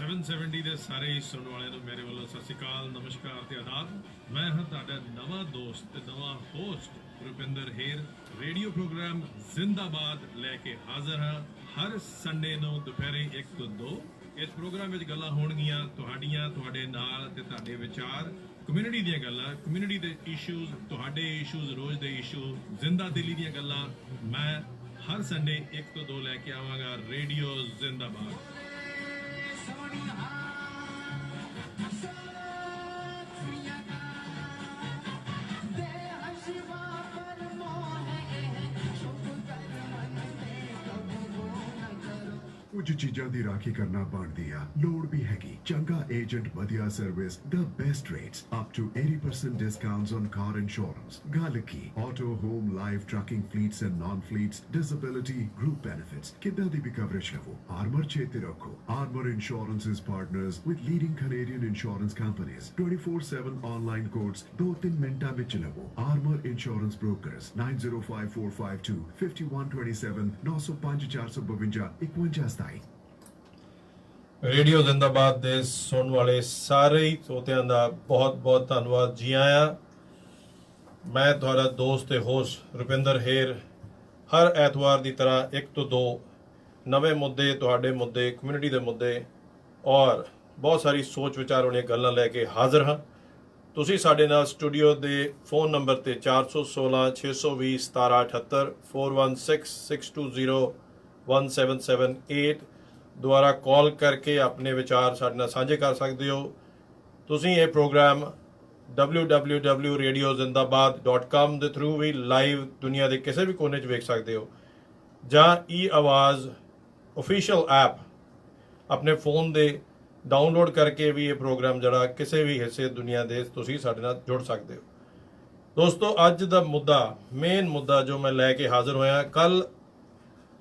770 ਦੇ ਸਾਰੇ ਹੀ ਸੁਣਨ ਵਾਲਿਆਂ ਨੂੰ ਮੇਰੇ ਵੱਲੋਂ ਸਤਿ ਸ਼੍ਰੀ ਅਕਾਲ, ਨਮਸਕਾਰ ਤੇ ਆਦਾਬ। ਮੈਂ ਹਾਂ ਤੁਹਾਡਾ ਨਵਾਂ ਦੋਸਤ ਤੇ ਨਵਾਂ ਹੋਸਟ ਰੁਪਿੰਦਰ ਹੇਰ। ਰੇਡੀਓ ਪ੍ਰੋਗਰਾਮ ਜ਼ਿੰਦਾਬਾਦ ਲੈ ਕੇ ਹਾਜ਼ਰ ਹਾਂ ਹਰ ਸੰਡੇ ਨੂੰ ਦੁਪਹਿਰੇ 1 ਤੋਂ 2। ਇਸ ਪ੍ਰੋਗਰਾਮ ਵਿੱਚ ਗੱਲਾਂ ਹੋਣਗੀਆਂ ਤੁਹਾਡੀਆਂ, ਤੁਹਾਡੇ ਨਾਲ ਤੇ ਤੁਹਾਡੇ ਵਿਚਾਰ, ਕਮਿਊਨਿਟੀ ਦੀਆਂ ਗੱਲਾਂ, ਕਮਿਊਨਿਟੀ ਦੇ ਇਸ਼ੂਜ਼, ਤੁਹਾਡੇ ਇਸ਼ੂਜ਼, ਰੋਜ਼ ਦੇ ਇਸ਼ੂ, ਜ਼ਿੰਦਾ ਦਿਲੀ ਦੀਆਂ ਗੱਲਾਂ ਮੈਂ ਹਰ ਸੰਡੇ 1 ਤੋਂ 2 ਲੈ ਕੇ ਆਵਾਂਗਾ। ਰੇਡੀਓ ਜ਼ਿੰਦਾਬਾਦ। कुछ चीज़ां दी राखी करना बनदी आ, लोड़ भी हैगी चंगा एजेंट, वधिया service, the best rates, up to 80% discounts on car insurance, गल की auto, home, life, trucking fleets and non-fleets, disability, group benefits, किद्दां दी भी coverage लवो। Armor चेते रखो, Armor Insurance is partners with leading Canadian insurance companies, 24/7 online quotes 2-3 मिनटां विच लवो। Armor Insurance Brokers 905452 5127 905 452 5127। Radio ਜ਼ਿੰਦਾਬਾਦ ਦੇ ਸੁਣਨ ਵਾਲੇ ਸਾਰੇ ਹੀ ਸਰੋਤਿਆਂ ਦਾ ਬਹੁਤ ਬਹੁਤ ਧੰਨਵਾਦ। ਜੀ ਆਇਆਂ। ਮੈਂ ਤੁਹਾਡਾ ਦੋਸਤ ਤੇ ਹੋਸਟ ਰੁਪਿੰਦਰ ਹੇਰ ਹਰ ਐਤਵਾਰ ਦੀ ਤਰ੍ਹਾਂ 1 ਤੋਂ 2 ਨਵੇਂ ਮੁੱਦੇ, ਤੁਹਾਡੇ ਮੁੱਦੇ, ਕਮਿਊਨਿਟੀ ਦੇ ਮੁੱਦੇ ਔਰ ਬਹੁਤ ਸਾਰੀ ਸੋਚ ਵਿਚਾਰ ਵਾਲੀਆਂ ਗੱਲਾਂ ਲੈ ਕੇ ਹਾਜ਼ਰ ਹਾਂ। ਤੁਸੀਂ ਸਾਡੇ ਨਾਲ ਸਟੂਡੀਓ ਦੇ ਫੋਨ ਨੰਬਰ ਤੇ 416 620 1778 416 620 1778 ਦੁਆਰਾ ਕਾਲ ਕਰਕੇ ਆਪਣੇ ਵਿਚਾਰ ਸਾਡੇ ਨਾਲ ਸਾਂਝੇ ਕਰ ਸਕਦੇ ਹੋ। ਤੁਸੀਂ ਇਹ ਪ੍ਰੋਗਰਾਮ www.radiozindabad.com ਦੇ ਥਰੂ ਵੀ ਲਾਈਵ ਦੁਨੀਆ ਦੇ ਕਿਸੇ ਵੀ ਕੋਨੇ 'ਚ ਵੇਖ ਸਕਦੇ ਹੋ, ਜਾਂ ਆਵਾਜ਼ ਆਫੀਸ਼ੀਅਲ ਐਪ ਆਪਣੇ ਫੋਨ ਦੇ ਡਾਊਨਲੋਡ ਕਰਕੇ ਵੀ ਇਹ ਪ੍ਰੋਗਰਾਮ ਜਿਹੜਾ ਕਿਸੇ ਵੀ ਹਿੱਸੇ ਦੁਨੀਆ ਦੇ ਤੁਸੀਂ ਸਾਡੇ ਨਾਲ ਜੁੜ ਸਕਦੇ ਹੋ। ਦੋਸਤੋ, ਅੱਜ ਦਾ ਮੁੱਦਾ, ਮੇਨ ਮੁੱਦਾ ਜੋ ਮੈਂ ਲੈ ਕੇ ਹਾਜ਼ਰ ਹੋਇਆ, ਕੱਲ੍ਹ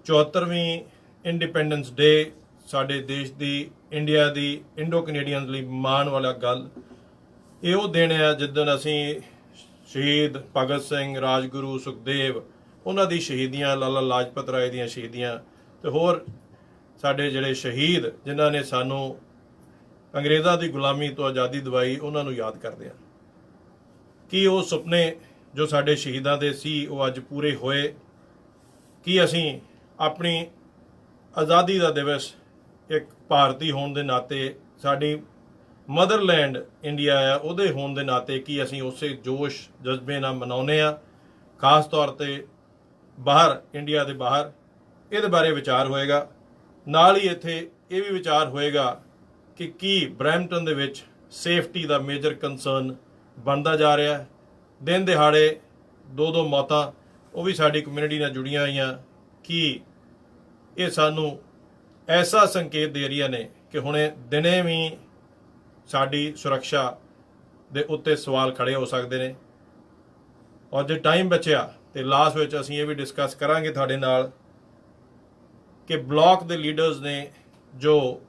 74ਵੀਂ ਇੰਡੀਪੈਂਡੈਂਸ ਡੇ, ਸਾਡੇ ਦੇਸ਼ ਦੀ, ਇੰਡੀਆ ਦੀ, ਇੰਡੋ ਕੈਨੇਡੀਅਨ ਲਈ ਮਾਣ ਵਾਲਾ ਗੱਲ। ਇਹ ਉਹ ਦਿਨ ਆ ਜਿੱਦਣ ਅਸੀਂ ਸ਼ਹੀਦ ਭਗਤ ਸਿੰਘ, ਰਾਜਗੁਰੂ, ਸੁਖਦੇਵ, ਉਹਨਾਂ ਦੀ ਸ਼ਹੀਦੀਆਂ, ਲਾਲਾ ਲਾਜਪਤ ਰਾਏ ਦੀਆਂ ਸ਼ਹੀਦੀਆਂ ਤੇ ਹੋਰ ਸਾਡੇ ਜਿਹੜੇ ਸ਼ਹੀਦ ਜਿਨ੍ਹਾਂ ਨੇ ਸਾਨੂੰ ਅੰਗਰੇਜ਼ਾਂ ਦੀ ਗੁਲਾਮੀ ਤੋਂ ਆਜ਼ਾਦੀ ਦਿਵਾਈ, ਉਹਨਾਂ ਨੂੰ ਯਾਦ ਕਰਦੇ ਹਾਂ। ਕੀ ਉਹ ਸੁਪਨੇ ਜੋ ਸਾਡੇ ਸ਼ਹੀਦਾਂ ਦੇ ਸੀ ਉਹ ਅੱਜ ਪੂਰੇ ਹੋਏ? ਕੀ ਅਸੀਂ ਆਪਣੀ ਆਜ਼ਾਦੀ ਦਾ ਦਿਵਸ ਇੱਕ ਭਾਰਤੀ ਹੋਣ ਦੇ ਨਾਤੇ, ਸਾਡੀ ਮਦਰਲੈਂਡ ਇੰਡੀਆ ਆ ਉਹਦੇ ਹੋਣ ਦੇ ਨਾਤੇ, ਕੀ ਅਸੀਂ ਉਸੇ ਜੋਸ਼ ਜਜ਼ਬੇ ਨਾਲ ਮਨਾਉਂਦੇ ਹਾਂ? ਖਾਸ ਤੌਰ 'ਤੇ ਬਾਹਰ, ਇੰਡੀਆ ਦੇ ਬਾਹਰ, ਇਹਦੇ ਬਾਰੇ ਵਿਚਾਰ ਹੋਏਗਾ। ਨਾਲ ਹੀ ਇੱਥੇ ਇਹ ਵੀ ਵਿਚਾਰ ਹੋਏਗਾ ਕਿ ਕੀ ਬਰੈਂਪਟਨ ਦੇ ਵਿੱਚ ਸੇਫਟੀ ਦਾ ਮੇਜਰ ਕੰਸਰਨ ਬਣਦਾ ਜਾ ਰਿਹਾ ਹੈ। ਦਿਨ ਦਿਹਾੜੇ 2-2 ਮੌਤਾਂ, ਉਹ ਵੀ ਸਾਡੀ ਕਮਿਊਨਿਟੀ ਨਾਲ ਜੁੜੀਆਂ ਹੋਈਆਂ। ਕੀ ਇਹ ਸਾਨੂੰ ਐਸਾ ਸੰਕੇਤ ਦੇ ਰਹੀਆਂ ਨੇ ਕਿ ਹੁਣੇ ਦਿਨੇ ਵੀ ਸਾਡੀ ਸੁਰੱਖਿਆ ਦੇ ਉੱਤੇ ਸਵਾਲ ਖੜੇ ਹੋ ਸਕਦੇ ਨੇ? ਔਰ ਜੇ ਟਾਈਮ ਬਚਿਆ ਤੇ ਲਾਸਟ ਵਿੱਚ ਅਸੀਂ ਇਹ ਵੀ ਡਿਸਕਸ ਕਰਾਂਗੇ ਤੁਹਾਡੇ ਨਾਲ ਕਿ ਬਲਾਕ ਦੇ ਲੀਡਰਸ ਨੇ ਜੋ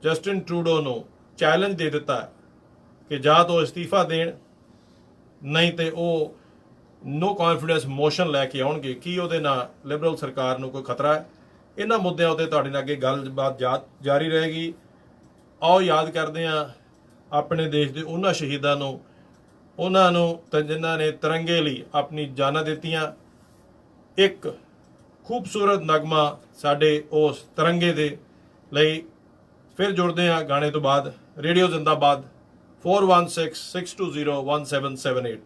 ਜਸਟਿਨ ਟਰੂਡੋ ਨੂੰ ਚੈਲੰਜ ਦੇ ਦਿੱਤਾ ਕਿ ਜਾਂ ਤਾਂ ਅਸਤੀਫਾ ਦੇਣ, ਨਹੀਂ ਤੇ ਉਹ ਨੋ ਕੌਨਫੀਡੈਂਸ ਮੋਸ਼ਨ ਲੈ ਕੇ ਆਉਣਗੇ। ਕੀ ਉਹਦੇ ਨਾਲ ਲਿਬਰਲ ਸਰਕਾਰ ਨੂੰ ਕੋਈ ਖਤਰਾ ਹੈ? ਇਹਨਾਂ ਮੁੱਦਿਆਂ ਉੱਤੇ ਤੁਹਾਡੇ ਨਾਲ ਅੱਗੇ ਗੱਲਬਾਤ ਜਾਰੀ ਰਹੇਗੀ। ਆਓ ਯਾਦ ਕਰਦੇ ਹਾਂ ਆਪਣੇ ਦੇਸ਼ ਦੇ ਉਹਨਾਂ ਸ਼ਹੀਦਾਂ ਨੂੰ, ਉਹਨਾਂ ਨੂੰ ਜਿਨ੍ਹਾਂ ਨੇ ਤਿਰੰਗੇ ਲਈ ਆਪਣੀ ਜਾਨਾਂ ਦਿੱਤੀਆਂ। ਇੱਕ ਖੂਬਸੂਰਤ ਨਗਮਾ ਸਾਡੇ ਉਸ ਤਿਰੰਗੇ ਦੇ ਲਈ। ਫਿਰ ਜੁੜਦੇ ਹਾਂ ਗਾਣੇ ਤੋਂ ਬਾਅਦ। ਰੇਡੀਓ ਜ਼ਿੰਦਾਬਾਦ 416 620 1778।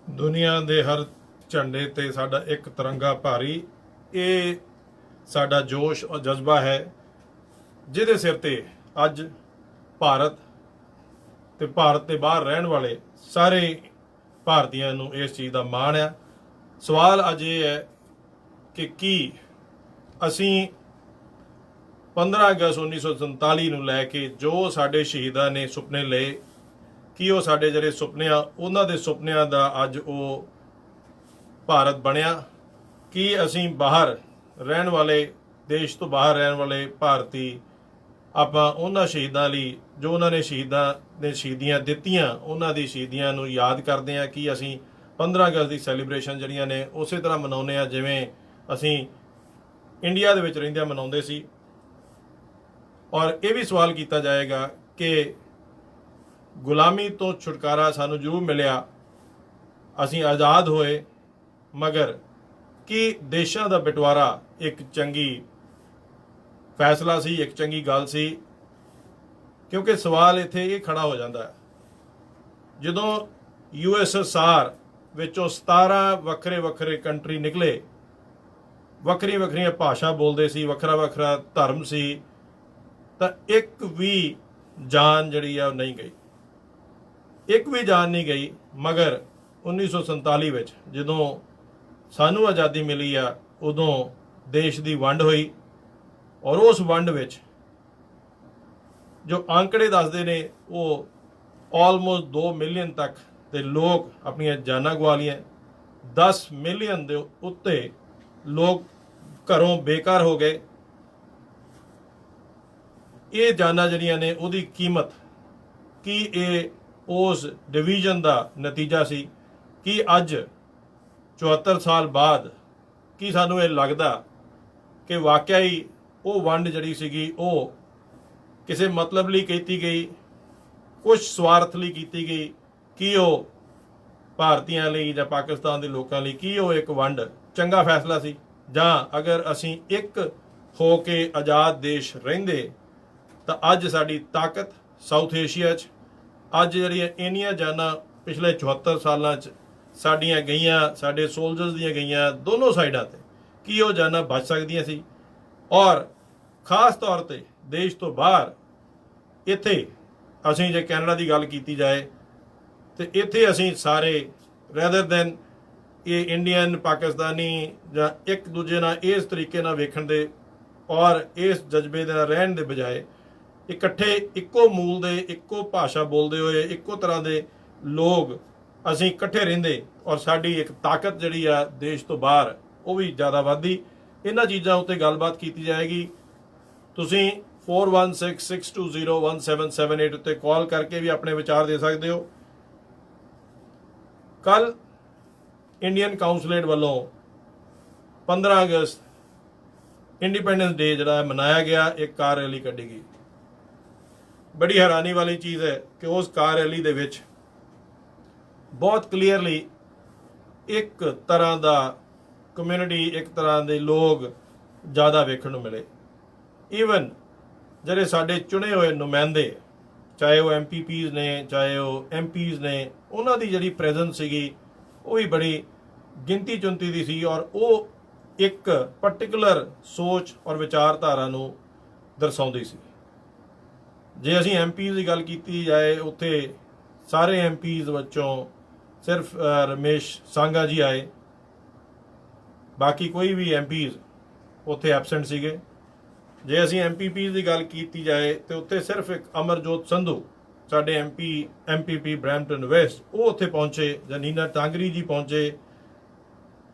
ਦੁਨੀਆ ਦੇ ਹਰ ਝੰਡੇ ਤੇ ਸਾਡਾ ਇੱਕ ਤਿਰੰਗਾ ਭਾਰੀ। ਇਹ ਸਾਡਾ ਜੋਸ਼ ਔਰ ਜਜ਼ਬਾ ਹੈ ਜਿਹਦੇ ਸਿਰ ਤੇ ਅੱਜ ਭਾਰਤ ਤੇ ਭਾਰਤ ਦੇ ਬਾਹਰ ਰਹਿਣ ਵਾਲੇ ਸਾਰੇ ਭਾਰਤੀਆਂ ਨੂੰ ਇਸ ਚੀਜ਼ ਦਾ ਮਾਣ ਆ। ਸਵਾਲ ਅੱਜ ਇਹ ਹੈ ਕਿ ਕੀ ਅਸੀਂ 15 ਅਗਸਤ 1947 ਨੂੰ ਲੈ ਕੇ ਜੋ ਸਾਡੇ ਸ਼ਹੀਦਾਂ ਨੇ ਸੁਪਨੇ ਲਏ, ਕੀ ਉਹ ਸਾਡੇ ਜਿਹੜੇ ਸੁਪਨੇ ਆ ਉਹਨਾਂ ਦੇ ਸੁਪਨਿਆਂ ਦਾ ਅੱਜ ਉਹ ਭਾਰਤ ਬਣਿਆ? ਕੀ ਅਸੀਂ ਬਾਹਰ ਰਹਿਣ ਵਾਲੇ, ਦੇਸ਼ ਤੋਂ ਬਾਹਰ ਰਹਿਣ ਵਾਲੇ ਭਾਰਤੀ ਆਪਾਂ ਉਹਨਾਂ ਸ਼ਹੀਦਾਂ ਲਈ ਜੋ ਉਹਨਾਂ ਨੇ ਸ਼ਹੀਦਾਂ ਨੇ ਸ਼ਹੀਦੀਆਂ ਦਿੱਤੀਆਂ, ਉਹਨਾਂ ਦੀ ਸ਼ਹੀਦੀਆਂ ਨੂੰ ਯਾਦ ਕਰਦੇ ਹਾਂ? ਕੀ ਅਸੀਂ 15 ਅਗਸਤ ਦੀ ਸੈਲੀਬ੍ਰੇਸ਼ਨ ਜਿਹੜੀਆਂ ਨੇ ਉਸੇ ਤਰ੍ਹਾਂ ਮਨਾਉਂਦੇ ਆ ਜਿਵੇਂ ਅਸੀਂ ਇੰਡੀਆ ਦੇ ਵਿੱਚ ਰਹਿੰਦਿਆਂ ਮਨਾਉਂਦੇ ਸੀ? ਔਰ ਇਹ ਵੀ ਸਵਾਲ ਕੀਤਾ ਜਾਏਗਾ ਕਿ ਗੁਲਾਮੀ ਤੋਂ ਛੁਟਕਾਰਾ ਸਾਨੂੰ ਜ਼ਰੂਰ ਮਿਲਿਆ, ਅਸੀਂ ਆਜ਼ਾਦ ਹੋਏ, ਮਗਰ ਕੀ ਦੇਸ਼ਾਂ ਦਾ ਬਟਵਾਰਾ ਇੱਕ ਚੰਗੀ ਫੈਸਲਾ ਸੀ, ਇੱਕ ਚੰਗੀ ਗੱਲ ਸੀ? ਕਿਉਂਕਿ ਸਵਾਲ ਇੱਥੇ ਇਹ ਖੜਾ ਹੋ ਜਾਂਦਾ ਹੈ, ਜਦੋਂ USSR ਵਿੱਚੋਂ 17 ਵੱਖਰੇ ਵੱਖਰੇ ਕੰਟਰੀ ਨਿਕਲੇ, ਵੱਖਰੀਆਂ ਵੱਖਰੀਆਂ ਭਾਸ਼ਾ ਬੋਲਦੇ ਸੀ, ਵੱਖਰਾ ਵੱਖਰਾ ਧਰਮ ਸੀ, ਤਾਂ ਇੱਕ ਵੀ ਜਾਨ ਜਿਹੜੀ ਆ ਉਹ ਨਹੀਂ ਗਈ, ਇੱਕ ਵੀ ਜਾਨ ਨਹੀਂ ਗਈ। ਮਗਰ 1947 ਵਿੱਚ ਜਦੋਂ ਸਾਨੂੰ ਆਜ਼ਾਦੀ ਮਿਲੀ ਆ, ਉਦੋਂ ਦੇਸ਼ ਦੀ ਵੰਡ ਹੋਈ, ਔਰ ਉਸ ਵੰਡ ਵਿੱਚ ਜੋ ਅੰਕੜੇ ਦੱਸਦੇ ਨੇ ਉਹ ਆਲਮੋਸਟ 2 ਮਿਲੀਅਨ ਤੱਕ ਦੇ ਲੋਕ ਆਪਣੀਆਂ ਜਾਨਾਂ ਗਵਾ ਲਈਆਂ, 10 ਮਿਲੀਅਨ ਦੇ ਉੱਤੇ ਲੋਕ ਘਰੋਂ ਬੇਕਾਰ ਹੋ ਗਏ। ਇਹ ਜਾਨਾਂ ਜਿਹੜੀਆਂ ਨੇ ਉਹਦੀ ਕੀਮਤ ਕੀ ਇਹ ਉਸ ਡਿਵੀਜ਼ਨ ਦਾ ਨਤੀਜਾ ਸੀ? ਕਿ ਅੱਜ 74 ਸਾਲ ਬਾਅਦ ਕੀ ਸਾਨੂੰ ਇਹ ਲੱਗਦਾ ਕਿ ਵਾਕਿਆ ਹੀ ਉਹ ਵੰਡ ਜਿਹੜੀ ਸੀਗੀ ਉਹ ਕਿਸੇ ਮਤਲਬ ਲਈ ਕੀਤੀ ਗਈ, ਕੁਝ ਸਵਾਰਥ ਲਈ ਕੀਤੀ ਗਈ? ਕੀ ਉਹ ਭਾਰਤੀਆਂ ਲਈ ਜਾਂ ਪਾਕਿਸਤਾਨ ਦੇ ਲੋਕਾਂ ਲਈ ਕੀ ਉਹ ਇੱਕ ਵੰਡ ਚੰਗਾ ਫੈਸਲਾ ਸੀ? ਜਾਂ ਅਗਰ ਅਸੀਂ ਇੱਕ ਹੋ ਕੇ ਆਜ਼ਾਦ ਦੇਸ਼ ਰਹਿੰਦੇ ਤਾਂ ਅੱਜ ਸਾਡੀ ਤਾਕਤ ਸਾਊਥ ਏਸ਼ੀਆ 'ਚ, ਅੱਜ ਜਿਹੜੀਆਂ ਇੰਨੀਆਂ ਜਾਨਾਂ ਪਿਛਲੇ 74 ਸਾਲਾਂ 'ਚ ਸਾਡੀਆਂ ਗਈਆਂ, ਸਾਡੇ ਸੋਲਜਰਸ ਦੀਆਂ ਗਈਆਂ ਦੋਨੋਂ ਸਾਈਡਾਂ ਤੇ, ਕੀ ਉਹ ਜਾਨਾਂ ਬਚ ਸਕਦੀਆਂ ਸੀ? ਔਰ ਖਾਸ ਤੌਰ ਤੇ ਦੇਸ਼ ਤੋਂ ਬਾਹਰ ਇੱਥੇ ਅਸੀਂ ਜੇ ਕੈਨੇਡਾ ਦੀ ਗੱਲ ਕੀਤੀ ਜਾਏ ਤੇ ਇੱਥੇ ਅਸੀਂ ਸਾਰੇ ਰੈਦਰ ਦੈਨ ਇਹ ਇੰਡੀਅਨ ਪਾਕਿਸਤਾਨੀ ਜਾਂ ਇੱਕ ਦੂਜੇ ਨਾਲ ਇਸ ਤਰੀਕੇ ਨਾਲ ਵੇਖਣ ਦੇ ਔਰ ਇਸ ਜਜ਼ਬੇ ਦੇ ਨਾਲ ਰਹਿਣ ਦੇ ਬਜਾਏ ਇਕੱਠੇ ਇੱਕੋ ਮੂਲ ਦੇ, ਇੱਕੋ ਭਾਸ਼ਾ ਬੋਲਦੇ ਹੋਏ, ਇੱਕੋ ਤਰ੍ਹਾਂ ਦੇ ਲੋਕ ਅਸੀਂ ਇਕੱਠੇ ਰਹਿੰਦੇ ਔਰ ਸਾਡੀ ਇੱਕ ਤਾਕਤ ਜਿਹੜੀ ਆ ਦੇਸ਼ ਤੋਂ ਬਾਹਰ ਉਹ ਵੀ ਜ਼ਿਆਦਾ ਵੱਧਦੀ। ਇਹਨਾਂ ਚੀਜ਼ਾਂ ਉੱਤੇ ਗੱਲਬਾਤ ਕੀਤੀ ਜਾਏਗੀ। ਤੁਸੀਂ 4166201778 ਉੱਤੇ ਕਾਲ ਕਰਕੇ ਵੀ ਆਪਣੇ ਵਿਚਾਰ ਦੇ ਸਕਦੇ ਹੋ। ਕੱਲ ਇੰਡੀਅਨ ਕਾਉਂਸਲੇਟ ਵੱਲੋਂ 15 ਅਗਸਤ ਇੰਡੀਪੈਂਡੈਂਸ ਡੇ ਜਿਹੜਾ ਮਨਾਇਆ ਗਿਆ, ਇੱਕ ਕਾਰ ਰੈਲੀ ਕੱਢੀ ਗਈ। ਬੜੀ ਹੈਰਾਨੀ ਵਾਲੀ ਚੀਜ਼ ਹੈ ਕਿ ਉਸ ਕਾਰ ਰੈਲੀ ਦੇ ਵਿੱਚ ਬਹੁਤ ਕਲੀਅਰਲੀ ਇੱਕ ਤਰ੍ਹਾਂ ਦਾ ਕਮਿਊਨਿਟੀ, ਇੱਕ ਤਰ੍ਹਾਂ ਦੇ ਲੋਕ ਜ਼ਿਆਦਾ ਵੇਖਣ ਨੂੰ ਮਿਲੇ। ਈਵਨ ਜਿਹੜੇ ਸਾਡੇ ਚੁਣੇ ਹੋਏ ਨੁਮਾਇੰਦੇ, ਚਾਹੇ ਉਹ MPPs ਨੇ, ਚਾਹੇ ਉਹ MPs ਨੇ, ਉਹਨਾਂ ਦੀ ਜਿਹੜੀ ਪ੍ਰੈਜ਼ੈਂਸ ਸੀਗੀ ਉਹ ਵੀ ਬੜੀ ਗਿਣਤੀ ਚੁਣਤੀ ਦੀ ਸੀ ਔਰ ਉਹ ਇੱਕ ਪਾਰਟਿਕੂਲਰ ਸੋਚ ਔਰ ਵਿਚਾਰਧਾਰਾ ਨੂੰ ਦਰਸਾਉਂਦੀ ਸੀ। ਜੇ ਅਸੀਂ MPs ਦੀ ਗੱਲ ਕੀਤੀ ਜਾਏ, ਉੱਥੇ ਸਾਰੇ MPs ਵਿੱਚੋਂ ਸਿਰਫ ਰਮੇਸ਼ ਸਾਂਗਾ ਜੀ ਆਏ, ਬਾਕੀ ਕੋਈ ਵੀ MPs ਉੱਥੇ ਐਬਸੈਂਟ ਸੀਗੇ। ਜੇ ਅਸੀਂ MPPs ਦੀ ਗੱਲ ਕੀਤੀ ਜਾਏ ਤੇ ਉੱਥੇ ਸਿਰਫ ਇੱਕ ਅਮਰਜੋਤ ਸੰਧੂ ਸਾਡੇ MPP ਬਰੈਂਪਟਨ ਵੈਸਟ ਉਹ ਉੱਥੇ ਪਹੁੰਚੇ, ਜਾਂ ਨੀਨਾ ਟਾਂਗਰੀ ਜੀ ਪਹੁੰਚੇ,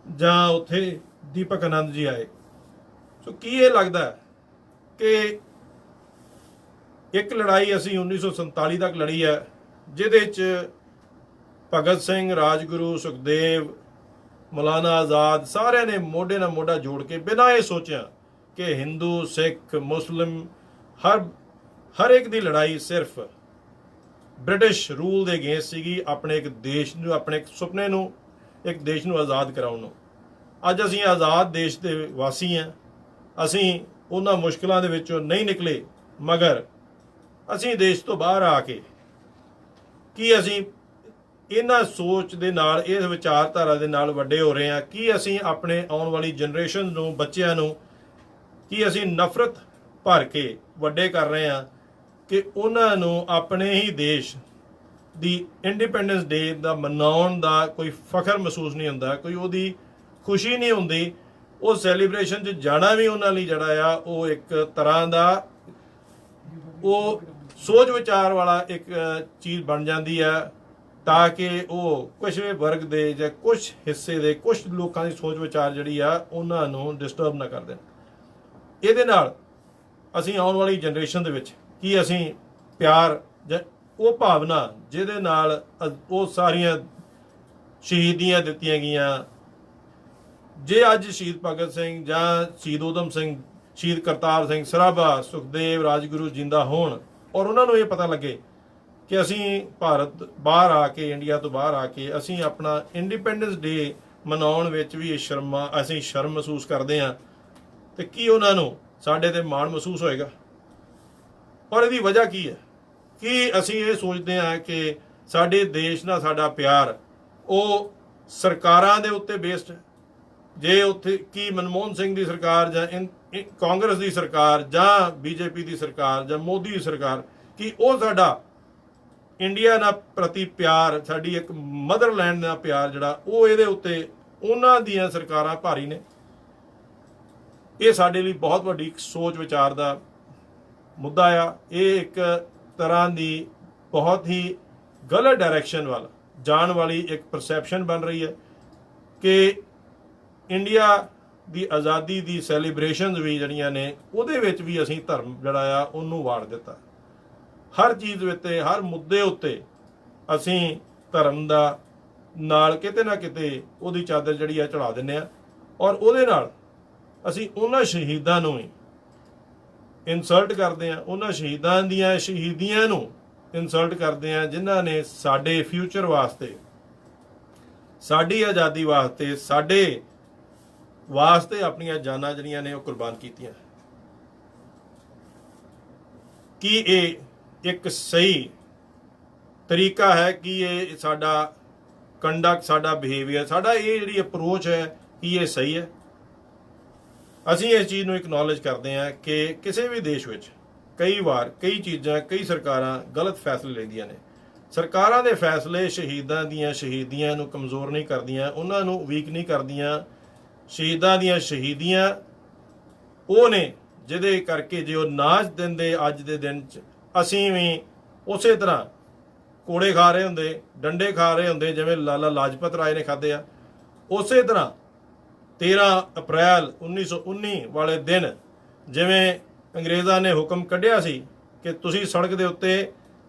ਜਾਂ ਉੱਥੇ ਦੀਪਕ ਆਨੰਦ ਜੀ ਆਏ। ਸੋ ਕੀ ਇਹ ਲੱਗਦਾ ਕਿ ਇੱਕ ਲੜਾਈ ਅਸੀਂ 1947 ਤੱਕ ਲੜੀ ਹੈ ਜਿਹਦੇ 'ਚ ਭਗਤ ਸਿੰਘ, ਰਾਜਗੁਰੂ, ਸੁਖਦੇਵ, ਮੌਲਾਨਾ ਆਜ਼ਾਦ ਸਾਰਿਆਂ ਨੇ ਮੋਢੇ ਨਾਲ ਮੋਢਾ ਜੋੜ ਕੇ ਬਿਨਾਂ ਇਹ ਸੋਚਿਆ ਕਿ ਹਿੰਦੂ, ਸਿੱਖ, ਮੁਸਲਿਮ ਹਰ ਹਰ ਇੱਕ ਦੀ ਲੜਾਈ ਸਿਰਫ ਬ੍ਰਿਟਿਸ਼ ਰੂਲ ਦੇ ਅਗੇਂਸਟ ਸੀਗੀ, ਆਪਣੇ ਇੱਕ ਦੇਸ਼ ਨੂੰ, ਆਪਣੇ ਇੱਕ ਸੁਪਨੇ ਨੂੰ, ਇੱਕ ਦੇਸ਼ ਨੂੰ ਆਜ਼ਾਦ ਕਰਾਉਣ ਨੂੰ। ਅੱਜ ਅਸੀਂ ਆਜ਼ਾਦ ਦੇਸ਼ ਦੇ ਵਾਸੀ ਹਾਂ। ਅਸੀਂ ਉਹਨਾਂ ਮੁਸ਼ਕਲਾਂ ਦੇ ਵਿੱਚੋਂ ਨਹੀਂ ਨਿਕਲੇ, ਮਗਰ ਅਸੀਂ ਦੇਸ਼ ਤੋਂ ਬਾਹਰ ਆ ਕੇ ਕੀ ਅਸੀਂ ਇਹਨਾਂ ਸੋਚ ਦੇ ਨਾਲ, ਇਸ ਵਿਚਾਰਧਾਰਾ ਦੇ ਨਾਲ ਵੱਡੇ ਹੋ ਰਹੇ ਹਾਂ? ਕੀ ਅਸੀਂ ਆਪਣੇ ਆਉਣ ਵਾਲੀ ਜਨਰੇਸ਼ਨ ਨੂੰ, ਬੱਚਿਆਂ ਨੂੰ, ਕੀ ਅਸੀਂ ਨਫ਼ਰਤ ਭਰ ਕੇ ਵੱਡੇ ਕਰ ਰਹੇ ਹਾਂ ਕਿ ਉਹਨਾਂ ਨੂੰ ਆਪਣੇ ਹੀ ਦੇਸ਼ ਦੀ ਇੰਡੀਪੈਂਡੈਂਸ ਡੇ ਦਾ ਮਨਾਉਣ ਦਾ ਕੋਈ ਫਖਰ ਮਹਿਸੂਸ ਨਹੀਂ ਹੁੰਦਾ, ਕੋਈ ਉਹਦੀ ਖੁਸ਼ੀ ਨਹੀਂ ਹੁੰਦੀ? ਉਹ ਸੈਲੀਬ੍ਰੇਸ਼ਨ 'ਚ ਜਾਣਾ ਵੀ ਉਹਨਾਂ ਲਈ ਜਿਹੜਾ ਆ ਉਹ ਇੱਕ ਤਰ੍ਹਾਂ ਦਾ ਉਹ ਸੋਚ ਵਿਚਾਰ ਵਾਲਾ ਇੱਕ ਚੀਜ਼ ਬਣ ਜਾਂਦੀ ਆ, ਤਾਂ ਕਿ ਉਹ ਕੁਝ ਵਰਗ ਦੇ ਜਾਂ ਕੁਝ ਹਿੱਸੇ ਦੇ ਕੁਝ ਲੋਕਾਂ ਦੀ ਸੋਚ ਵਿਚਾਰ ਜਿਹੜੀ ਆ ਉਹਨਾਂ ਨੂੰ ਡਿਸਟਰਬ ਨਾ ਕਰ ਦੇਣ। ਇਹਦੇ ਨਾਲ ਅਸੀਂ ਆਉਣ ਵਾਲੀ ਜਨਰੇਸ਼ਨ ਦੇ ਵਿੱਚ ਕੀ ਅਸੀਂ ਪਿਆਰ ਜਾਂ ਉਹ ਭਾਵਨਾ ਜਿਹਦੇ ਨਾਲ ਉਹ ਸਾਰੀਆਂ ਸ਼ਹੀਦੀਆਂ ਦਿੱਤੀਆਂ ਗਈਆਂ, ਜੇ ਅੱਜ ਸ਼ਹੀਦ ਭਗਤ ਸਿੰਘ ਜਾਂ ਸ਼ਹੀਦ ਊਧਮ ਸਿੰਘ, ਸ਼ਹੀਦ ਕਰਤਾਰ ਸਿੰਘ ਸਰਾਭਾ, ਸੁਖਦੇਵ, ਰਾਜਗੁਰੂ ਜਿੰਦਾ ਹੋਣ ਔਰ ਉਹਨਾਂ ਨੂੰ ਇਹ ਪਤਾ ਲੱਗੇ ਕਿ ਅਸੀਂ ਭਾਰਤ ਬਾਹਰ ਆ ਕੇ, ਇੰਡੀਆ ਤੋਂ ਬਾਹਰ ਆ ਕੇ ਅਸੀਂ ਆਪਣਾ ਇੰਡੀਪੈਂਡੈਂਸ ਡੇ ਮਨਾਉਣ ਵਿੱਚ ਵੀ ਅਸੀਂ ਸ਼ਰਮ ਮਹਿਸੂਸ ਕਰਦੇ ਹਾਂ, ਤੇ ਕੀ ਉਹਨਾਂ ਨੂੰ ਸਾਡੇ ਤੇ ਮਾਣ ਮਹਿਸੂਸ ਹੋਏਗਾ? ਔਰ ਇਹਦੀ ਵਜ੍ਹਾ ਕੀ ਹੈ? ਕੀ ਅਸੀਂ ਇਹ ਸੋਚਦੇ ਹਾਂ ਕਿ ਸਾਡੇ ਦੇਸ਼ ਨਾਲ ਸਾਡਾ ਪਿਆਰ ਉਹ ਸਰਕਾਰਾਂ ਦੇ ਉੱਤੇ ਬੇਸਡ ਹੈ? ਜੇ ਉੱਥੇ ਕੀ ਮਨਮੋਹਨ ਸਿੰਘ ਦੀ ਸਰਕਾਰ ਜਾਂ ਕਾਂਗਰਸ ਦੀ ਸਰਕਾਰ ਜਾਂ ਬੀਜੇਪੀ ਦੀ ਸਰਕਾਰ ਜਾਂ ਮੋਦੀ ਦੀ ਸਰਕਾਰ, ਕੀ ਉਹ ਸਾਡਾ ਇੰਡੀਆ ਨਾਲ ਪ੍ਰਤੀ ਪਿਆਰ, ਸਾਡੀ ਇੱਕ ਮਦਰਲੈਂਡ ਦਾ ਪਿਆਰ ਜਿਹੜਾ ਉਹ ਇਹਦੇ ਉੱਤੇ ਉਹਨਾਂ ਦੀਆਂ ਸਰਕਾਰਾਂ ਭਾਰੀ ਨੇ? ਇਹ ਸਾਡੇ ਲਈ ਬਹੁਤ ਵੱਡੀ ਇੱਕ ਸੋਚ ਵਿਚਾਰ ਦਾ ਮੁੱਦਾ ਆ। ਇਹ ਇੱਕ ਤਰ੍ਹਾਂ ਦੀ ਬਹੁਤ ਹੀ ਗਲਤ ਡਾਇਰੈਕਸ਼ਨ ਵੱਲ ਜਾਣ ਵਾਲੀ ਇੱਕ ਪਰਸੈਪਸ਼ਨ ਬਣ ਰਹੀ ਹੈ ਕਿ ਇੰਡੀਆ ਦੀ ਆਜ਼ਾਦੀ ਦੀ ਸੈਲੀਬ੍ਰੇਸ਼ਨਸ ਵੀ ਜਿਹੜੀਆਂ ਨੇ ਉਹਦੇ ਵਿੱਚ ਵੀ ਅਸੀਂ ਧਰਮ ਜਿਹੜਾ ਆ ਉਹਨੂੰ ਵਾੜ ਦਿੱਤਾ। ਹਰ ਚੀਜ਼ ਉੱਤੇ, ਹਰ ਮੁੱਦੇ ਉੱਤੇ ਅਸੀਂ ਧਰਮ ਦਾ ਨਾਲ ਕਿਤੇ ਨਾ ਕਿਤੇ ਉਹਦੀ ਚਾਦਰ ਜਿਹੜੀ ਆ ਚੜਾ ਦਿੰਦੇ ਆ, ਔਰ ਉਹਦੇ ਨਾਲ ਅਸੀਂ ਉਹਨਾਂ ਸ਼ਹੀਦਾਂ ਨੂੰ ਹੀ ਇਨਸਲਟ ਕਰਦੇ ਆ, ਉਹਨਾਂ ਸ਼ਹੀਦਾਂ ਦੀਆਂ ਸ਼ਹੀਦੀਆਂ ਨੂੰ ਇਨਸਲਟ ਕਰਦੇ ਆ ਜਿਨ੍ਹਾਂ ਨੇ ਸਾਡੇ ਫਿਊਚਰ ਵਾਸਤੇ, ਸਾਡੀ ਆਜ਼ਾਦੀ ਵਾਸਤੇ, ਸਾਡੇ ਵਾਸਤੇ ਆਪਣੀਆਂ ਜਾਨਾਂ ਜਿਹੜੀਆਂ ਨੇ ਉਹ ਕੁਰਬਾਨ ਕੀਤੀਆਂ। ਕੀ ਇਹ ਇੱਕ ਸਹੀ ਤਰੀਕਾ ਹੈ? ਕਿ ਇਹ ਸਾਡਾ ਕੰਡਕਟ, ਸਾਡਾ ਬਿਹੇਵੀਅਰ, ਸਾਡਾ ਇਹ ਜਿਹੜੀ ਅਪਰੋਚ ਹੈ, ਕੀ ਇਹ ਸਹੀ ਹੈ? ਅਸੀਂ ਇਸ ਚੀਜ਼ ਨੂੰ ਐਕਨੋਲੇਜ ਕਰਦੇ ਹਾਂ ਕਿ ਕਿਸੇ ਵੀ ਦੇਸ਼ ਵਿੱਚ ਕਈ ਵਾਰ ਕਈ ਚੀਜ਼ਾਂ, ਕਈ ਸਰਕਾਰਾਂ ਗਲਤ ਫੈਸਲੇ ਲੈਂਦੀਆਂ ਨੇ। ਸਰਕਾਰਾਂ ਦੇ ਫੈਸਲੇ ਸ਼ਹੀਦਾਂ ਦੀਆਂ ਸ਼ਹੀਦੀਆਂ ਨੂੰ ਕਮਜ਼ੋਰ ਨਹੀਂ ਕਰਦੀਆਂ, ਉਹਨਾਂ ਨੂੰ ਵੀਕ ਨਹੀਂ ਕਰਦੀਆਂ। ਸ਼ਹੀਦਾਂ ਦੀਆਂ ਸ਼ਹੀਦੀਆਂ ਉਹ ਨੇ ਜਿਹਦੇ ਕਰਕੇ ਜੇ ਉਹ ਨਾਚ ਦਿੰਦੇ ਅੱਜ ਦੇ ਦਿਨ 'ਚ, ਅਸੀਂ ਵੀ ਉਸੇ ਤਰ੍ਹਾਂ ਕੋੜੇ ਖਾ ਰਹੇ ਹੁੰਦੇ, ਡੰਡੇ ਖਾ ਰਹੇ ਹੁੰਦੇ ਜਿਵੇਂ ਲਾਲਾ ਲਾਜਪਤ ਰਾਏ ਨੇ ਖਾਦੇ ਆ। ਉਸੇ ਤਰ੍ਹਾਂ 13 ਅਪ੍ਰੈਲ 1919 ਵਾਲੇ ਦਿਨ ਜਿਵੇਂ ਅੰਗਰੇਜ਼ਾਂ ਨੇ ਹੁਕਮ ਕੱਢਿਆ ਸੀ ਕਿ ਤੁਸੀਂ ਸੜਕ ਦੇ ਉੱਤੇ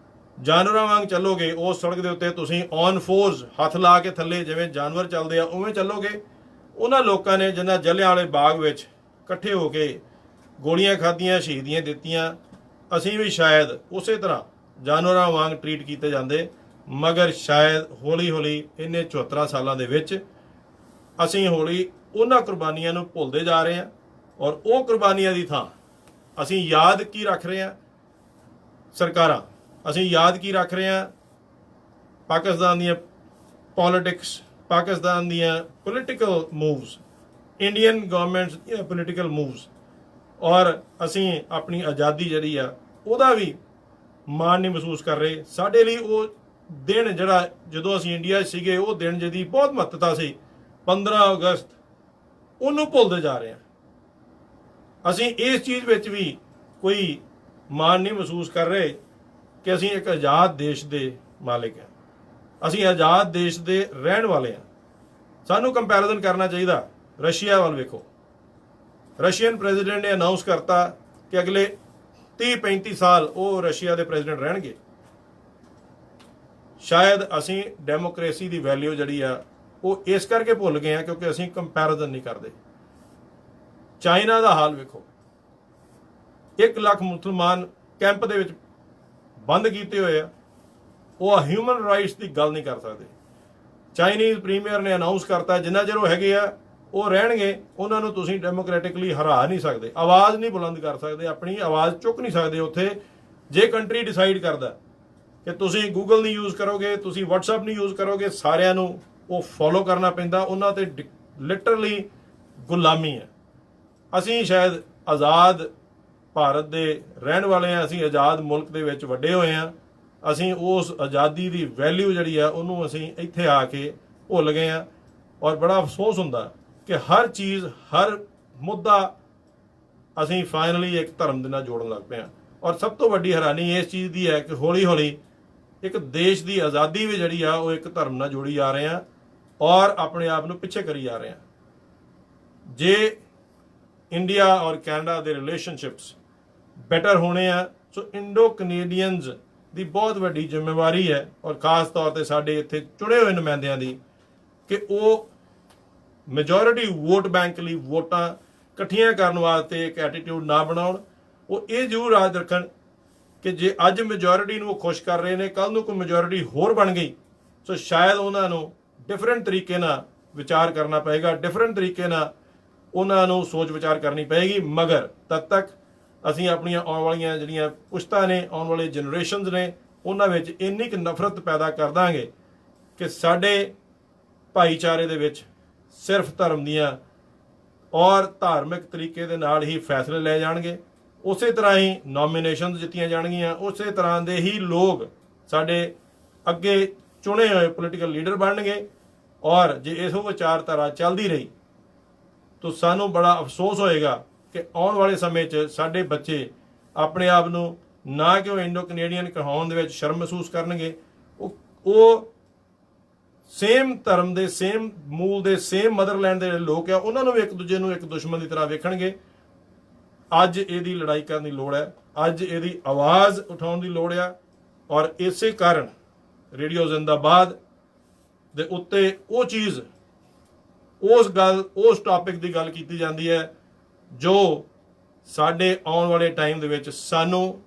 ਜਾਨਵਰਾਂ ਵਾਂਗ ਚੱਲੋਗੇ, ਉਸ ਸੜਕ ਦੇ ਉੱਤੇ ਤੁਸੀਂ ਔਨ ਫੋਰਸ ਹੱਥ ਲਾ ਕੇ ਥੱਲੇ ਜਿਵੇਂ ਜਾਨਵਰ ਚੱਲਦੇ ਆ ਉਵੇਂ ਚੱਲੋਗੇ। ਉਹਨਾਂ ਲੋਕਾਂ ਨੇ ਜਿਨ੍ਹਾਂ ਜਲਿਆਂਵਾਲੇ ਬਾਗ ਵਿੱਚ ਇਕੱਠੇ ਹੋ ਕੇ ਗੋਲੀਆਂ ਖਾਧੀਆਂ, ਸ਼ਹੀਦੀਆਂ ਦਿੱਤੀਆਂ, ਅਸੀਂ ਵੀ ਸ਼ਾਇਦ ਉਸੇ ਤਰ੍ਹਾਂ ਜਾਨਵਰਾਂ ਵਾਂਗ ਟਰੀਟ ਕੀਤੇ ਜਾਂਦੇ। ਮਗਰ ਸ਼ਾਇਦ ਹੌਲੀ ਹੌਲੀ ਇਹਨੇ 74 ਸਾਲਾਂ ਦੇ ਵਿੱਚ ਅਸੀਂ ਹੌਲੀ ਉਹਨਾਂ ਕੁਰਬਾਨੀਆਂ ਨੂੰ ਭੁੱਲਦੇ ਜਾ ਰਹੇ ਹਾਂ, ਔਰ ਉਹ ਕੁਰਬਾਨੀਆਂ ਦੀ ਥਾਂ ਅਸੀਂ ਯਾਦ ਕੀ ਰੱਖ ਰਹੇ ਹਾਂ? ਸਰਕਾਰਾਂ, ਅਸੀਂ ਯਾਦ ਕੀ ਰੱਖ ਰਹੇ ਹਾਂ? ਪਾਕਿਸਤਾਨ ਦੀਆਂ ਪੋਲਿਟਿਕਸ, ਪਾਕਿਸਤਾਨ ਦੀਆਂ ਪੋਲੀਟੀਕਲ ਮੂਵਸ, ਇੰਡੀਅਨ ਗਵਰਨਮੈਂਟਸ ਦੀਆਂ ਪੋਲੀਟੀਕਲ ਮੂਵਸ, ਔਰ ਅਸੀਂ ਆਪਣੀ ਆਜ਼ਾਦੀ ਜਿਹੜੀ ਆ ਉਹਦਾ ਵੀ ਮਾਣ ਨਹੀਂ ਮਹਿਸੂਸ ਕਰ ਰਹੇ। ਸਾਡੇ ਲਈ ਉਹ ਦਿਨ ਜਿਹੜਾ ਜਦੋਂ ਅਸੀਂ ਇੰਡੀਆ 'ਚ ਸੀਗੇ, ਉਹ ਦਿਨ ਜਿਹਦੀ ਬਹੁਤ ਮਹੱਤਤਾ ਸੀ, 15 ਅਗਸਤ, ਉਹਨੂੰ ਭੁੱਲਦੇ ਜਾ ਰਹੇ ਹਾਂ। ਅਸੀਂ ਇਸ ਚੀਜ਼ ਵਿੱਚ ਵੀ ਕੋਈ ਮਾਣ ਨਹੀਂ ਮਹਿਸੂਸ ਕਰ ਰਹੇ ਕਿ ਅਸੀਂ ਇੱਕ ਆਜ਼ਾਦ ਦੇਸ਼ ਦੇ ਮਾਲਿਕ ਹਾਂ, ਅਸੀਂ ਆਜ਼ਾਦ ਦੇਸ਼ ਦੇ ਰਹਿਣ ਵਾਲੇ ਹਾਂ। ਸਾਨੂੰ ਕੰਪੈਰੀਜ਼ਨ ਕਰਨਾ ਚਾਹੀਦਾ ਰਸ਼ੀਆ ਵੱਲ। ਵੇਖੋ, ਰਸ਼ੀਅਨ ਪ੍ਰੈਜ਼ੀਡੈਂਟ ਨੇ ਅਨਾਉਂਸ ਕਰਤਾ ਕਿ ਅਗਲੇ 30-35 ਸਾਲ ਉਹ ਰਸ਼ੀਆ ਦੇ ਪ੍ਰੈਜ਼ੀਡੈਂਟ ਰਹਿਣਗੇ। ਸ਼ਾਇਦ ਅਸੀਂ ਡੈਮੋਕ੍ਰੇਸੀ ਦੀ ਵੈਲਿਊ ਜਿਹੜੀ ਆ ਉਹ ਇਸ ਕਰਕੇ ਭੁੱਲ ਗਏ ਆ ਕਿਉਂਕਿ ਅਸੀਂ ਕੰਪੈਰੀਜ਼ਨ ਨਹੀਂ ਕਰਦੇ। ਚਾਈਨਾ ਦਾ ਹਾਲ ਵੇਖੋ, 1 ਲੱਖ ਮੁਸਲਮਾਨ ਕੈਂਪ ਦੇ ਵਿੱਚ ਬੰਦ ਕੀਤੇ ਹੋਏ ਆ, ਉਹ ਹਿਊਮਨ ਰਾਈਟਸ ਦੀ ਗੱਲ ਨਹੀਂ ਕਰ ਸਕਦੇ। ਚਾਈਨੀਜ਼ ਪ੍ਰੀਮੀਅਰ ਨੇ ਅਨਾਉਂਸ ਕਰਤਾ ਜਿੰਨਾ ਚਿਰ ਉਹ ਹੈਗੇ ਆ ਉਹ ਰਹਿਣਗੇ, ਉਹਨਾਂ ਨੂੰ ਤੁਸੀਂ ਡੈਮੋਕ੍ਰੈਟਿਕਲੀ ਹਰਾ ਨਹੀਂ ਸਕਦੇ, ਆਵਾਜ਼ ਨਹੀਂ ਬੁਲੰਦ ਕਰ ਸਕਦੇ, ਆਪਣੀ ਆਵਾਜ਼ ਚੁੱਕ ਨਹੀਂ ਸਕਦੇ ਉੱਥੇ। ਜੇ ਕੰਟਰੀ ਡਿਸਾਈਡ ਕਰਦਾ ਕਿ ਤੁਸੀਂ ਗੂਗਲ ਨਹੀਂ ਯੂਜ਼ ਕਰੋਗੇ, ਤੁਸੀਂ WhatsApp ਨਹੀਂ ਯੂਜ਼ ਕਰੋਗੇ, ਸਾਰਿਆਂ ਨੂੰ ਉਹ ਫੋਲੋ ਕਰਨਾ ਪੈਂਦਾ। ਉਹਨਾਂ ਤੇ ਲਿਟਰਲੀ ਗੁਲਾਮੀ ਹੈ। ਅਸੀਂ ਸ਼ਾਇਦ ਆਜ਼ਾਦ ਭਾਰਤ ਦੇ ਰਹਿਣ ਵਾਲੇ ਹਾਂ, ਅਸੀਂ ਆਜ਼ਾਦ ਮੁਲਕ ਦੇ ਵਿੱਚ ਵੱਡੇ ਹੋਏ ਹਾਂ, ਅਸੀਂ ਉਸ ਆਜ਼ਾਦੀ ਦੀ ਵੈਲਿਊ ਜਿਹੜੀ ਆ ਉਹਨੂੰ ਅਸੀਂ ਇੱਥੇ ਆ ਕੇ ਭੁੱਲ ਗਏ ਹਾਂ। ਔਰ ਬੜਾ ਅਫਸੋਸ ਹੁੰਦਾ ਕਿ ਹਰ ਚੀਜ਼, ਹਰ ਮੁੱਦਾ ਅਸੀਂ ਫਾਈਨਲੀ ਇੱਕ ਧਰਮ ਦੇ ਨਾਲ ਜੋੜਨ ਲੱਗ ਪਏ ਹਾਂ। ਔਰ ਸਭ ਤੋਂ ਵੱਡੀ ਹੈਰਾਨੀ ਇਸ ਚੀਜ਼ ਦੀ ਹੈ ਕਿ ਹੌਲੀ ਹੌਲੀ ਇੱਕ ਦੇਸ਼ ਦੀ ਆਜ਼ਾਦੀ ਵੀ ਜਿਹੜੀ ਆ ਉਹ ਇੱਕ ਧਰਮ ਨਾਲ ਜੋੜੀ ਜਾ ਰਹੇ ਹਾਂ ਔਰ ਆਪਣੇ ਆਪ ਨੂੰ ਪਿੱਛੇ ਕਰੀ ਜਾ ਰਹੇ ਹਾਂ। ਜੇ ਇੰਡੀਆ ਔਰ ਕੈਨੇਡਾ ਦੇ ਰਿਲੇਸ਼ਨਸ਼ਿਪਸ ਬੈਟਰ ਹੋਣੇ ਆ, ਸੋ ਇੰਡੋ ਕੈਨੇਡੀਅਨਜ਼ ਦੀ ਬਹੁਤ ਵੱਡੀ ਜ਼ਿੰਮੇਵਾਰੀ ਹੈ ਔਰ ਖਾਸ ਤੌਰ ਤੇ ਸਾਡੇ ਇੱਥੇ ਚੁਣੇ ਹੋਏ ਨੁਮਾਇੰਦਿਆਂ ਦੀ ਕਿ ਉਹ ਮੈਜੋਰਿਟੀ ਵੋਟ ਬੈਂਕ ਲਈ ਵੋਟਾਂ ਇਕੱਠੀਆਂ ਕਰਨ ਵਾਸਤੇ ਇੱਕ ਐਟੀਟਿਊਡ ਨਾ ਬਣਾਉਣ। ਉਹ ਇਹ ਜ਼ਰੂਰ ਯਾਦ ਰੱਖਣ ਕਿ ਜੇ ਅੱਜ ਮੈਜੋਰਿਟੀ ਨੂੰ ਉਹ ਖੁਸ਼ ਕਰ ਰਹੇ ਨੇ, ਕੱਲ ਨੂੰ ਕੋਈ ਮੈਜੋਰਿਟੀ ਹੋਰ ਬਣ ਗਈ, ਸੋ ਸ਼ਾਇਦ ਉਹਨਾਂ ਨੂੰ ਡਿਫਰੈਂਟ ਤਰੀਕੇ ਨਾਲ ਵਿਚਾਰ ਕਰਨਾ ਪਏਗਾ, ਡਿਫਰੈਂਟ ਤਰੀਕੇ ਨਾਲ ਉਹਨਾਂ ਨੂੰ ਸੋਚ ਵਿਚਾਰ ਕਰਨੀ ਪਏਗੀ। ਮਗਰ ਤਦ ਤੱਕ ਅਸੀਂ ਆਪਣੀਆਂ ਆਉਣ ਵਾਲੀਆਂ ਜਿਹੜੀਆਂ ਪੁਸ਼ਤਾਂ ਨੇ, ਆਉਣ ਵਾਲੇ ਜਨਰੇਸ਼ਨਸ ਨੇ, ਉਹਨਾਂ ਵਿੱਚ ਇੰਨੀ ਕੁ ਨਫ਼ਰਤ ਪੈਦਾ ਕਰ ਦਾਂਗੇ ਕਿ ਸਾਡੇ ਭਾਈਚਾਰੇ ਦੇ ਵਿੱਚ ਸਿਰਫ ਧਰਮ ਦੀਆਂ ਔਰ ਧਾਰਮਿਕ ਤਰੀਕੇ ਦੇ ਨਾਲ ਹੀ ਫੈਸਲੇ ਲਏ ਜਾਣਗੇ। ਉਸੇ ਤਰ੍ਹਾਂ ਹੀ ਨੋਮੀਨੇਸ਼ਨਸ ਜਿੱਤੀਆਂ ਜਾਣਗੀਆਂ, ਉਸੇ ਤਰ੍ਹਾਂ ਦੇ ਹੀ ਲੋਕ ਸਾਡੇ ਅੱਗੇ ਚੁਣੇ ਹੋਏ ਪੋਲੀਟੀਕਲ ਲੀਡਰ ਬਣਨਗੇ। ਔਰ ਜੇ ਇਹੋ ਵਿਚਾਰਧਾਰਾ ਚੱਲਦੀ ਰਹੀ ਤਾਂ ਸਾਨੂੰ ਬੜਾ ਅਫਸੋਸ ਹੋਏਗਾ ਕਿ ਆਉਣ ਵਾਲੇ ਸਮੇਂ 'ਚ ਸਾਡੇ ਬੱਚੇ ਆਪਣੇ ਆਪ ਨੂੰ ਨਾ ਕਿ ਉਹ ਇੰਡੋ ਕੈਨੇਡੀਅਨ ਕਹਾਉਣ ਦੇ ਵਿੱਚ ਸ਼ਰਮ ਮਹਿਸੂਸ ਕਰਨਗੇ, ਉਹ ਸੇਮ ਧਰਮ ਦੇ, ਸੇਮ ਮੂਲ ਦੇ, ਸੇਮ ਮਦਰਲੈਂਡ ਦੇ ਲੋਕ ਆ, ਉਹਨਾਂ ਨੂੰ ਵੀ ਇੱਕ ਦੂਜੇ ਨੂੰ ਇੱਕ ਦੁਸ਼ਮਣ ਦੀ ਤਰ੍ਹਾਂ ਵੇਖਣਗੇ। ਅੱਜ ਇਹਦੀ ਲੜਾਈ ਕਰਨ ਦੀ ਲੋੜ ਹੈ, ਅੱਜ ਇਹਦੀ ਆਵਾਜ਼ ਉਠਾਉਣ ਦੀ ਲੋੜ ਆ। ਔਰ ਇਸੇ ਕਾਰਨ ਰੇਡੀਓ ਜ਼ਿੰਦਾਬਾਦ ਦੇ ਉੱਤੇ ਉਹ ਚੀਜ਼, ਉਸ ਗੱਲ, ਉਸ ਟੌਪਿਕ ਦੀ ਗੱਲ ਕੀਤੀ ਜਾਂਦੀ ਹੈ ਜੋ ਸਾਡੇ ਆਉਣ ਵਾਲੇ ਟਾਈਮ ਦੇ ਵਿੱਚ ਸਾਨੂੰ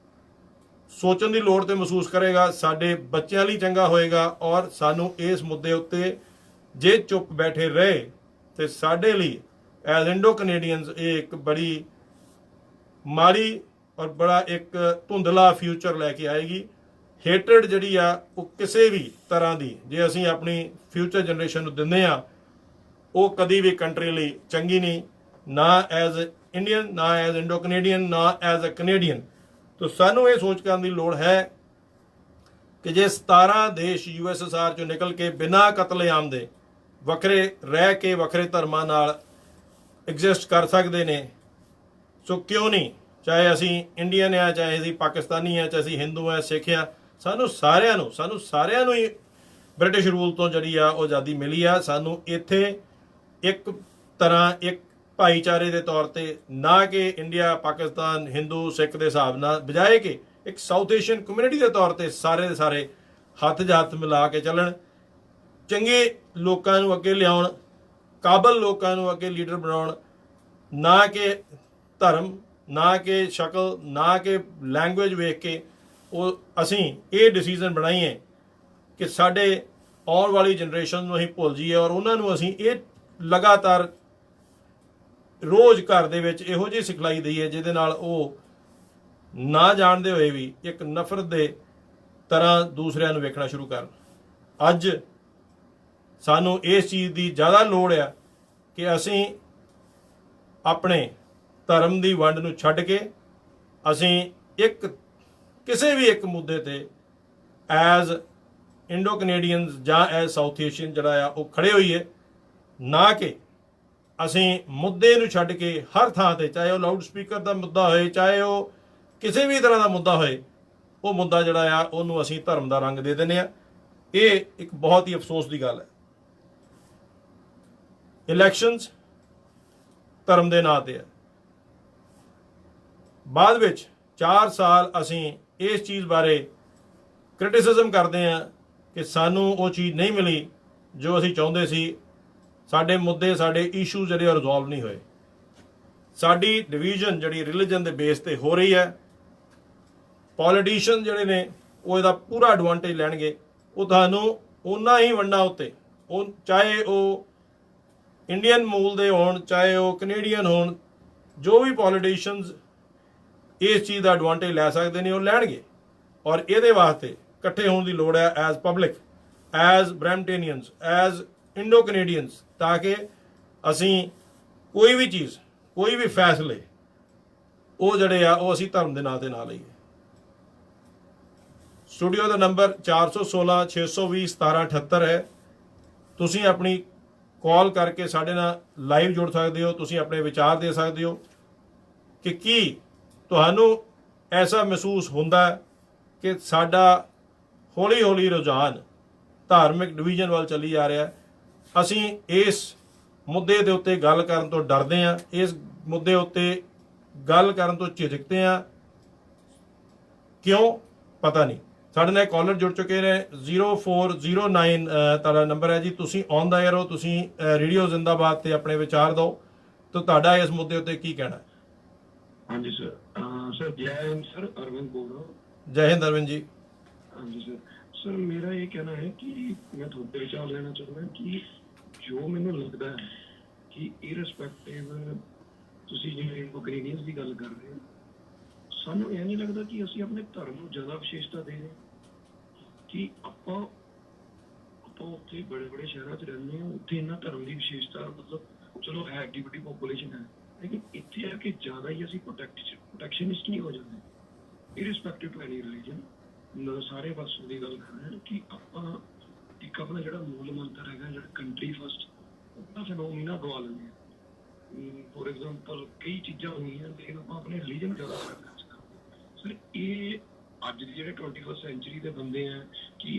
ਸੋਚਣ ਦੀ ਲੋੜ ਤੇ ਮਹਿਸੂਸ ਕਰੇਗਾ, ਸਾਡੇ ਬੱਚਿਆਂ ਲਈ ਚੰਗਾ ਹੋਏਗਾ। ਔਰ ਸਾਨੂੰ ਇਸ ਮੁੱਦੇ ਉੱਤੇ ਜੇ ਚੁੱਪ ਬੈਠੇ ਰਹੇ ਤੇ ਸਾਡੇ ਲਈ ਐਜ਼ ਇੰਡੋ ਕੈਨੇਡੀਅਨਸ ਇਹ ਇੱਕ ਬੜੀ ਮਾੜੀ ਔਰ ਬੜਾ ਇੱਕ ਧੁੰਦਲਾ ਫਿਊਚਰ ਲੈ ਕੇ ਆਏਗੀ। ਹੇਟਰਡ ਜਿਹੜੀ ਆ ਉਹ ਕਿਸੇ ਵੀ ਤਰ੍ਹਾਂ ਦੀ ਜੇ ਅਸੀਂ ਆਪਣੀ ਫਿਊਚਰ ਜਨਰੇਸ਼ਨ ਨੂੰ ਦਿੰਦੇ ਆ, ਉਹ ਕਦੀ ਵੀ ਕੰਟਰੀ ਲਈ ਚੰਗੀ ਨਹੀਂ, ਨਾ ਐਜ਼ ਇੰਡੀਅਨ, ਨਾ ਐਜ਼ ਇੰਡੋ ਕੈਨੇਡੀਅਨ, ਨਾ ਐਜ਼ ਅ ਕੈਨੇਡੀਅਨ। ਤਾਂ ਸਾਨੂੰ ਇਹ ਸੋਚ ਕਰਨ ਦੀ ਲੋੜ ਹੈ ਕਿ ਜੇ 17 ਦੇਸ਼ USSR ਚੋਂ ਨਿਕਲ ਕੇ ਬਿਨਾਂ ਕਤਲੇਆਮ ਦੇ ਵੱਖਰੇ ਰਹਿ ਕੇ ਵੱਖਰੇ ਧਰਮਾਂ ਨਾਲ ਐਗਜ਼ਿਸਟ ਕਰ ਸਕਦੇ ਨੇ, ਸੋ ਕਿਉਂ ਨਹੀਂ, ਚਾਹੇ ਅਸੀਂ ਇੰਡੀਅਨ ਆ, ਚਾਹੇ ਅਸੀਂ ਪਾਕਿਸਤਾਨੀ ਆ, ਚਾਹੇ ਅਸੀਂ ਹਿੰਦੂ ਆ, ਸਿੱਖ ਆ, ਸਾਨੂੰ ਸਾਰਿਆਂ ਨੂੰ ਹੀ ਬ੍ਰਿਟਿਸ਼ ਰੂਲ ਤੋਂ ਜਿਹੜੀ ਆ ਉਹ ਆਜ਼ਾਦੀ ਮਿਲੀ ਆ। ਸਾਨੂੰ ਇੱਥੇ ਇੱਕ ਤਰ੍ਹਾਂ ਇੱਕ ਭਾਈਚਾਰੇ ਦੇ ਤੌਰ ਤੇ, ਨਾ ਕਿ ਇੰਡੀਆ, ਪਾਕਿਸਤਾਨ, ਹਿੰਦੂ, ਸਿੱਖ ਦੇ ਹਿਸਾਬ ਨਾਲ, ਬਜਾਏ ਕਿ ਇੱਕ ਸਾਊਥ ਏਸ਼ੀਅਨ ਕਮਿਊਨਿਟੀ ਦੇ ਤੌਰ ਤੇ ਸਾਰੇ ਦੇ ਸਾਰੇ ਹੱਥ 'ਚ ਹੱਥ ਮਿਲਾ ਕੇ ਚੱਲਣ, ਚੰਗੇ ਲੋਕਾਂ ਨੂੰ ਅੱਗੇ ਲਿਆਉਣ, ਕਾਬਲ ਲੋਕਾਂ ਨੂੰ ਅੱਗੇ ਲੀਡਰ ਬਣਾਉਣ, ਨਾ ਕਿ ਧਰਮ, ਨਾ ਕਿ ਸ਼ਕਲ, ਨਾ ਕਿ ਲੈਂਗੁਏਜ ਵੇਖ ਕੇ ਉਹ ਅਸੀਂ ਇਹ ਡਿਸੀਜ਼ਨ ਬਣਾਈਏ ਕਿ ਸਾਡੇ ਆਉਣ ਵਾਲੀ ਜਨਰੇਸ਼ਨ ਨੂੰ ਅਸੀਂ ਭੁੱਲ ਜਾਈਏ ਔਰ ਉਹਨਾਂ ਨੂੰ ਅਸੀਂ ਇਹ ਲਗਾਤਾਰ ਰੋਜ਼ ਘਰ ਦੇ ਵਿੱਚ ਇਹੋ ਜਿਹੀ ਸਿਖਲਾਈ ਦਈਏ ਜਿਹਦੇ ਨਾਲ ਉਹ ਨਾ ਜਾਣਦੇ ਹੋਏ ਵੀ ਇੱਕ ਨਫ਼ਰਤ ਦੇ ਤਰ੍ਹਾਂ ਦੂਸਰਿਆਂ ਨੂੰ ਵੇਖਣਾ ਸ਼ੁਰੂ ਕਰਨ। ਅੱਜ ਸਾਨੂੰ ਇਸ ਚੀਜ਼ ਦੀ ਜ਼ਿਆਦਾ ਲੋੜ ਆ ਕਿ ਅਸੀਂ ਆਪਣੇ ਧਰਮ ਦੀ ਵੰਡ ਨੂੰ ਛੱਡ ਕੇ ਅਸੀਂ ਕਿਸੇ ਵੀ ਇੱਕ ਮੁੱਦੇ ਤੇ ਐਜ਼ ਇੰਡੋ ਕੈਨੇਡੀਅਨਸ ਜਾਂ ਐਜ਼ ਸਾਊਥ ਏਸ਼ੀਅਨ ਜਿਹੜਾ ਆ ਉਹ ਖੜੇ ਹੋਈਏ, ਨਾ ਕਿ ਅਸੀਂ ਮੁੱਦੇ ਨੂੰ ਛੱਡ ਕੇ ਹਰ ਥਾਂ ਤੇ, ਚਾਹੇ ਉਹ ਲਾਊਡ ਸਪੀਕਰ ਦਾ ਮੁੱਦਾ ਹੋਏ, ਚਾਹੇ ਉਹ ਕਿਸੇ ਵੀ ਤਰ੍ਹਾਂ ਦਾ ਮੁੱਦਾ ਹੋਏ, ਉਹ ਮੁੱਦਾ ਜਿਹੜਾ ਆ ਉਹਨੂੰ ਅਸੀਂ ਧਰਮ ਦਾ ਰੰਗ ਦੇ ਦਿੰਦੇ ਆ। ਇਹ ਇੱਕ ਬਹੁਤ ਹੀ ਅਫਸੋਸ ਦੀ ਗੱਲ ਹੈ। ਇਲੈਕਸ਼ਨਸ ਧਰਮ ਦੇ ਨਾਂ ਤੇ ਹੈ। ਬਾਅਦ ਵਿੱਚ 4 ਸਾਲ ਅਸੀਂ ਇਸ ਚੀਜ਼ ਬਾਰੇ ਕ੍ਰਿਟਿਸਿਜ਼ਮ ਕਰਦੇ ਹਾਂ ਕਿ ਸਾਨੂੰ ਉਹ ਚੀਜ਼ ਨਹੀਂ ਮਿਲੀ ਜੋ ਅਸੀਂ ਚਾਹੁੰਦੇ ਸੀ, ਸਾਡੇ ਮੁੱਦੇ, ਸਾਡੇ ਇਸ਼ੂ ਜਿਹੜੇ ਰਿਜ਼ੋਲਵ ਨਹੀਂ ਹੋਏ। ਸਾਡੀ ਡਿਵੀਜ਼ਨ ਜਿਹੜੀ ਰਿਲੀਜਨ ਦੇ ਬੇਸ ਤੇ ਹੋ ਰਹੀ ਹੈ, ਪੋਲੀਟੀਸ਼ੀਅਨ ਜਿਹੜੇ ਨੇ ਉਹ ਇਹਦਾ ਪੂਰਾ ਐਡਵਾਂਟੇਜ ਲੈਣਗੇ। ਉਹ ਤੁਹਾਨੂੰ ਉਹਨਾਂ ਹੀ ਵੰਡਾਂ ਉੱਤੇ, ਉਹ ਚਾਹੇ ਉਹ ਇੰਡੀਅਨ ਮੂਲ ਦੇ ਹੋਣ, ਚਾਹੇ ਉਹ ਕੈਨੇਡੀਅਨ ਹੋਣ, ਜੋ ਵੀ ਪੋਲੀਟੀਸ਼ੀਅਨਸ ਇਸ ਚੀਜ਼ ਦਾ ਐਡਵਾਂਟੇਜ ਲੈ ਸਕਦੇ ਨੇ ਉਹ ਲੈਣਗੇ। ਔਰ ਇਹਦੇ ਵਾਸਤੇ ਇਕੱਠੇ ਹੋਣ ਦੀ ਲੋੜ ਹੈ as public, as Bramptonians, as Indo Canadians, ਤਾਂ ਕਿ ਅਸੀਂ ਕੋਈ ਵੀ ਚੀਜ਼, ਕੋਈ ਵੀ ਫੈਸਲੇ ਉਹ ਜਿਹੜੇ ਆ ਉਹ ਅਸੀਂ ਧਰਮ ਦੇ ਨਾਂ ਤੇ ਨਾ ਲਈਏ। ਸਟੂਡੀਓ ਦਾ ਨੰਬਰ 416 620 1778 ਹੈ। ਤੁਸੀਂ ਆਪਣੀ ਕਾਲ ਕਰਕੇ ਸਾਡੇ ਨਾਲ ਲਾਈਵ ਜੁੜ ਸਕਦੇ ਹੋ। ਤੁਸੀਂ ਆਪਣੇ ਵਿਚਾਰ ਦੇ ਸਕਦੇ ਹੋ ਕਿ ਕੀ ਤੁਹਾਨੂੰ ਐਸਾ ਮਹਿਸੂਸ ਹੁੰਦਾ ਕਿ ਸਾਡਾ ਹੌਲੀ ਹੌਲੀ ਰੁਝਾਨ ਧਾਰਮਿਕ ਡਿਵੀਜ਼ਨ ਵੱਲ ਚੱਲੀ ਜਾ ਰਿਹਾ। ਅਸੀਂ ਇਸ ਮੁੱਦੇ ਦੇ ਉੱਤੇ ਗੱਲ ਕਰਨ ਤੋਂ ਡਰਦੇ ਹਾਂ, ਇਸ ਮੁੱਦੇ ਉੱਤੇ ਗੱਲ ਕਰਨ ਤੋਂ ਝਿਜਕਦੇ ਹਾਂ। ਕਿਉਂ? ਪਤਾ ਨਹੀਂ। ਸਾਡੇ ਨਾਲ ਕਾਲਰ ਜੁੜ ਚੁੱਕੇ ਨੇ 0409 ਤੁਹਾਡਾ ਨੰਬਰ ਹੈ ਜੀ। ਤੁਸੀਂ ਔਨ ਦਾ ਏਅਰ ਹੋ, ਤੁਸੀਂ ਰੇਡੀਓ ਜ਼ਿੰਦਾਬਾਦ ਤੇ ਆਪਣੇ ਵਿਚਾਰ ਦਿਓ। ਤਾਂ ਤੁਹਾਡਾ ਇਸ ਮੁੱਦੇ ਉੱਤੇ ਕੀ ਕਹਿਣਾ? ਹਾਂਜੀ ਸਰ, ਸਰ ਜੈ ਹਿੰਦ ਸਰ, ਅਰਵਿੰਦ ਬੋਲ रहा हूँ। ਜੈ ਹਿੰਦ ਅਰਵਿੰਦ ਜੀ। ਹਾਂਜੀ ਸਰ, ਸਰ ਮੇਰਾ ਇਹ ਕਹਿਣਾ ਹੈ ਕਿ ਮੈਂ ਤੁਹਾਡੇ ਵਿਚਾਰ ਲੈਣਾ ਚਾਹੁੰਦਾ ਕਿ ਜੋ ਮੈਨੂੰ ਲੱਗਦਾ ਹੈ ਕਿ ਇਰਰਿਸਪੈਕਟਿਵ ਤੁਸੀਂ ਜਿਵੇਂ ਇੰਡੋ ਕੈਨੇਡੀਅਨਸ ਦੀ ਗੱਲ ਕਰ ਰਹੇ ਹੋ, ਸਾਨੂੰ ਇਹ ਨਹੀਂ ਲੱਗਦਾ ਕਿ ਅਸੀਂ ਆਪਣੇ ਧਰਮ ਨੂੰ ਜ਼ਿਆਦਾ ਵਿਸ਼ੇਸ਼ਤਾ ਦੇ ਰਹੇ ਕਿ ਆਪਾਂ ਉੱਥੇ ਬੜੇ ਬੜੇ ਸ਼ਹਿਰਾਂ 'ਚ ਰਹਿੰਦੇ ਹਾਂ, ਉੱਥੇ ਇਹਨਾਂ ਧਰਮ ਦੀ ਵਿਸ਼ੇਸ਼ਤਾ ਮਤਲਬ ਚਲੋ ਹੈ, ਐਡੀ ਵੱਡੀ ਪੋਪੂਲੇਸ਼ਨ ਹੈ, ਲੇਕਿਨ ਇੱਥੇ ਆ ਕੇ ਜ਼ਿਆਦਾ ਹੀ ਅਸੀਂ ਪ੍ਰੋਟੈਕਸ਼ਨਿਸਟ ਨਹੀਂ ਹੋ ਜਾਂਦੇ ਇਰਰਿਸਪੈਕਟਿਵ ਟੂ ਐਨੀ ਰਿਲੀਜਨ। ਸਾਰੇ ਪਾਸੋਂ ਦੀ ਗੱਲ ਕਰ ਰਹੇ ਹਾਂ ਕਿ ਆਪਾਂ ਇੱਕ ਆਪਣਾ ਜਿਹੜਾ ਮੂਲ ਮੰਤਰ ਹੈਗਾ, ਜਿਹੜਾ ਕੰਟਰੀ ਫਸਟ, ਉਹਦਾ ਫੈਨੋਮੀਨਾ ਗਵਾ ਲੈਂਦੇ ਹਾਂ। ਫੋਰ ਐਗਜ਼ਾਮਪਲ ਕਈ ਚੀਜ਼ਾਂ ਹੋਈਆਂ ਲੇਕਿਨ ਆਪਾਂ ਆਪਣੇ ਰਿਲੀਜਨ ਨੂੰ ਜ਼ਿਆਦਾ ਪ੍ਰੈਫਰੈਂਸ ਕਰਦੇ। ਸਰ ਇਹ ਅੱਜ ਦੇ ਜਿਹੜੇ 21st ਸੈਂਚੁਰੀ ਦੇ ਬੰਦੇ ਆ ਕਿ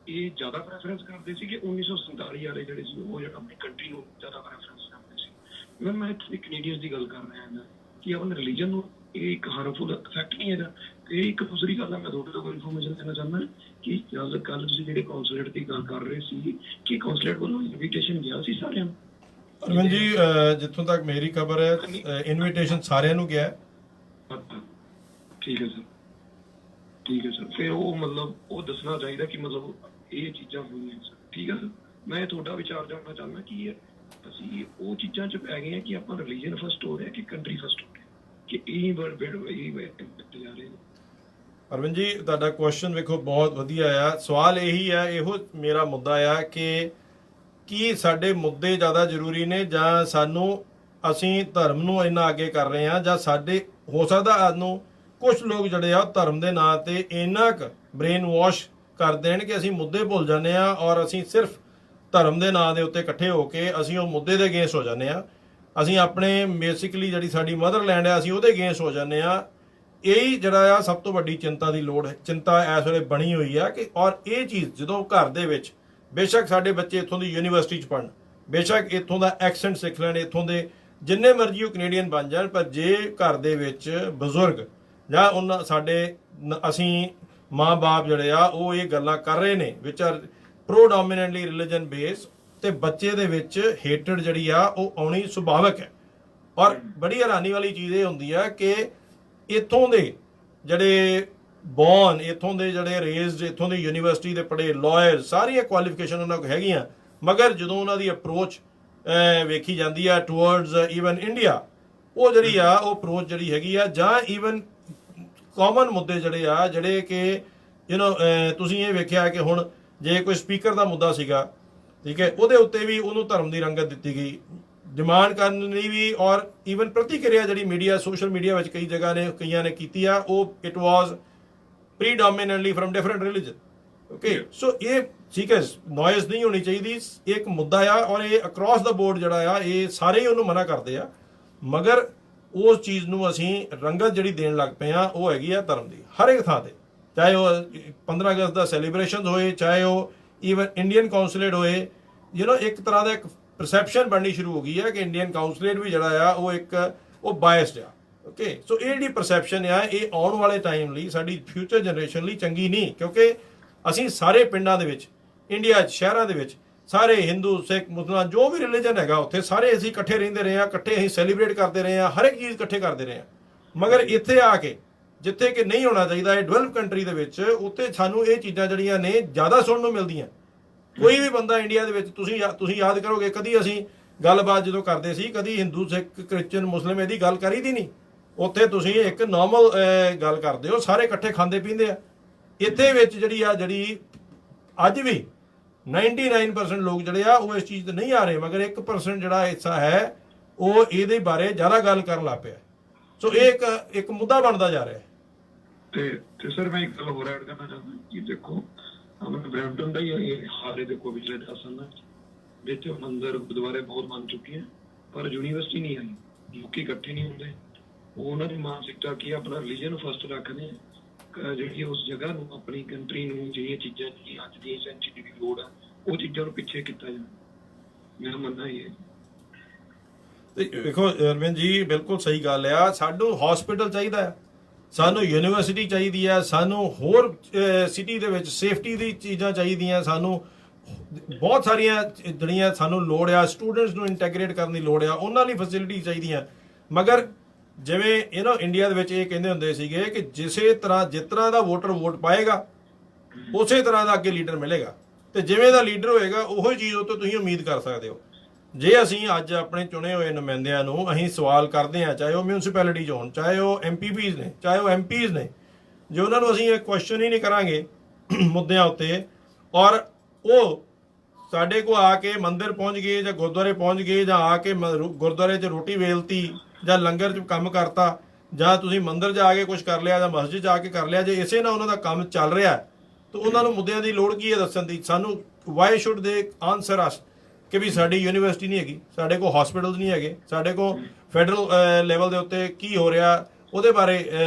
ਇਹ ਜ਼ਿਆਦਾ ਪ੍ਰੈਫਰੈਂਸ ਕਰਦੇ ਸੀ ਕਿ 1947 ਵਾਲੇ ਜਿਹੜੇ ਸੀ ਉਹ ਜਿਹੜਾ ਆਪਣੀ ਕੰਟਰੀ ਨੂੰ ਜ਼ਿਆਦਾ ਪ੍ਰੈਫਰੈਂਸ ਕਰਦੇ ਸੀ। ਮੈਂ ਇੱਥੇ ਕੈਨੇਡੀਅਨਸ ਦੀ ਗੱਲ ਕਰ ਰਿਹਾ ਹਾਂ ਕਿ ਆਪਣੇ ਰਿਲੀਜਨ ਨੂੰ ਇਹ ਇੱਕ ਹਾਰਮਫੁਲ ਇਫੈਕਟ ਨਹੀਂ ਹੈਗਾ। ਤੇ ਇੱਕ ਦੂਸਰੀ ਗੱਲ ਹੈ, ਮੈਂ ਤੁਹਾਡੇ ਤੋਂ ਇਨਫੋਰਮੇਸ਼ਨ ਦੇਣਾ ਚਾਹੁੰਦਾ ਕਿ ਕੱਲ ਤੁਸੀਂ ਜਿਹੜੇ ਕੌਂਸੂਲੇਟ ਦੀ ਗੱਲ ਕਰ ਰਹੇ ਸੀ ਕਿ ਕੌਂਸੂਲੇਟ ਵੱਲੋਂ ਇਨਵੀਟੇਸ਼ਨ ਗਿਆ ਸੀ ਸਾਰਿਆਂ ਨੂੰ। ਅਰਵਿੰਦ ਜੀ, ਜਿੱਥੋਂ ਤੱਕ ਮੇਰੀ ਖਬਰ ਹੈ ਇਨਵੀਟੇਸ਼ਨ ਸਾਰਿਆਂ ਨੂੰ ਗਿਆ। ਠੀਕ ਹੈ ਸਰ, ਠੀਕ ਹੈ ਸਰ। ਫਿਰ ਉਹ ਮਤਲਬ ਉਹ ਦੱਸਣਾ ਚਾਹੀਦਾ ਕਿ ਮਤਲਬ ਇਹ ਚੀਜ਼ਾਂ ਹੋਈਆਂ ਸਰ। ਠੀਕ ਹੈ ਸਰ, ਮੈਂ ਤੁਹਾਡਾ ਵਿਚਾਰ ਜਾਣਨਾ ਚਾਹੁੰਦਾ ਕਿ ਅਸੀਂ ਉਹ ਚੀਜ਼ਾਂ 'ਚ ਪੈ ਗਏ ਹਾਂ ਕਿ ਆਪਾਂ ਰਿਲੀਜਨ ਫਸਟ ਹੋ ਰਿਹਾ ਕਿ ਕੰਟਰੀ ਫਸਟ ਹੋ ਰਿਹਾ, ਕਿ ਇਹ ਜਾ ਰਹੇ ਨੇ। ਅਰਵਿੰਦ ਜੀ, ਤੁਹਾਡਾ ਕੁਐਸਚਨ ਵੇਖੋ ਬਹੁਤ ਵਧੀਆ ਆ। ਸਵਾਲ ਇਹੀ ਆ, ਇਹੋ ਮੇਰਾ ਮੁੱਦਾ ਆ ਕਿ ਕੀ ਸਾਡੇ ਮੁੱਦੇ ਜ਼ਿਆਦਾ ਜ਼ਰੂਰੀ ਨੇ ਜਾਂ ਸਾਨੂੰ ਅਸੀਂ ਧਰਮ ਨੂੰ ਇੰਨਾ ਅੱਗੇ ਕਰ ਰਹੇ ਹਾਂ, ਜਾਂ ਸਾਡੇ ਹੋ ਸਕਦਾ ਸਾਨੂੰ ਕੁਝ ਲੋਕ ਜਿਹੜੇ ਆ ਧਰਮ ਦੇ ਨਾਂ ਤੇ ਇੰਨਾ ਕੁ ਬ੍ਰੇਨ ਵਾਸ਼ ਕਰ ਦੇਣ ਕਿ ਅਸੀਂ ਮੁੱਦੇ ਭੁੱਲ ਜਾਂਦੇ ਆ ਔਰ ਅਸੀਂ ਸਿਰਫ ਧਰਮ ਦੇ ਨਾਂ ਦੇ ਉੱਤੇ ਇਕੱਠੇ ਹੋ ਕੇ ਅਸੀਂ ਉਹ ਮੁੱਦੇ ਦੇ ਅਗੇਂਸਟ ਹੋ ਜਾਂਦੇ ਆ। ਅਸੀਂ ਆਪਣੇ ਬੇਸਿਕਲੀ ਜਿਹੜੀ ਸਾਡੀ ਮਦਰਲੈਂਡ ਹੈ ਅਸੀਂ ਉਹਦੇ ਅਗੇਂਸਟ ਹੋ ਜਾਂਦੇ ਆ। ਇਹੀ ਜਿਹੜਾ ਆ ਸਭ ਤੋਂ ਵੱਡੀ ਚਿੰਤਾ ਦੀ ਲੋੜ ਹੈ, ਚਿੰਤਾ ਇਸ ਵੇਲੇ ਬਣੀ ਹੋਈ ਆ ਕਿ ਔਰ ਇਹ ਚੀਜ਼ ਜਦੋਂ ਘਰ ਦੇ ਵਿੱਚ ਬੇਸ਼ੱਕ ਸਾਡੇ ਬੱਚੇ ਇੱਥੋਂ ਦੀ ਯੂਨੀਵਰਸਿਟੀ 'ਚ ਪੜ੍ਹਨ, ਬੇਸ਼ੱਕ ਇੱਥੋਂ ਦਾ ਐਕਸੈਂਟ ਸਿੱਖ ਲੈਣ, ਇੱਥੋਂ ਦੇ ਜਿੰਨੇ ਮਰਜ਼ੀ ਉਹ ਕੈਨੇਡੀਅਨ ਬਣ ਜਾਣ, ਪਰ ਜੇ ਘਰ ਦੇ ਵਿੱਚ ਬਜ਼ੁਰਗ ਜਾਂ ਉਹਨਾਂ ਸਾਡੇ ਅਸੀਂ ਮਾਂ-ਬਾਪ ਜਿਹੜੇ ਆ ਉਹ ਇਹ ਗੱਲਾਂ ਕਰ ਰਹੇ ਨੇ ਵਿਚ ਆਰ ਪ੍ਰੋਡੋਮੀਨੈਂਟਲੀ ਰਿਲੀਜਨ ਬੇਸ, ਤੇ ਬੱਚੇ ਦੇ ਵਿੱਚ ਹੇਟਡ ਜਿਹੜੀ ਆ ਉਹ ਆਉਣੀ ਸੁਭਾਵਿਕ ਹੈ। ਔਰ ਬੜੀ ਹੈਰਾਨੀ ਵਾਲੀ ਚੀਜ਼ ਇਹ ਹੁੰਦੀ ਆ ਕਿ ਇੱਥੋਂ ਦੇ ਜਿਹੜੇ ਬੌਰਨ, ਇੱਥੋਂ ਦੇ ਜਿਹੜੇ ਰੇਜ਼ਡ, ਇੱਥੋਂ ਦੀ ਯੂਨੀਵਰਸਿਟੀ ਦੇ ਪੜ੍ਹੇ ਲਾਇਰ, ਸਾਰੀਆਂ ਕੁਆਲੀਫਿਕੇਸ਼ਨ ਉਹਨਾਂ ਕੋਲ ਹੈਗੀਆਂ, ਮਗਰ ਜਦੋਂ ਉਹਨਾਂ ਦੀ ਅਪਰੋਚ ਵੇਖੀ ਜਾਂਦੀ ਆ ਟੂਵਰਡਸ ਈਵਨ ਇੰਡੀਆ, ਉਹ ਜਿਹੜੀ ਆ ਉਹ ਅਪਰੋਚ ਜਿਹੜੀ ਹੈਗੀ ਆ, ਜਾਂ ਈਵਨ ਕਾਮਨ ਮੁੱਦੇ ਜਿਹੜੇ ਆ ਜਿਹੜੇ ਕਿ ਤੁਸੀਂ ਇਹ ਵੇਖਿਆ ਕਿ ਹੁਣ ਜੇ ਕੋਈ ਸਪੀਕਰ ਦਾ ਮੁੱਦਾ ਸੀਗਾ, ਠੀਕ ਹੈ, ਉਹਦੇ ਉੱਤੇ ਵੀ ਉਹਨੂੰ ਧਰਮ ਦੀ ਰੰਗਤ ਦਿੱਤੀ ਗਈ ਡਿਮਾਂਡ ਕਰਨ ਲਈ ਵੀ, ਔਰ ਈਵਨ ਪ੍ਰਤੀਕਿਰਿਆ ਜਿਹੜੀ ਮੀਡੀਆ, ਸੋਸ਼ਲ ਮੀਡੀਆ ਵਿੱਚ ਕਈ ਜਗ੍ਹਾ ਨੇ ਕਈਆਂ ਨੇ ਕੀਤੀ ਆ, ਉਹ it was predominantly from different religion. Okay, so ਇਹ ਠੀਕ ਹੈ, ਨੋਇਜ਼ ਨਹੀਂ ਹੋਣੀ ਚਾਹੀਦੀ, ਇੱਕ ਮੁੱਦਾ ਆ ਔਰ ਇਹ ਅਕ੍ਰੋਸ ਦਾ ਬੋਰਡ ਜਿਹੜਾ ਆ ਇਹ ਸਾਰੇ ਹੀ ਉਹਨੂੰ ਮਨਾ ਕਰਦੇ ਆ, ਮਗਰ ਉਸ ਚੀਜ਼ ਨੂੰ ਅਸੀਂ ਰੰਗਤ ਜਿਹੜੀ ਦੇਣ ਲੱਗ ਪਏ ਆ ਉਹ ਹੈਗੀ ਆ ਧਰਮ ਦੀ ਹਰ ਇੱਕ ਥਾਂ ਤੇ, ਚਾਹੇ ਉਹ 15 ਅਗਸਤ ਦਾ ਸੈਲੀਬ੍ਰੇਸ਼ਨ ਹੋਏ, ਚਾਹੇ ਉਹ ਈਵਨ ਇੰਡੀਅਨ ਕਾਉਂਸਲੇਟ ਹੋਏ। ਇੱਕ ਤਰ੍ਹਾਂ ਦਾ ਇੱਕ ਪਰਸੈਪਸ਼ਨ ਬਣਨੀ ਸ਼ੁਰੂ ਹੋ ਗਈ ਹੈ ਕਿ ਇੰਡੀਅਨ ਕਾਉਂਸਲੇਟ ਵੀ ਜਿਹੜਾ ਆ ਉਹ ਬਾਇਸਡ ਆ। ਓਕੇ, ਸੋ ਇਹ ਜਿਹੜੀ ਪਰਸੈਪਸ਼ਨ ਆ ਇਹ ਆਉਣ ਵਾਲੇ ਟਾਈਮ ਲਈ ਸਾਡੀ ਫਿਊਚਰ ਜਨਰੇਸ਼ਨ ਲਈ ਚੰਗੀ ਨਹੀਂ, ਕਿਉਂਕਿ ਅਸੀਂ ਸਾਰੇ ਪਿੰਡਾਂ ਦੇ ਵਿੱਚ, ਇੰਡੀਆ 'ਚ ਸ਼ਹਿਰਾਂ ਦੇ ਵਿੱਚ ਸਾਰੇ ਹਿੰਦੂ, ਸਿੱਖ, ਮੁਸਲਮਾਨ, ਜੋ ਵੀ ਰਿਲੀਜਨ ਹੈਗਾ ਉੱਥੇ ਸਾਰੇ ਅਸੀਂ ਇਕੱਠੇ ਰਹਿੰਦੇ ਰਹੇ ਹਾਂ, ਇਕੱਠੇ ਅਸੀਂ ਸੈਲੀਬ੍ਰੇਟ ਕਰਦੇ ਰਹੇ ਹਾਂ, ਹਰ ਇੱਕ ਚੀਜ਼ ਇਕੱਠੇ ਕਰਦੇ ਰਹੇ ਹਾਂ। ਮਗਰ ਇੱਥੇ ਆ ਕੇ ਜਿੱਥੇ ਕਿ ਨਹੀਂ ਹੋਣਾ ਚਾਹੀਦਾ। ਇਹ ਡਿਵੈਲਪ ਕੰਟਰੀ ਦੇ ਵਿੱਚ ਉੱਥੇ ਸਾਨੂੰ ਇਹ ਚੀਜ਼ਾਂ ਜਿਹੜੀਆਂ ਨੇ ਜ਼ਿਆਦਾ ਸੁਣਨ ਨੂੰ ਮਿਲਦੀਆਂ। ਕੋਈ ਵੀ ਬੰਦਾ ਇੰਡੀਆ ਦੇ ਵਿੱਚ ਤੁਸੀਂ ਯਾਦ ਕਰੋਗੇ, ਕਦੀ ਅਸੀਂ ਗੱਲਬਾਤ ਜਦੋਂ ਕਰਦੇ ਸੀ, ਕਦੀ ਹਿੰਦੂ, ਸਿੱਖ, ਕ੍ਰਿਸਚਨ, ਮੁਸਲਿਮ ਇਹਦੀ ਗੱਲ ਕਰੀ ਦੀ ਨਹੀਂ। ਉੱਥੇ ਤੁਸੀਂ ਇੱਕ ਨਾਰਮਲ ਗੱਲ ਕਰਦੇ ਹੋ, ਸਾਰੇ ਇਕੱਠੇ ਖਾਂਦੇ ਪੀਂਦੇ ਆ। ਇੱਥੇ ਵਿੱਚ ਜਿਹੜੀ ਅੱਜ ਵੀ 99% ਲੋਕ ਜਿਹੜੇ ਆ ਉਹ ਇਸ ਚੀਜ਼ ਤੇ ਨਹੀਂ ਆ ਰਹੇ, ਮਗਰ 1% ਜਿਹੜਾ ਹਿੱਸਾ ਹੈ ਉਹ ਇਹਦੇ ਬਾਰੇ ਜ਼ਿਆਦਾ ਗੱਲ ਕਰਨ ਲੱਗ ਪਿਆ। ਸੋ ਇਹ ਇੱਕ ਮੁੱਦਾ ਬਣਦਾ ਜਾ ਰਿਹਾ ਹੈ। ਤੇ ਸਰ ਮੈਂ ਇੱਕ ਗੱਲ ਹੋਰ ਐਡ ਕਰਨਾ ਚਾਹੁੰਦਾ ਕਿ ਦੇਖੋ ਆਪਣੇ ਬਰੈਂਪਟਨ ਦਾ ਹੀ ਇਹ ਹਾਲੇ ਦੇਖੋ ਪਿਛਲੇ 10 ਸਾਲਾਂ ਵਿੱਚ ਮੰਦਿਰ ਗੁਰਦੁਆਰੇ ਬਹੁਤ ਬਣ ਚੁੱਕੇ ਆ, ਪਰ ਯੂਨੀਵਰਸਿਟੀ ਨਹੀਂ ਆਈ, ਲੋਕੀ ਇਕੱਠੇ ਨਹੀਂ ਹੁੰਦੇ। ਉਹ ਉਹਨਾਂ ਦੀ ਮਾਨਸਿਕਤਾ ਕੀ ਆਪਣਾ ਰਿਲੀਜਨ ਫਸਟ ਰੱਖਦੇ ਆ, ਜਿਹੜੀ ਉਸ ਜਗ੍ਹਾ ਨੂੰ, ਆਪਣੀ ਕੰਟਰੀ ਨੂੰ, ਜਿਹੜੀਆਂ ਚੀਜ਼ਾਂ ਦੀ ਅੱਜ ਦੀ ਸੈਂਚੁਰੀ ਦੀ ਲੋੜ ਆ, ਉਹ ਚੀਜ਼ਾਂ ਨੂੰ ਪਿੱਛੇ ਕੀਤਾ ਜਾਂਦਾ। ਮੇਰਾ ਮੰਨਣਾ ਇਹ ਹੈ। ਤੇ ਦੇਖੋ ਅਰਵਿੰਦ ਜੀ, ਬਿਲਕੁਲ ਸਹੀ ਗੱਲ ਆ। ਸਾਨੂੰ ਹਸਪੀਟਲ ਚਾਹੀਦਾ ਹੈ, ਸਾਨੂੰ ਯੂਨੀਵਰਸਿਟੀ ਚਾਹੀਦੀ ਹੈ, ਸਾਨੂੰ ਹੋਰ ਸਿਟੀ ਦੇ ਵਿੱਚ ਸੇਫਟੀ ਦੀ ਚੀਜ਼ਾਂ ਚਾਹੀਦੀਆਂ, ਸਾਨੂੰ ਬਹੁਤ ਸਾਰੀਆਂ ਜਿਹੜੀਆਂ ਸਾਨੂੰ ਲੋੜ ਆ, ਸਟੂਡੈਂਟਸ ਨੂੰ ਇੰਟੈਗਰੇਟ ਕਰਨ ਦੀ ਲੋੜ ਆ, ਉਹਨਾਂ ਲਈ ਫੈਸਿਲਿਟੀ ਚਾਹੀਦੀਆਂ। ਮਗਰ ਜਿਵੇਂ ਇੰਡੀਆ ਦੇ ਵਿੱਚ ਇਹ ਕਹਿੰਦੇ ਹੁੰਦੇ ਸੀਗੇ ਕਿ ਜਿਸ ਤਰ੍ਹਾਂ ਦਾ ਵੋਟਰ ਵੋਟ ਪਾਏਗਾ ਉਸੇ ਤਰ੍ਹਾਂ ਦਾ ਅੱਗੇ ਲੀਡਰ ਮਿਲੇਗਾ, ਤੇ ਜਿਵੇਂ ਦਾ ਲੀਡਰ ਹੋਏਗਾ ਉਹੀ ਚੀਜ਼ ਉਹ ਤੋਂ ਤੁਸੀਂ ਉਮੀਦ ਕਰ ਸਕਦੇ ਹੋ। ਜੇ ਅਸੀਂ ਅੱਜ ਆਪਣੇ ਚੁਣੇ ਹੋਏ ਨੁਮਾਇੰਦਿਆਂ ਨੂੰ ਅਸੀਂ ਸਵਾਲ ਕਰਦੇ ਹਾਂ, ਚਾਹੇ ਉਹ ਮਿਊਨਿਸਪੈਲਿਟੀ 'ਚ ਹੋਣ, ਚਾਹੇ ਉਹ MPPs ਨੇ, ਚਾਹੇ ਉਹ MPs ਨੇ, ਜੇ ਉਹਨਾਂ ਨੂੰ ਅਸੀਂ ਇਹ ਕੁਐਸਚਨ ਹੀ ਨਹੀਂ ਕਰਾਂਗੇ ਮੁੱਦਿਆਂ ਉੱਤੇ, ਔਰ ਉਹ ਸਾਡੇ ਕੋਲ ਆ ਕੇ ਮੰਦਿਰ ਪਹੁੰਚ ਗਏ ਜਾਂ ਗੁਰਦੁਆਰੇ ਪਹੁੰਚ ਗਏ, ਜਾਂ ਆ ਕੇ ਗੁਰਦੁਆਰੇ 'ਚ ਰੋਟੀ ਵੇਲਤੀ ਜਾਂ ਲੰਗਰ 'ਚ ਕੰਮ ਕਰਤਾ, ਜਾਂ ਤੁਸੀਂ ਮੰਦਿਰ ਜਾ ਕੇ ਕੁਝ ਕਰ ਲਿਆ ਜਾਂ ਮਸਜਿਦ ਜਾ ਕੇ ਕਰ ਲਿਆ, ਜੇ ਇਸੇ ਨਾਲ ਉਹਨਾਂ ਦਾ ਕੰਮ ਚੱਲ ਰਿਹਾ ਤਾਂ ਉਹਨਾਂ ਨੂੰ ਮੁੱਦਿਆਂ ਦੀ ਲੋੜ ਕੀ ਹੈ ਦੱਸਣ ਦੀ? ਸਾਨੂੰ ਵਾਈ ਸ਼ੁੱਡ ਦੇ ਆਨਸਰ ਅਸ ਕਿ ਵੀ ਸਾਡੀ ਯੂਨੀਵਰਸਿਟੀ ਨਹੀਂ ਹੈਗੀ, ਸਾਡੇ ਕੋਲ ਹਸਪੀਟਲਸ ਨਹੀਂ ਹੈਗੇ, ਸਾਡੇ ਕੋਲ ਫੈਡਰਲ ਲੈਵਲ ਦੇ ਉੱਤੇ ਕੀ ਹੋ ਰਿਹਾ ਉਹਦੇ ਬਾਰੇ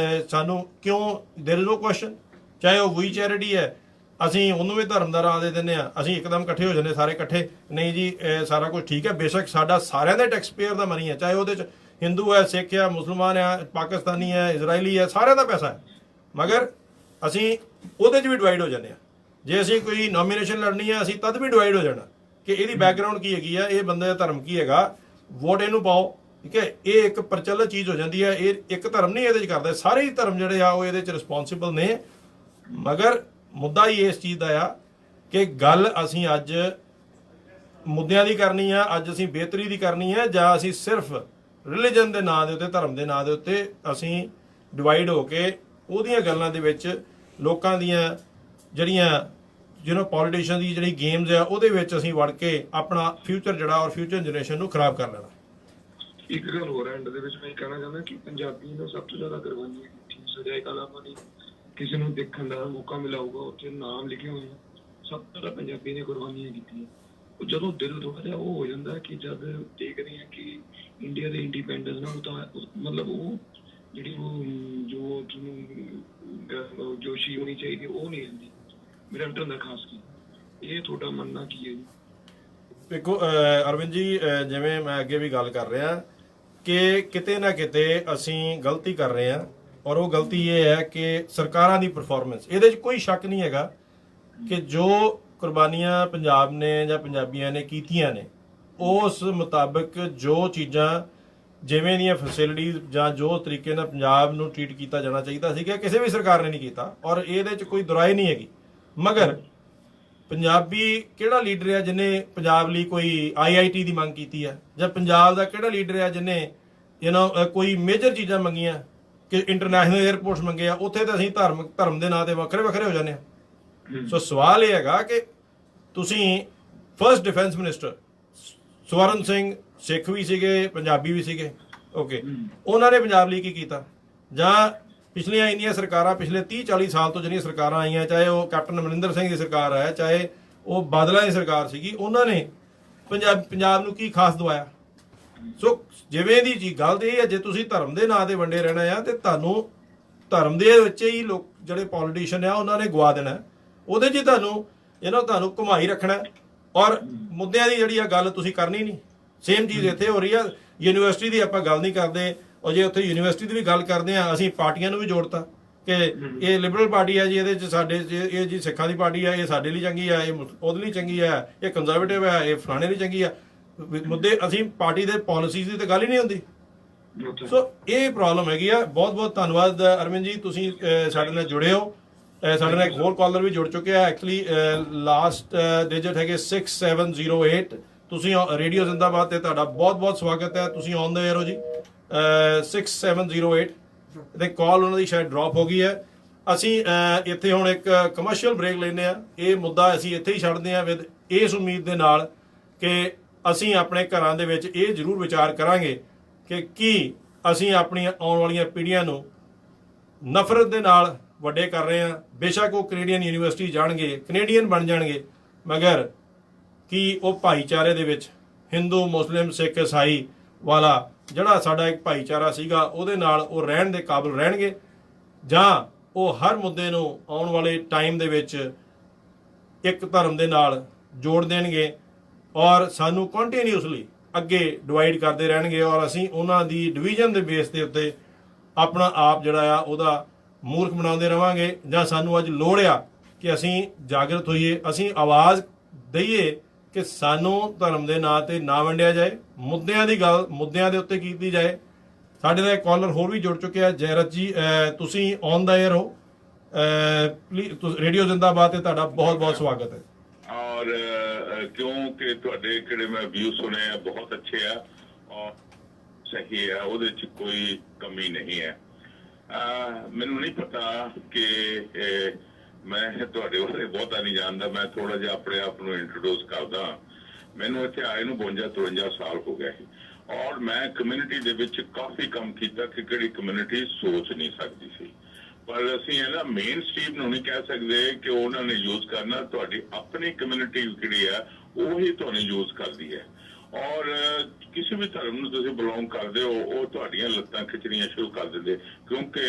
ਸਾਨੂੰ ਕਿਉਂ ਦੇਰ ਇਜ਼ ਨੋ ਕੁਐਸਚਨ। ਚਾਹੇ ਉਹ ਵੀ ਚੈਰਿਟੀ ਹੈ, ਅਸੀਂ ਉਹਨੂੰ ਵੀ ਧਰਮ ਦਾ ਨਾਂ ਦੇ ਦਿੰਦੇ ਆ, ਅਸੀਂ ਇੱਕਦਮ ਇਕੱਠੇ ਹੋ ਜਾਂਦੇ ਸਾਰੇ ਇਕੱਠੇ, ਨਹੀਂ ਜੀ ਸਾਰਾ ਕੁਝ ਠੀਕ ਹੈ। ਬੇਸ਼ੱਕ ਸਾਡਾ ਸਾਰਿਆਂ ਦੇ ਟੈਕਸ ਪੇਅਰ ਦਾ ਮਨੀ ਹੈ, ਚਾਹੇ ਉਹਦੇ 'ਚ ਹਿੰਦੂ ਹੈ, ਸਿੱਖ ਹੈ, ਮੁਸਲਮਾਨ ਹੈ, ਪਾਕਿਸਤਾਨੀ ਹੈ, ਇਜ਼ਰਾਈਲੀ ਹੈ, ਸਾਰਿਆਂ ਦਾ ਪੈਸਾ ਹੈ, ਮਗਰ ਅਸੀਂ ਉਹਦੇ 'ਚ ਵੀ ਡਿਵਾਈਡ ਹੋ ਜਾਂਦੇ ਆ। ਜੇ ਅਸੀਂ ਕੋਈ ਨੋਮੀਨੇਸ਼ਨ ਲੜਨੀ ਹੈ, ਅਸੀਂ ਤਦ ਵੀ ਡਿਵਾਈਡ ਹੋ ਜਾਣਾ ਕਿ ਇਹਦੀ ਬੈਕਗ੍ਰਾਉਂਡ ਕੀ ਹੈਗੀ ਆ, ਇਹ ਬੰਦੇ ਦਾ ਧਰਮ ਕੀ ਹੈਗਾ, ਵੋਟ ਇਹਨੂੰ ਪਾਓ। ਠੀਕ ਹੈ, ਇਹ ਇੱਕ ਪ੍ਰਚਲਿਤ ਚੀਜ਼ ਹੋ ਜਾਂਦੀ ਹੈ। ਇਹ ਇੱਕ ਧਰਮ ਨਹੀਂ ਇਹਦੇ 'ਚ ਕਰਦਾ, ਸਾਰੇ ਹੀ ਧਰਮ ਜਿਹੜੇ ਆ ਉਹ ਇਹਦੇ 'ਚ ਰਿਸਪੌਂਸਿਬਲ ਨੇ। ਮਗਰ ਮੁੱਦਾ ਹੀ ਇਸ ਚੀਜ਼ ਦਾ ਆ ਕਿ ਗੱਲ ਅਸੀਂ ਅੱਜ ਮੁੱਦਿਆਂ ਦੀ ਕਰਨੀ ਆ, ਅੱਜ ਅਸੀਂ ਬਿਹਤਰੀ ਦੀ ਕਰਨੀ ਹੈ, ਜਾਂ ਅਸੀਂ ਸਿਰਫ ਰਿਲੀਜਨ ਦੇ ਨਾਂ ਦੇ ਉੱਤੇ, ਧਰਮ ਦੇ ਨਾਂ ਦੇ ਉੱਤੇ ਅਸੀਂ ਡਿਵਾਈਡ ਹੋ ਕੇ ਉਹਦੀਆਂ ਗੱਲਾਂ ਦੇ ਵਿੱਚ ਲੋਕਾਂ ਦੀਆਂ ਜਿਹੜੀਆਂ ਪੋਲੀਟੀਸ਼ੀਅਨ ਦੀ ਜਿਹੜੀ ਗੇਮਸ ਆ ਉਹਦੇ ਵਿੱਚ ਅਸੀਂ ਵੜ ਕੇ ਆਪਣਾ ਫਿਊਚਰ ਜਿਹੜਾ ਔਰ ਫਿਊਚਰ ਜਨਰੇਸ਼ਨ ਨੂੰ ਖਰਾਬ ਕਰ ਲੈਣਾ। ਇੱਕ ਗੱਲ ਹੋਰ ਐਂਡ ਦੇ ਵਿੱਚ ਮੈਂ ਕਹਿਣਾ ਚਾਹੁੰਦਾ ਕਿ ਪੰਜਾਬੀ ਨੂੰ ਸਭ ਤੋਂ ਜ਼ਿਆਦਾ ਕੁਰਬਾਨੀਆਂ ਕੀਤੀਆਂ। ਸਜਾਏ ਕਲਾਮਾਂ ਦੀ ਕਿਸੇ ਨੂੰ ਦੇਖਣ ਦਾ ਮੌਕਾ ਮਿਲਾਊਗਾ, ਉੱਥੇ ਨਾਮ ਲਿਖੇ ਹੋਏ ਸਭ ਤੋਂ ਜ਼ਿਆਦਾ ਪੰਜਾਬੀ ਨੇ ਕੁਰਬਾਨੀਆਂ ਕੀਤੀਆਂ। ਉਹ ਜਦੋਂ ਦਿਲ ਥੋੜਾ ਜਿਹਾ ਉਹ ਹੋ ਜਾਂਦਾ ਕਿ ਜਦ ਦੇਖਦੇ ਹਾਂ ਕਿ ਇੰਡੀਆ ਦੇ ਇੰਡੀਪੈਂਡੈਂਸ ਨਾਲ ਉਹ ਤਾਂ ਮਤਲਬ ਉਹ ਜਿਹੜੀ ਉਹ ਜੋ ਤੁਹਾਨੂੰ ਜੋਸ਼ੀ ਹੋਣੀ ਚਾਹੀਦੀ ਉਹ ਨਹੀਂ ਹੁੰਦੀ ਬਰੈਂਪਟਨ ਦਾ ਖਾਸ ਕੀ। ਇਹ ਤੁਹਾਡਾ ਮੰਨਣਾ ਕੀ ਹੈ ਜੀ? ਦੇਖੋ ਅਰਵਿੰਦ ਜੀ, ਜਿਵੇਂ ਮੈਂ ਅੱਗੇ ਵੀ ਗੱਲ ਕਰ ਰਿਹਾ ਕਿ ਕਿਤੇ ਨਾ ਕਿਤੇ ਅਸੀਂ ਗਲਤੀ ਕਰ ਰਹੇ ਹਾਂ, ਔਰ ਉਹ ਗਲਤੀ ਇਹ ਹੈ ਕਿ ਸਰਕਾਰਾਂ ਦੀ ਪਰਫਾਰਮੈਂਸ, ਇਹਦੇ 'ਚ ਕੋਈ ਸ਼ੱਕ ਨਹੀਂ ਹੈਗਾ ਕਿ ਜੋ ਕੁਰਬਾਨੀਆਂ ਪੰਜਾਬ ਨੇ ਜਾਂ ਪੰਜਾਬੀਆਂ ਨੇ ਕੀਤੀਆਂ ਨੇ, ਉਸ ਮੁਤਾਬਕ ਜੋ ਚੀਜ਼ਾਂ ਜਿਵੇਂ ਦੀਆਂ ਫੈਸਿਲਿਟੀਜ਼ ਜਾਂ ਜੋ ਤਰੀਕੇ ਨਾਲ ਪੰਜਾਬ ਨੂੰ ਟ੍ਰੀਟ ਕੀਤਾ ਜਾਣਾ ਚਾਹੀਦਾ ਸੀਗਾ, ਕਿਸੇ ਵੀ ਸਰਕਾਰ ਨੇ ਨਹੀਂ ਕੀਤਾ, ਔਰ ਇਹਦੇ 'ਚ ਕੋਈ ਦੁਰਾਏ ਨਹੀਂ ਹੈਗੀ। ਮਗਰ ਪੰਜਾਬੀ ਕਿਹੜਾ ਲੀਡਰ ਹੈ ਜਿਹਨੇ ਪੰਜਾਬ ਲਈ ਕੋਈ IIT ਦੀ ਮੰਗ ਕੀਤੀ ਹੈ, ਜਾਂ ਪੰਜਾਬ ਦਾ ਕਿਹੜਾ ਲੀਡਰ ਹੈ ਜਿਹਨੇ ਕੋਈ ਮੇਜਰ ਚੀਜ਼ਾਂ ਮੰਗੀਆਂ ਕਿ ਇੰਟਰਨੈਸ਼ਨਲ 에ਅਰਪੋਰਟਸ ਮੰਗੇ ਆ? ਉੱਥੇ ਤਾਂ ਅਸੀਂ ਧਰਮ ਦੇ ਨਾਂ ਤੇ ਵੱਖਰੇ ਵੱਖਰੇ ਹੋ ਜਾਂਦੇ ਹਾਂ। ਸੋ ਸਵਾਲ ਇਹ ਹੈਗਾ ਕਿ ਤੁਸੀਂ first defence minister Swaran Singh ਸਿੱਖ ਵੀ ਸੀਗੇ, ਪੰਜਾਬੀ ਵੀ ਸੀਗੇ, ਓਕੇ, ਉਹਨਾਂ ਨੇ ਪੰਜਾਬ ਲਈ ਕੀ ਕੀਤਾ? ਜਾਂ ਪਿਛਲੀਆਂ ਇੰਨੀਆਂ ਸਰਕਾਰਾਂ, ਪਿਛਲੇ 30-40 ਸਾਲ ਤੋਂ ਜਿਹੜੀਆਂ ਸਰਕਾਰਾਂ ਆਈਆਂ, ਚਾਹੇ ਉਹ ਕੈਪਟਨ ਅਮਰਿੰਦਰ ਸਿੰਘ ਦੀ ਸਰਕਾਰ ਹੈ, ਚਾਹੇ ਉਹ ਬਾਦਲਾਂ ਦੀ ਸਰਕਾਰ ਸੀਗੀ, ਉਹਨਾਂ ਨੇ ਪੰਜਾਬ ਨੂੰ ਕੀ ਖਾਸ ਦਵਾਇਆ? ਸੋ ਜਿਵੇਂ ਦੀ ਜੀ ਗੱਲ ਤੇ ਇਹ ਹੈ, ਜੇ ਤੁਸੀਂ ਧਰਮ ਦੇ ਨਾਂ ਤੇ ਵੰਡੇ ਰਹਿਣਾ ਆ ਤੇ ਤੁਹਾਨੂੰ ਧਰਮ ਦੇ ਵਿੱਚ ਹੀ ਲੋਕ ਜਿਹੜੇ ਪੋਲੀਟੀਸ਼ੀਅਨ ਆ ਉਹਨਾਂ ਨੇ ਗਵਾ ਦੇਣਾ, ਉਹਦੇ 'ਚ ਤੁਹਾਨੂੰ ਘੁਮਾਈ ਰੱਖਣਾ, ਔਰ ਮੁੱਦਿਆਂ ਦੀ ਜਿਹੜੀ ਆ ਗੱਲ ਤੁਸੀਂ ਕਰਨੀ ਨਹੀਂ। ਸੇਮ ਚੀਜ਼ ਇੱਥੇ ਹੋ ਰਹੀ ਆ। ਯੂਨੀਵਰਸਿਟੀ ਦੀ ਆਪਾਂ ਗੱਲ ਨਹੀਂ ਕਰਦੇ, ਔਰ ਜੇ ਉੱਥੇ ਯੂਨੀਵਰਸਿਟੀ ਦੀ ਵੀ ਗੱਲ ਕਰਦੇ ਆ, ਅਸੀਂ ਪਾਰਟੀਆਂ ਨੂੰ ਵੀ ਜੋੜਤਾ ਕਿ ਇਹ ਲਿਬਰਲ ਪਾਰਟੀ ਹੈ ਜੀ, ਇਹਦੇ 'ਚ ਸਾਡੇ ਇਹ ਜੀ ਸਿੱਖਾਂ ਦੀ ਪਾਰਟੀ ਆ, ਇਹ ਸਾਡੇ ਲਈ ਚੰਗੀ ਆ, ਇਹ ਉਹਦੇ ਲਈ ਚੰਗੀ ਆ, ਇਹ ਕੰਜ਼ਰਵੇਟਿਵ ਆ, ਇਹ ਫਲਾਣੇ ਲਈ ਚੰਗੀ ਆ। ਮੁੱਦੇ ਅਸੀਂ ਪਾਰਟੀ ਦੇ ਪਾਲਿਸੀਜ਼ ਦੀ ਤਾਂ ਗੱਲ ਹੀ ਨਹੀਂ ਹੁੰਦੀ। ਸੋ ਇਹ ਪ੍ਰੋਬਲਮ ਹੈਗੀ ਆ। ਬਹੁਤ ਬਹੁਤ ਧੰਨਵਾਦ ਅਰਵਿੰਦ ਜੀ, ਤੁਸੀਂ ਸਾਡੇ ਨਾਲ ਜੁੜੇ ਹੋ। ਸਾਡੇ ਨਾਲ ਇੱਕ ਹੋਰ ਕਾਲਰ ਵੀ ਜੁੜ ਚੁੱਕਿਆ। ਐਕਚੁਅਲੀ ਲਾਸਟ ਡਿਜਿਟ ਹੈਗੇ 6708। ਤੁਸੀਂ ਰੇਡੀਓ ਜ਼ਿੰਦਾਬਾਦ ਤੇ ਤੁਹਾਡਾ ਬਹੁਤ ਬਹੁਤ ਸਵਾਗਤ ਹੈ। ਤੁਸੀਂ ਔਨ ਦਾ 에ਅਰ ਹੋ ਜੀ। 6708 ਤੇ ਕਾਲ ਉਹਨਾਂ ਦੀ ਸ਼ਾਇਦ ਡ੍ਰੌਪ ਹੋ ਗਈ ਹੈ। ਅਸੀਂ ਇੱਥੇ ਹੁਣ ਇੱਕ ਕਮਰਸ਼ੀਅਲ ਬ੍ਰੇਕ ਲੈਂਦੇ ਆ। ਇਹ ਮੁੱਦਾ ਅਸੀਂ ਇੱਥੇ ਹੀ ਛੱਡਦੇ ਆ ਵਿਦ ਇਸ ਉਮੀਦ ਦੇ ਨਾਲ ਕਿ ਅਸੀਂ ਆਪਣੇ ਘਰਾਂ ਦੇ ਵਿੱਚ ਇਹ ਜ਼ਰੂਰ ਵਿਚਾਰ ਕਰਾਂਗੇ ਕਿ ਕੀ ਅਸੀਂ ਆਪਣੀਆਂ ਆਉਣ ਵਾਲੀਆਂ ਪੀੜ੍ਹੀਆਂ ਨੂੰ ਨਫ਼ਰਤ ਦੇ ਨਾਲ ਵੱਡੇ ਕਰ ਰਹੇ ਹਾਂ। ਬੇਸ਼ੱਕ ਉਹ ਕੈਨੇਡੀਅਨ ਯੂਨੀਵਰਸਿਟੀ ਜਾਣਗੇ, ਕੈਨੇਡੀਅਨ ਬਣ ਜਾਣਗੇ, ਮਗਰ ਕੀ ਉਹ ਭਾਈਚਾਰੇ ਦੇ ਵਿੱਚ ਹਿੰਦੂ, ਮੁਸਲਿਮ, ਸਿੱਖ, ਈਸਾਈ ਵਾਲਾ ਜਿਹੜਾ ਸਾਡਾ ਇੱਕ ਭਾਈਚਾਰਾ ਸੀਗਾ ਉਹਦੇ ਨਾਲ ਉਹ ਰਹਿਣ ਦੇ ਕਾਬਿਲ ਰਹਿਣਗੇ, ਜਾਂ ਉਹ ਹਰ ਮੁੱਦੇ ਨੂੰ ਆਉਣ ਵਾਲੇ ਟਾਈਮ ਦੇ ਵਿੱਚ ਇੱਕ ਧਰਮ ਦੇ ਨਾਲ ਜੋੜ ਦੇਣਗੇ ਔਰ ਸਾਨੂੰ ਕੰਟੀਨਿਊਸਲੀ ਅੱਗੇ ਡਿਵਾਈਡ ਕਰਦੇ ਰਹਿਣਗੇ ਔਰ ਅਸੀਂ ਉਹਨਾਂ ਦੀ ਡਿਵੀਜ਼ਨ ਦੇ ਬੇਸ ਦੇ ਉੱਤੇ ਆਪਣਾ ਆਪ ਜਿਹੜਾ ਆ ਉਹਦਾ ਮੂਰਖ ਬਣਾਉਂਦੇ ਰਵਾਂਗੇ। ਜਾਂ ਸਾਨੂੰ ਅੱਜ ਲੋੜ ਆ ਕਿ ਅਸੀਂ ਜਾਗਰਤ ਹੋਈਏ, ਅਸੀਂ ਆਵਾਜ਼ ਦਈਏ ਕਿ ਸਾਨੂੰ ਧਰਮ ਦੇ ਨਾਂ ਤੇ ਨਾ ਵੰਡਿਆ ਜਾਏ, ਮੁੱਦਿਆਂ ਦੀ ਗੱਲ ਮੁੱਦਿਆਂ ਦੇ ਉੱਤੇ ਕੀਤੀ ਜਾਏ। ਸਾਡੇ ਨਾਲ ਇੱਕ ਕਾਲਰ ਹੋਰ ਵੀ ਜੁੜ ਚੁੱਕਿਆ ਜੈਰਤ ਜੀ, ਤੁਸੀਂ ਔਨ ਦਾ 에ਅਰ ਹੋ। ਪਲੀਜ਼ ਰੇਡੀਓ ਜ਼ਿੰਦਾਬਾਦ ਤੇ ਤੁਹਾਡਾ ਬਹੁਤ ਬਹੁਤ ਸਵਾਗਤ ਹੈ। और क्योंकि ਤੁਹਾਡੇ ਕਿਹੜੇ ਮੈਂ ਵਿਊ ਸੁਣੇ ਆ ਬਹੁਤ ਅੱਛੇ ਆ ਔਰ ਸਹੀ ਆ, ਉਹਦੇ ਚ ਕੋਈ ਕਮੀ ਨਹੀਂ ਹੈ। ਮੈਨੂੰ ਨਹੀਂ ਪਤਾ ਕਿ ਮੈਂ ਤੁਹਾਡੇ ਬਾਰੇ ਬਹੁਤਾ ਨਹੀਂ ਜਾਣਦਾ। ਮੈਂ ਥੋੜਾ ਜਿਹਾ ਆਪਣੇ ਆਪ ਨੂੰ ਇੰਟਰੋਡਿਊਸ ਕਰਦਾ। ਮੈਨੂੰ ਇੱਥੇ ਆਏ ਨੂੰ 52-53 ਸਾਲ ਹੋ ਗਏ ਔਰ ਮੈਂ ਕਮਿਊਨਿਟੀ ਦੇ ਵਿੱਚ ਕਾਫੀ ਕੰਮ ਕੀਤਾ ਕਿ ਕਿਹੜੀ ਕਮਿਊਨਿਟੀ ਸੋਚ ਨਹੀਂ ਸਕਦੀ ਸੀ। ਪਰ ਅਸੀਂ ਇਹ ਨਾ ਮੇਨ ਸਟ੍ਰੀਮ ਨੂੰ ਨਹੀਂ ਕਹਿ ਸਕਦੇ ਕਿ ਉਹਨਾਂ ਨੇ ਯੂਜ਼ ਕਰਨਾ। ਤੁਹਾਡੀ ਆਪਣੀ ਕਮਿਊਨਿਟੀ ਜਿਹੜੀ ਆ ਉਹੀ ਤੁਹਾਨੂੰ ਯੂਜ਼ ਕਰਦੀ ਹੈ ਔਰ ਕਿਸੇ ਵੀ ਧਰਮ ਨੂੰ ਤੁਸੀਂ ਬਿਲੋਂਗ ਕਰਦੇ ਹੋ ਉਹ ਤੁਹਾਡੀਆਂ ਲੱਤਾਂ ਖਿੱਚਣੀਆਂ ਸ਼ੁਰੂ ਕਰ ਦਿੰਦੇ। ਕਿਉਂਕਿ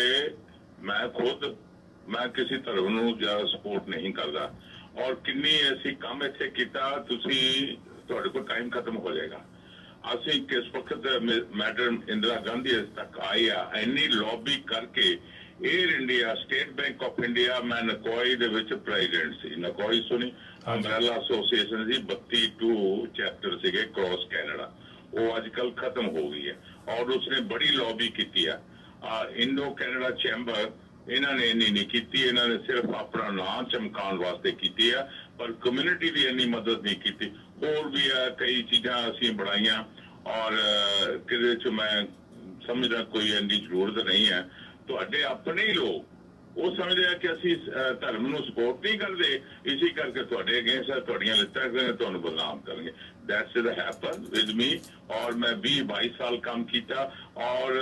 ਮੈਂ ਕਿਸੇ ਧਰਮ ਨੂੰ ਜ਼ਿਆਦਾ ਸਪੋਰਟ ਨਹੀਂ ਕਰਦਾ ਔਰ ਕਿੰਨੀ ਅਸੀਂ ਕੰਮ ਇੱਥੇ ਕੀਤਾ, ਤੁਸੀਂ ਤੁਹਾਡੇ ਕੋਲ ਟਾਈਮ ਖਤਮ ਹੋ ਜਾਏਗਾ। ਅਸੀਂ ਕਿਸ ਵਕਤ ਮੈਡਮ ਇੰਦਰਾ ਗਾਂਧੀ ਤੱਕ ਆਈ ਆ, ਇੰਨੀ ਲੌਬੀ ਕਰਕੇ air India, state bank of India, ਮੈਂ ਨਕੋਈ ਦੇ ਵਿੱਚ ਪ੍ਰੈਜ਼ੀਡੈਂਟ ਸੀ। ਨਕੋਈ ਸੁਣੀ ਅੰਬਰੇਲਾ ਐਸੋਸੀਏਸ਼ਨ ਸੀ, 32 ਚੈਪਟਰ ਸੀਗੇ ਕ੍ਰੋਸ ਕੈਨੇਡਾ, ਉਹ ਅੱਜ ਕੱਲ ਖਤਮ ਹੋ ਗਈ ਹੈ ਔਰ ਉਸਨੇ ਬੜੀ ਲੌਬੀ ਕੀਤੀ ਆ। ਇੰਡੋ ਕੈਨੇਡਾ ਚੈਂਬਰ ਇਹਨਾਂ ਨੇ ਇੰਨੀ ਨਹੀਂ ਕੀਤੀ, ਇਹਨਾਂ ਨੇ ਸਿਰਫ ਆਪਣਾ ਨਾਂ ਚਮਕਾਉਣ ਵਾਸਤੇ ਕੀਤੀ ਆ ਪਰ ਕਮਿਊਨਿਟੀ ਦੀ ਇੰਨੀ ਮਦਦ ਨਹੀਂ ਕੀਤੀ। ਹੋਰ ਵੀ ਆ ਕਈ ਚੀਜ਼ਾਂ ਅਸੀਂ ਬਣਾਈਆਂ ਔਰ ਕਿਹਦੇ ਚ ਮੈਂ ਸਮਝਦਾ ਕੋਈ ਇੰਨੀ ਜ਼ਰੂਰਤ ਨਹੀਂ ਹੈ। ਤੁਹਾਡੇ ਆਪਣੇ ਹੀ ਲੋਕ ਉਹ ਸਮਝਦੇ ਆ ਕਿ ਅਸੀਂ ਧਰਮ ਨੂੰ ਸਪੋਰਟ ਨਹੀਂ ਕਰਦੇ, ਇਸੇ ਕਰਕੇ ਤੁਹਾਡੇ ਅਗੇਂਸਟ ਤੁਹਾਡੀਆਂ ਲਿੱਤਾਂ ਤੁਹਾਨੂੰ ਬਦਨਾਮ ਕਰਨਗੇ। That's it happen with me ਔਰ ਮੈਂ 20-22 ਸਾਲ ਕੰਮ ਕੀਤਾ ਔਰ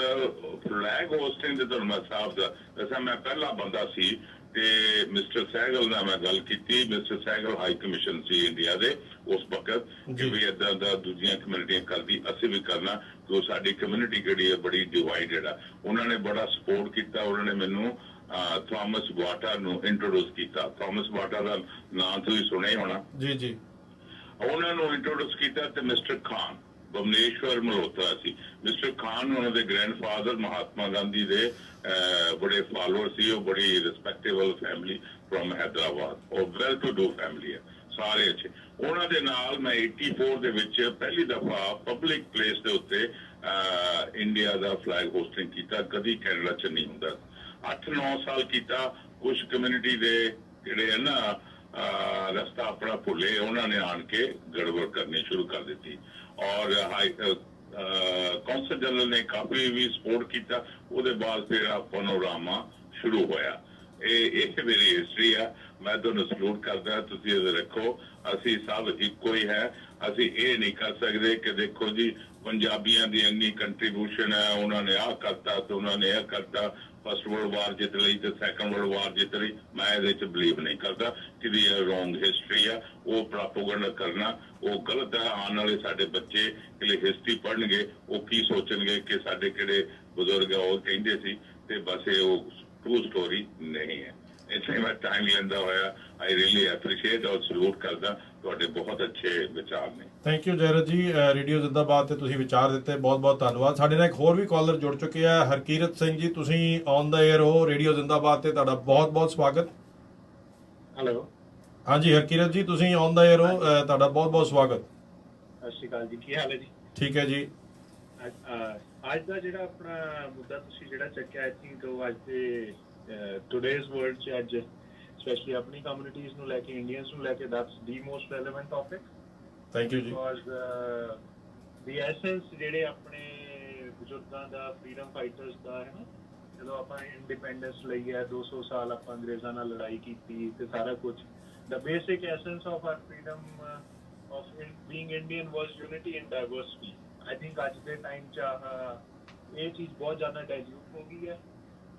ਫਲੈਗ ਹੋਸਟਿੰਗ ਦੇ ਤੁਹਾਨੂੰ ਮੈਂ ਸਾਫ ਦੱਸਾਂ, ਮੈਂ ਪਹਿਲਾ ਬੰਦਾ ਸੀ ਤੇ ਮਿਸਟਰ ਸਹਿਗਲ ਨਾਲ ਮੈਂ ਗੱਲ ਕੀਤੀ। ਮਿਸਟਰ ਸਹਿਗਲ ਹਾਈ ਕਮਿਸ਼ਨ ਸੀ ਇੰਡੀਆ ਦੇ ਉਸ ਵਕਤ ਕਿ ਵੀ ਏਦਾਂ ਦਾ ਦੂਜੀਆਂ ਕਮਿਊਨਿਟੀਆਂ ਕਰਦੀ, ਅਸੀਂ ਵੀ ਕਰਨਾ ਕਿ ਸਾਡੀ ਕਮਿਊਨਿਟੀ ਜਿਹੜੀ ਹੈ ਬੜੀ ਡਿਵਾਈਡਡ ਆ। ਉਹਨਾਂ ਨੇ ਬੜਾ ਸਪੋਰਟ ਕੀਤਾ। ਉਹਨਾਂ ਨੇ ਮੈਨੂੰ ਥਾਮਸ ਵਾਟਰ ਨੂੰ ਇੰਟਰੋਡਿਊਸ ਕੀਤਾ। ਥਾਮਸ ਵਾਟਰ ਦਾ ਨਾਂ ਤੁਸੀਂ ਸੁਣਿਆ ਹੀ ਹੋਣਾ ਜੀ ਜੀ। ਉਹਨਾਂ ਨੂੰ ਇੰਟਰੋਡਿਊਸ ਕੀਤਾ ਤੇ ਮਿਸਟਰ ਖਾਨ ਭੁਵਨੇਸ਼ਵਰ ਮਲਹੋਤਰਾ ਸੀ। ਮਿਸਟਰ ਖਾਨ ਉਹਨਾਂ ਦੇ ਗ੍ਰੈਂਡਫਾਦਰ ਮਹਾਤਮਾ ਗਾਂਧੀ ਦੇ ਬੜੇ ਫਾਲੋਅਰ ਸੀ। ਉਹ ਬੜੀ ਰਿਸਪੈਕਟੇਬਲ ਫੈਮਿਲੀ ਫਰੋਮ ਹੈਦਰਾਬਾਦ, ਉਹ ਵੈਲ ਟੂ ਡੂ ਫੈਮਿਲੀ ਹੈ, ਸਾਰੇ ਅੱਛੇ। ਉਹਨਾਂ ਦੇ ਨਾਲ ਮੈਂ 84 ਦੇ ਵਿੱਚ ਪਹਿਲੀ ਦਫਾ ਪਬਲਿਕ ਪਲੇਸ ਦੇ ਉੱਤੇ ਇੰਡੀਆ ਦਾ ਫਲੈਗ ਹੋਸਟਿੰਗ ਕੀਤਾ। ਕਦੀ ਕੈਨੇਡਾ ਚ ਨਹੀਂ ਹੁੰਦਾ। 8-9 ਸਾਲ ਕੀਤਾ। ਕੁਝ ਕਮਿਊਨਿਟੀ ਦੇ ਜਿਹੜੇ ਹੈ ਨਾ ਰਸਤਾ ਆਪਣਾ ਭੁੱਲੇ, ਉਹਨਾਂ ਨੇ ਆਣ ਕੇ ਗੜਬੜ ਕਰਨੀ ਸ਼ੁਰੂ ਕਰ ਦਿੱਤੀ ਔਰ ਕੌਂਸਲ ਜਨਰਲ ਨੇ ਕਾਫੀ ਵੀ ਸਪੋਰਟ ਕੀਤਾ। ਉਹਦੇ ਬਾਅਦ ਫਿਰ ਪੈਨੋਰਾਮਾ ਸ਼ੁਰੂ ਹੋਇਆ। ਇਹ ਮੇਰੀ ਹਿਸਟਰੀ ਆ। ਮੈਂ ਤੁਹਾਨੂੰ ਸਲੂਟ ਕਰਦਾ। ਤੁਸੀਂ ਇਹ ਰੱਖੋ, ਅਸੀਂ ਸਭ ਇੱਕੋ ਹੀ ਹੈ। ਅਸੀਂ ਇਹ ਨਹੀਂ ਕਰ ਸਕਦੇ ਕਿ ਦੇਖੋ ਜੀ ਪੰਜਾਬੀਆਂ ਦੀ ਇੰਨੀ ਕੰਟਰੀਬਿਊਸ਼ਨ ਹੈ, ਉਹਨਾਂ ਨੇ ਆਹ ਕਰਤਾ ਤੇ ਉਹਨਾਂ ਨੇ ਇਹ ਕਰਤਾ, ਫਸਟ ਵਰਲਡ ਵਾਰ ਜਿੱਤ ਲਈ ਤੇ ਸੈਕੰਡ ਵਰਲਡ ਵਾਰ ਜਿੱਤ ਲਈ। ਮੈਂ ਇਹਦੇ ਚ ਬਿਲੀਵ ਨਹੀਂ ਕਰਦਾ ਕਿ ਇਹ ਰੋਂਗ ਹਿਸਟਰੀ ਆ। ਉਹ ਪ੍ਰੋਪੇਗੈਂਡਾ ਕਰਨਾ ਉਹ ਗਲਤ ਹੈ। ਆਉਣ ਵਾਲੇ ਸਾਡੇ ਬੱਚੇ ਜਿਹੜੇ ਹਿਸਟਰੀ ਪੜ੍ਹਨਗੇ ਉਹ ਕੀ ਸੋਚਣਗੇ ਕਿ ਸਾਡੇ ਕਿਹੜੇ ਬਜ਼ੁਰਗ ਆ ਉਹ ਕਹਿੰਦੇ ਸੀ, ਤੇ ਬਸ ਇਹ ਉਹ ਟਰੂ ਸਟੋਰੀ ਨਹੀਂ ਹੈ। ਇਸ ਲਈ ਮੈਂ ਟਾਈਮ ਲੈਂਦਾ ਹੋਇਆ ਆਈ ਰੀਅਲੀ ਐਪਰੀਸ਼ੀਏਟ ਔਰ ਸਲੂਟ ਕਰਦਾ। ਤੁਹਾਡੇ ਬਹੁਤ ਅੱਛੇ ਵਿਚਾਰ ਨੇ। ਥੈਂਕ ਯੂ ਜੈਰਤ ਜੀ। ਰੇਡੀਓ ਜ਼ਿੰਦਾਬਾਦ ਤੇ ਤੁਸੀਂ ਵਿਚਾਰ ਦਿੱਤੇ, ਬਹੁਤ ਬਹੁਤ ਧੰਨਵਾਦ। ਸਾਡੇ ਨਾਲ ਇੱਕ ਹੋਰ ਵੀ ਕਾਲਰ ਜੁੜ ਚੁੱਕੇ ਆ ਹਰਕੀਰਤ ਸਿੰਘ ਜੀ, ਤੁਸੀਂ ਔਨ ਦਾ 에ਅਰ ਹੋ ਰੇਡੀਓ ਜ਼ਿੰਦਾਬਾਦ ਤੇ ਤੁਹਾਡਾ ਬਹੁਤ ਬਹੁਤ ਸਵਾਗਤ। ਹੈਲੋ ਹਾਂਜੀ ਹਰਕੀਰਤ ਜੀ, ਤੁਸੀਂ ਔਨ ਦਾ 에ਅਰ ਹੋ, ਤੁਹਾਡਾ ਬਹੁਤ ਬਹੁਤ ਸਵਾਗਤ। ਸਤਿ ਸ਼੍ਰੀ ਅਕਾਲ ਜੀ, ਕੀ ਹਾਲ ਹੈ ਜੀ? ਠੀਕ ਹੈ ਜੀ। ਅੱਜ ਦਾ ਜਿਹੜਾ ਆਪਣਾ ਮੁੱਦਾ ਤੁਸੀਂ ਜਿਹੜਾ ਚੱਕਿਆ ਆਈ ਥਿੰਕ ਉਹ ਅੱਜ ਦੇ ਟੁਡੇਜ਼ ਵਰਲਡ 'ਚ ਅੱਜ ਸਪੈਸ਼ਲੀ ਆਪਣੀ ਕਮਿਊਨਿਟੀਜ਼ ਨੂੰ ਲੈ ਕੇ ਇੰਡੀਅਨਸ ਨੂੰ ਲੈ ਕੇ that's the most relevant topic thank you ਜੀ ਬਿਕੋਜ਼ ਦੀ ਐਸੈਂਸ ਜਿਹੜੇ ਆਪਣੇ ਬਜ਼ੁਰਗਾਂ ਦਾ ਫਰੀडम ਫਾਈਟਰਸ ਦਾ ਹੈ ਨਾ ਜਦੋਂ ਆਪਾਂ ਇੰਡੀਪੈਂਡੈਂਸ ਲਈ ਹੈ 200 ਸਾਲ ਆਪਾਂ ਅੰਗਰੇਜ਼ਾਂ ਨਾਲ ਲੜਾਈ ਕੀਤੀ ਤੇ ਸਾਰਾ ਕੁਝ the basic essence of our freedom of being Indian was unity and diversity. I think ਅੱਜ ਦੇ ਟਾਈਮ 'ਚ ਇਹ ਚੀਜ਼ ਬਹੁਤ ਜ਼ਿਆਦਾ ਡਾਇਲੂਟ ਹੋ ਗਈ ਹੈ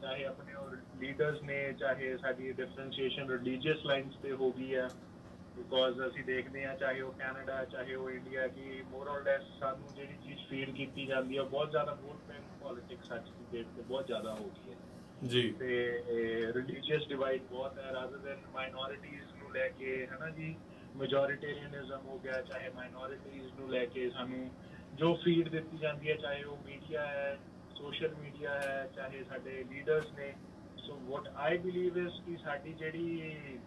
ਚਾਹੇ ਆਪਣੇ ਲੀਡਰਸ ਨੇ ਚਾਹੇ ਸਾਡੀ ਡਿਫਰੈਂਸ਼ੀਏਸ਼ਨ ਰਿਲੀਜੀਅਸ ਲਾਈਨਸ ਤੇ ਹੋ ਗਈ ਹੈ ਬਿਕੋਜ਼ ਅਸੀਂ ਦੇਖਦੇ ਹਾਂ ਚਾਹੇ ਉਹ ਕੈਨੇਡਾ ਚਾਹੇ ਉਹ ਇੰਡੀਆ ਕਿ ਮੋਰ ਔਰ ਲੈਸ ਸਾਨੂੰ ਜਿਹੜੀ ਚੀਜ਼ ਫੀਲ ਕੀਤੀ ਜਾਂਦੀ ਹੈ ਬਹੁਤ ਜ਼ਿਆਦਾ ਵੋਟ ਬੈਂਕ ਪੋਲਿਟਿਕਸ ਅੱਜ ਦੀ ਡੇਟ ਤੇ ਬਹੁਤ ਜ਼ਿਆਦਾ ਹੋ ਗਈ ਹੈ ਜੀ ਤੇ ਰਿਲੀਜੀਅਸ ਡਿਵਾਈਡ ਬਹੁਤ ਹੈ ਰਾਦਰ ਦੈਨ ਮਾਈਨੋਰਿਟੀਜ਼ ਨੂੰ ਲੈ ਕੇ ਹੈ ਨਾ ਜੀ ਮੈਜੋਰਿਟੇਰੀਅਨਿਜ਼ਮ ਹੋ ਗਿਆ ਚਾਹੇ ਮਾਈਨੋਰਿਟੀਜ਼ ਨੂੰ ਲੈ ਕੇ ਸਾਨੂੰ ਜੋ ਫੀਡ ਦਿੱਤੀ ਜਾਂਦੀ ਹੈ ਚਾਹੇ ਉਹ ਮੀਡੀਆ ਹੈ ਸੋਸ਼ਲ ਮੀਡੀਆ ਹੈ ਚਾਹੇ ਸਾਡੇ ਲੀਡਰਸ ਨੇ ਸੋ ਵਾਟ ਆਈ ਬਿਲੀਵ ਇਜ਼ ਕਿ ਸਾਡੀ ਜਿਹੜੀ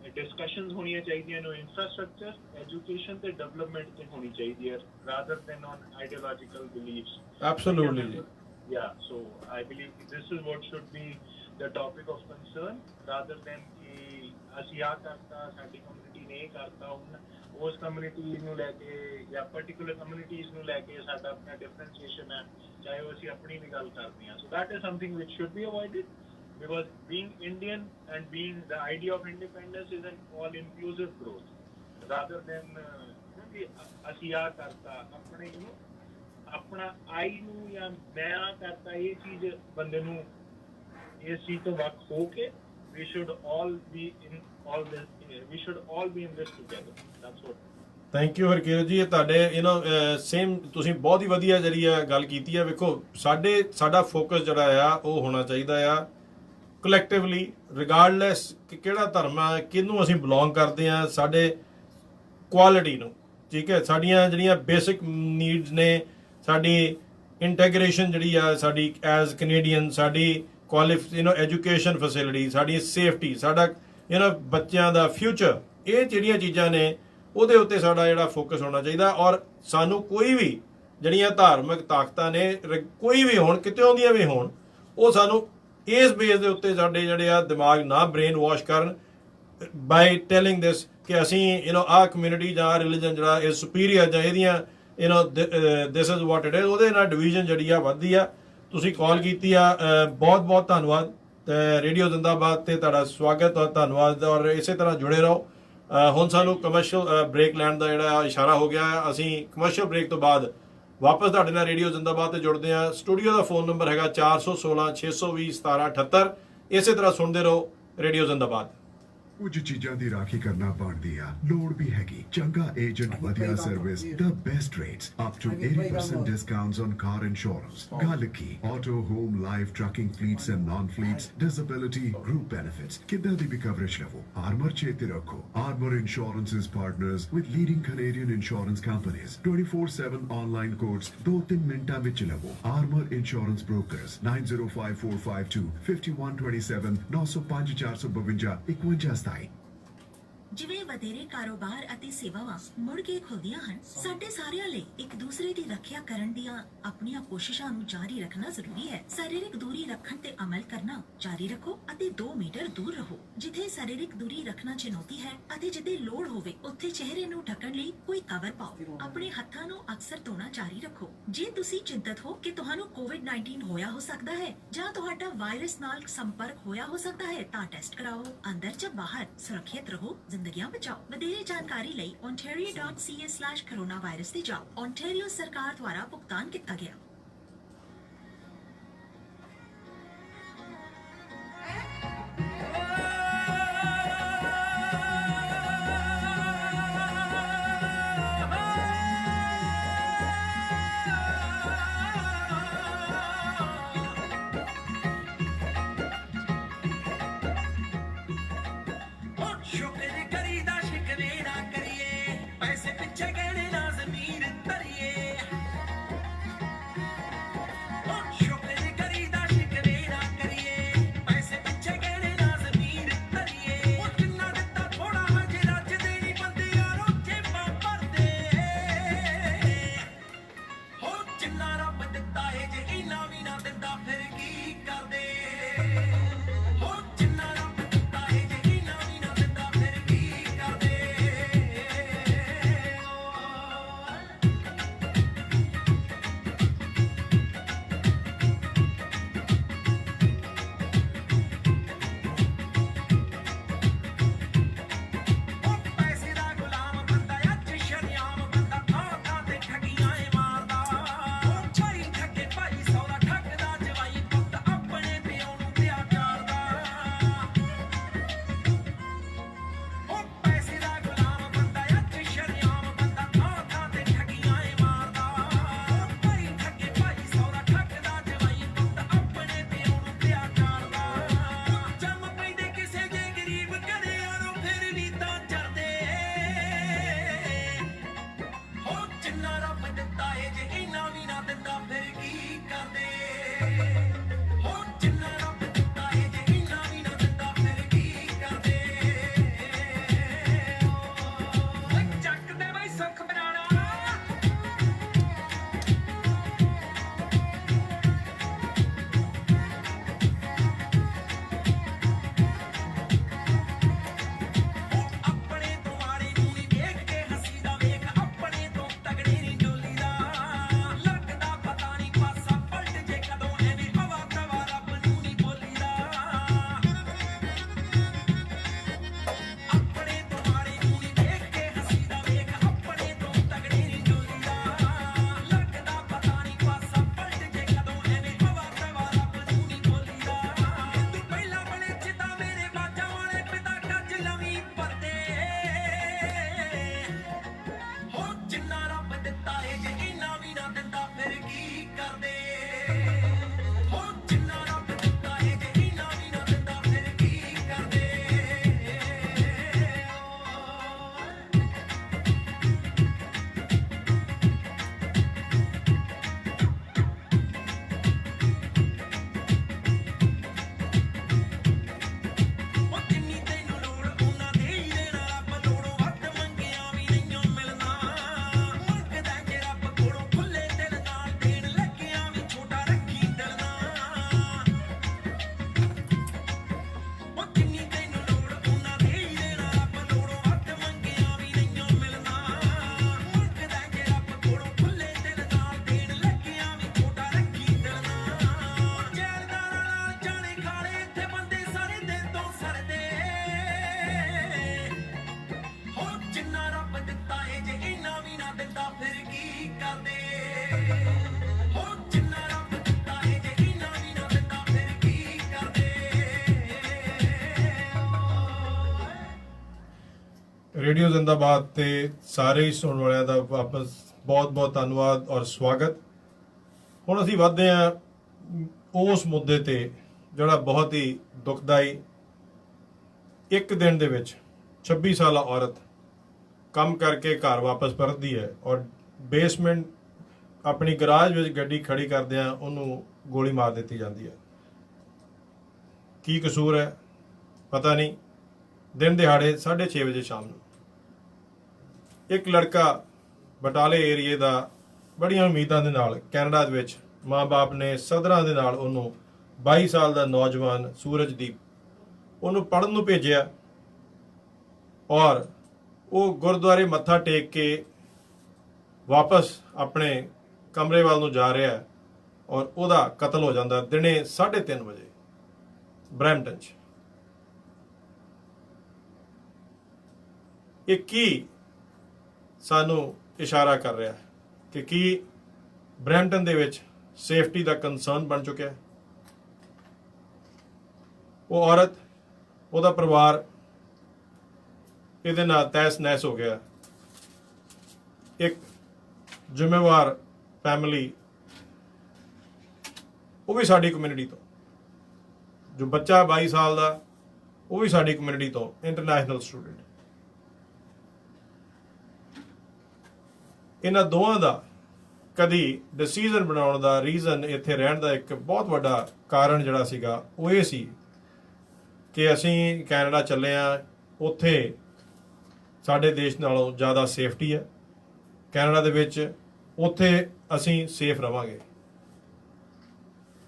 ਡਿਸਕਸ਼ਨਸ ਹੋਣੀਆਂ ਚਾਹੀਦੀਆਂ ਨੇ ਇਨਫਰਾਸਟ੍ਰਕਚਰ ਐਜੂਕੇਸ਼ਨ ਤੇ ਡਿਵੈਲਪਮੈਂਟ ਤੇ ਹੋਣੀ ਚਾਹੀਦੀ ਹੈ rather than on ideological beliefs absolutely ਜੀ Yeah, so I believe this is what should be the topic of concern rather than कि ਅਸੀਂ ਆ ਕਰਤਾ ਸਾਡੀ ਕਮਿਊਨਿਟੀ ਨੇ ਇਹ ਕਰਤਾ ਹੁਣ ਉਸ ਕਮਿਊਨਿਟੀ ਨੂੰ ਲੈ ਕੇ ਜਾਂ ਪਾਰਟਿਕੂਲਰ ਕਮਿਊਨਿਟੀਜ਼ ਨੂੰ ਲੈ ਕੇ ਸਾਡਾ ਆਪਣਾ ਡਿਫਰੈਂਸ਼ੀਏਸ਼ਨ ਹੈ ਚਾਹੇ ਉਹ ਅਸੀਂ ਆਪਣੀ ਵੀ ਗੱਲ ਕਰਦੇ ਹਾਂ so that is something which should be avoided because being Indian and being the idea of independence is an all inclusive growth rather than ਕਿ ਅਸੀਂ ਆ ਕਰਤਾ ਆਪਣੇ ਨੂੰ ਆਪਣਾ ਆਈ ਨੂੰ ਜਾਂ ਮੈਂ ਆ ਕਰਤਾ ਇਹ ਚੀਜ਼ ਬੰਦੇ ਨੂੰ ਇਸ ਚੀਜ਼ ਤੋਂ ਵੱਖ ਹੋ ਕੇ we should all be in this together that's what thank you Harkirat ਜੀ ਇਹ ਤੁਹਾਡੇ ਸੇਮ ਤੁਸੀਂ ਬਹੁਤ ਹੀ ਵਧੀਆ ਜਿਹੜੀ ਆ ਗੱਲ ਕੀਤੀ ਆ ਵੇਖੋ ਸਾਡਾ ਫੋਕਸ ਜਿਹੜਾ ਆ ਉਹ ਹੋਣਾ ਚਾਹੀਦਾ ਆ ਕਲੈਕਟਿਵਲੀ ਰਿਗਾਰਡਲੈਸ ਕਿ ਕਿਹੜਾ ਧਰਮ ਆ ਕਿਹਨੂੰ ਅਸੀਂ ਬਿਲੋਂਗ ਕਰਦੇ ਆ ਸਾਡੇ ਕੁਆਲਿਟੀ ਨੂੰ ਠੀਕ ਹੈ ਸਾਡੀਆਂ ਜਿਹੜੀਆਂ ਬੇਸਿਕ ਨੀਡਸ ਨੇ ਸਾਡੀ ਇੰਟੈਗ੍ਰੇਸ਼ਨ ਜਿਹੜੀ ਆ ਸਾਡੀ ਐਜ਼ ਕੈਨੇਡੀਅਨ ਸਾਡੀ ਐਜੂਕੇਸ਼ਨ ਫੈਸਿਲਿਟੀ ਸਾਡੀ ਸੇਫਟੀ ਸਾਡਾ ਬੱਚਿਆਂ ਦਾ ਫਿਊਚਰ ਇਹ ਜਿਹੜੀਆਂ ਚੀਜ਼ਾਂ ਨੇ ਉਹਦੇ ਉੱਤੇ ਸਾਡਾ ਜਿਹੜਾ ਫੋਕਸ ਹੋਣਾ ਚਾਹੀਦਾ ਔਰ ਸਾਨੂੰ ਕੋਈ ਵੀ ਜਿਹੜੀਆਂ ਧਾਰਮਿਕ ਤਾਕਤਾਂ ਨੇ ਕੋਈ ਵੀ ਹੋਣ ਕਿਤਿਓਂ ਦੀਆਂ ਵੀ ਹੋਣ ਉਹ ਸਾਨੂੰ ਇਸ ਬੇਸ ਦੇ ਉੱਤੇ ਸਾਡੇ ਜਿਹੜੇ ਆ ਦਿਮਾਗ ਨਾ ਬ੍ਰੇਨ ਵਾਸ਼ ਕਰਨ ਬਾਈ ਟੈਲਿੰਗ ਦਿਸ ਕਿ ਅਸੀਂ ਆਹ ਕਮਿਊਨਿਟੀ ਜਾਂ ਰਿਲੀਜਨ ਜਿਹੜਾ ਇਹ ਸੁਪੀਰੀਅਰ ਜਾਂ ਇਹਦੀਆਂ this is what it is ਉਹਦੇ ਨਾਲ ਡਿਵੀਜ਼ਨ ਜਿਹੜੀ ਆ ਵੱਧਦੀ ਆ ਤੁਸੀਂ ਕਾਲ ਕੀਤੀ ਆ ਬਹੁਤ ਬਹੁਤ ਧੰਨਵਾਦ ਰੇਡੀਓ ਜ਼ਿੰਦਾਬਾਦ ਤੇ ਤੁਹਾਡਾ ਸਵਾਗਤ ਔਰ ਧੰਨਵਾਦ ਔਰ ਇਸੇ ਤਰ੍ਹਾਂ ਜੁੜੇ ਰਹੋ ਹੁਣ ਸਾਨੂੰ ਕਮਰਸ਼ੀਅਲ ਬ੍ਰੇਕ ਲੈਣ ਦਾ ਜਿਹੜਾ ਇਸ਼ਾਰਾ ਹੋ ਗਿਆ ਅਸੀਂ ਕਮਰਸ਼ੀਅਲ ਬ੍ਰੇਕ ਤੋਂ ਬਾਅਦ ਵਾਪਸ ਤੁਹਾਡੇ ਨਾਲ ਰੇਡੀਓ ਜ਼ਿੰਦਾਬਾਦ ਤੇ ਜੁੜਦੇ ਹਾਂ ਸਟੂਡੀਓ ਦਾ ਫੋਨ ਨੰਬਰ ਹੈਗਾ 416 620 1778 ਇਸੇ ਤਰ੍ਹਾਂ ਸੁਣਦੇ ਰਹੋ ਰੇਡੀਓ ਜ਼ਿੰਦਾਬਾਦ ਕੁਝ ਚੀਜ਼ਾਂ ਦੀ ਰਾਖੀ ਕਰਨਾ ਬਣਦੀ ਆ ਲੋੜ ਵੀ ਹੈਗੀ ਚੰਗਾ ਏਜੰਟ ਵਧੀਆ service the best rates up to 80% discounts on car insurance ਗੱਲ ਕੀ auto home life trucking fleets and non-fleets disability group benefits ਕਿੱਦਾਂ ਦੀ ਵੀ ਕਵਰੇਜ ਲਵੋ ਆਰਮਰ ਚੇਤੇ ਰੱਖੋ Armor Insurance is partners with leading Canadian insurance companies 24/7 online quotes 2-3 ਮਿੰਟਾਂ ਵਿੱਚ ਲਵੋ Armor Insurance Brokers 905452 5127 905 452 51 ਜਿਵੇਂ ਵਧੇਰੇ ਕਾਰੋਬਾਰ ਅਤੇ ਸੇਵਾਵਾਂ ਮੁੜ ਕੇ ਖੁੱਲਦੀਆਂ ਹਨ ਸਾਡੇ ਸਾਰਿਆਂ ਲਈ ਇੱਕ ਦੂਸਰੇ ਦੀ ਰੱਖਿਆ ਕਰਨ ਦੀਆਂ ਆਪਣੀਆਂ ਕੋਸ਼ਿਸ਼ਾਂ ਨੂੰ ਜਾਰੀ ਰੱਖਣਾ ਜ਼ਰੂਰੀ ਹੈ ਸਰੀਰਕ ਦੂਰੀ ਰੱਖਣ ਤੇ ਅਮਲ ਕਰਨਾ ਜਾਰੀ ਰੱਖੋ ਅਤੇ 2 ਮੀਟਰ ਦੂਰ ਰਹੋ ਜਿੱਥੇ ਸਰੀਰਕ ਦੂਰੀ ਰੱਖਣਾ ਚੁਣੌਤੀ ਹੈ ਅਤੇ ਜਿੱਥੇ ਲੋੜ ਹੋਵੇ ਉੱਥੇ ਚਿਹਰੇ ਨੂੰ ਢੱਕਣ ਲਈ ਕੋਈ ਕਵਰ ਪਾਓ ਆਪਣੇ ਹੱਥਾਂ ਨੂੰ ਅਕਸਰ ਧੋਣਾ ਜਾਰੀ ਰੱਖੋ ਜੇ ਤੁਸੀਂ ਚਿੰਤਤ ਹੋ ਕਿ ਤੁਹਾਨੂੰ ਕੋਵਿਡ-19 ਹੋਇਆ ਹੋ ਸਕਦਾ ਹੈ ਜਾਂ ਤੁਹਾਡਾ ਵਾਇਰਸ ਨਾਲ ਸੰਪਰਕ ਹੋਇਆ ਹੋ ਸਕਦਾ ਹੈ ਤਾਂ ਟੈਸਟ ਕਰਾਓ ਅੰਦਰ ਜਾਂ ਬਾਹਰ ਸੁਰੱਖਿਅਤ ਰਹੋ ਜ਼ਿੰਦਗੀਆਂ ਬਚਾਓ ਵਧੇਰੇ ਜਾਣਕਾਰੀ ਲਈ ontario.ca/coronavirus ਤੇ ਜਾਓ ontario ਸਰਕਾਰ ਦੁਆਰਾ ਭੁਗਤਾਨ ਕੀਤਾ ਗਿਆ ਰੇਡੀਓ ਜ਼ਿੰਦਾਬਾਦ ਤੇ ਸਾਰੇ ਹੀ ਸੁਣਨ ਵਾਲਿਆਂ ਦਾ ਵਾਪਸ ਬਹੁਤ ਬਹੁਤ ਧੰਨਵਾਦ ਔਰ ਸਵਾਗਤ। ਹੁਣ ਅਸੀਂ ਵੱਧਦੇ ਹਾਂ ਉਸ ਮੁੱਦੇ ਤੇ ਜਿਹੜਾ ਬਹੁਤ ਹੀ ਦੁਖਦਾਈ। ਇੱਕ ਦਿਨ ਦੇ ਵਿੱਚ 26 ਸਾਲਾ ਔਰਤ ਕੰਮ ਕਰਕੇ ਘਰ ਵਾਪਸ ਪਰਤਦੀ ਹੈ ਔਰ ਬੇਸਮੈਂਟ ਆਪਣੀ ਗਰਾਜ ਵਿੱਚ ਗੱਡੀ ਖੜੀ ਕਰਦਿਆਂ ਉਹਨੂੰ ਗੋਲੀ ਮਾਰ ਦਿੱਤੀ ਜਾਂਦੀ ਹੈ। ਕੀ ਕਸੂਰ ਹੈ ਪਤਾ ਨਹੀਂ। ਦਿਨ ਦਿਹਾੜੇ 6:30 ਵਜੇ ਸ਼ਾਮ ਨੂੰ ਇੱਕ ਲੜਕਾ ਬਟਾਲੇ ਏਰੀਏ ਦਾ ਬੜੀਆਂ ਉਮੀਦਾਂ ਦੇ ਨਾਲ ਕੈਨੇਡਾ ਦੇ ਵਿੱਚ ਮਾਂ-ਬਾਪ ਨੇ ਸਦਰਾਂ ਦੇ ਨਾਲ ਉਹਨੂੰ 22 ਸਾਲ ਦਾ ਨੌਜਵਾਨ ਸੂਰਜਦੀਪ ਉਹਨੂੰ ਪੜ੍ਹਨ ਨੂੰ ਭੇਜਿਆ ਔਰ ਉਹ ਗੁਰਦੁਆਰੇ ਮੱਥਾ ਟੇਕ ਕੇ ਵਾਪਸ ਆਪਣੇ ਕਮਰੇ ਵੱਲ ਨੂੰ ਜਾ ਰਿਹਾ ਔਰ ਉਹਦਾ ਕਤਲ ਹੋ ਜਾਂਦਾ ਦਿਨੇ 3:30 ਵਜੇ ਬਰੈਂਪਟਨ 'ਚ। ਇਹ ਕੀ ਸਾਨੂੰ ਇਸ਼ਾਰਾ ਕਰ ਰਿਹਾ ਹੈ ਕਿ ਕੀ ਬਰੈਂਪਟਨ ਦੇ ਵਿੱਚ ਸੇਫਟੀ ਦਾ ਕੰਸਰਨ ਬਣ ਚੁੱਕਿਆ ਹੈ। ਉਹ ਔਰਤ ਉਹਦਾ ਪਰਿਵਾਰ ਇਹਦੇ ਨਾਲ ਤਹਿਸ ਨਹਿਸ ਹੋ ਗਿਆ। ਇੱਕ ਜ਼ਿੰਮੇਵਾਰ ਫੈਮਿਲੀ ਉਹ ਵੀ ਸਾਡੀ ਕਮਿਊਨਿਟੀ ਤੋਂ, ਜੋ ਬੱਚਾ 22 ਸਾਲ ਦਾ ਉਹ ਵੀ ਸਾਡੀ ਕਮਿਊਨਿਟੀ ਤੋਂ, ਇੰਟਰਨੈਸ਼ਨਲ ਸਟੂਡੈਂਟ। ਇਹਨਾਂ ਦੋਵਾਂ ਦਾ ਕਦੀ ਡਿਸੀਜਨ ਬਣਾਉਣ ਦਾ ਰੀਜ਼ਨ ਇੱਥੇ ਰਹਿਣ ਦਾ ਇੱਕ ਬਹੁਤ ਵੱਡਾ ਕਾਰਨ ਜਿਹੜਾ ਸੀਗਾ ਉਹ ਇਹ ਸੀ ਕਿ ਅਸੀਂ ਕੈਨੇਡਾ ਚੱਲੇ ਆ, ਉੱਥੇ ਸਾਡੇ ਦੇਸ਼ ਨਾਲੋਂ ਜ਼ਿਆਦਾ ਸੇਫਟੀ ਹੈ। ਕੈਨੇਡਾ ਦੇ ਵਿੱਚ ਉੱਥੇ ਅਸੀਂ ਸੇਫ ਰਵਾਂਗੇ।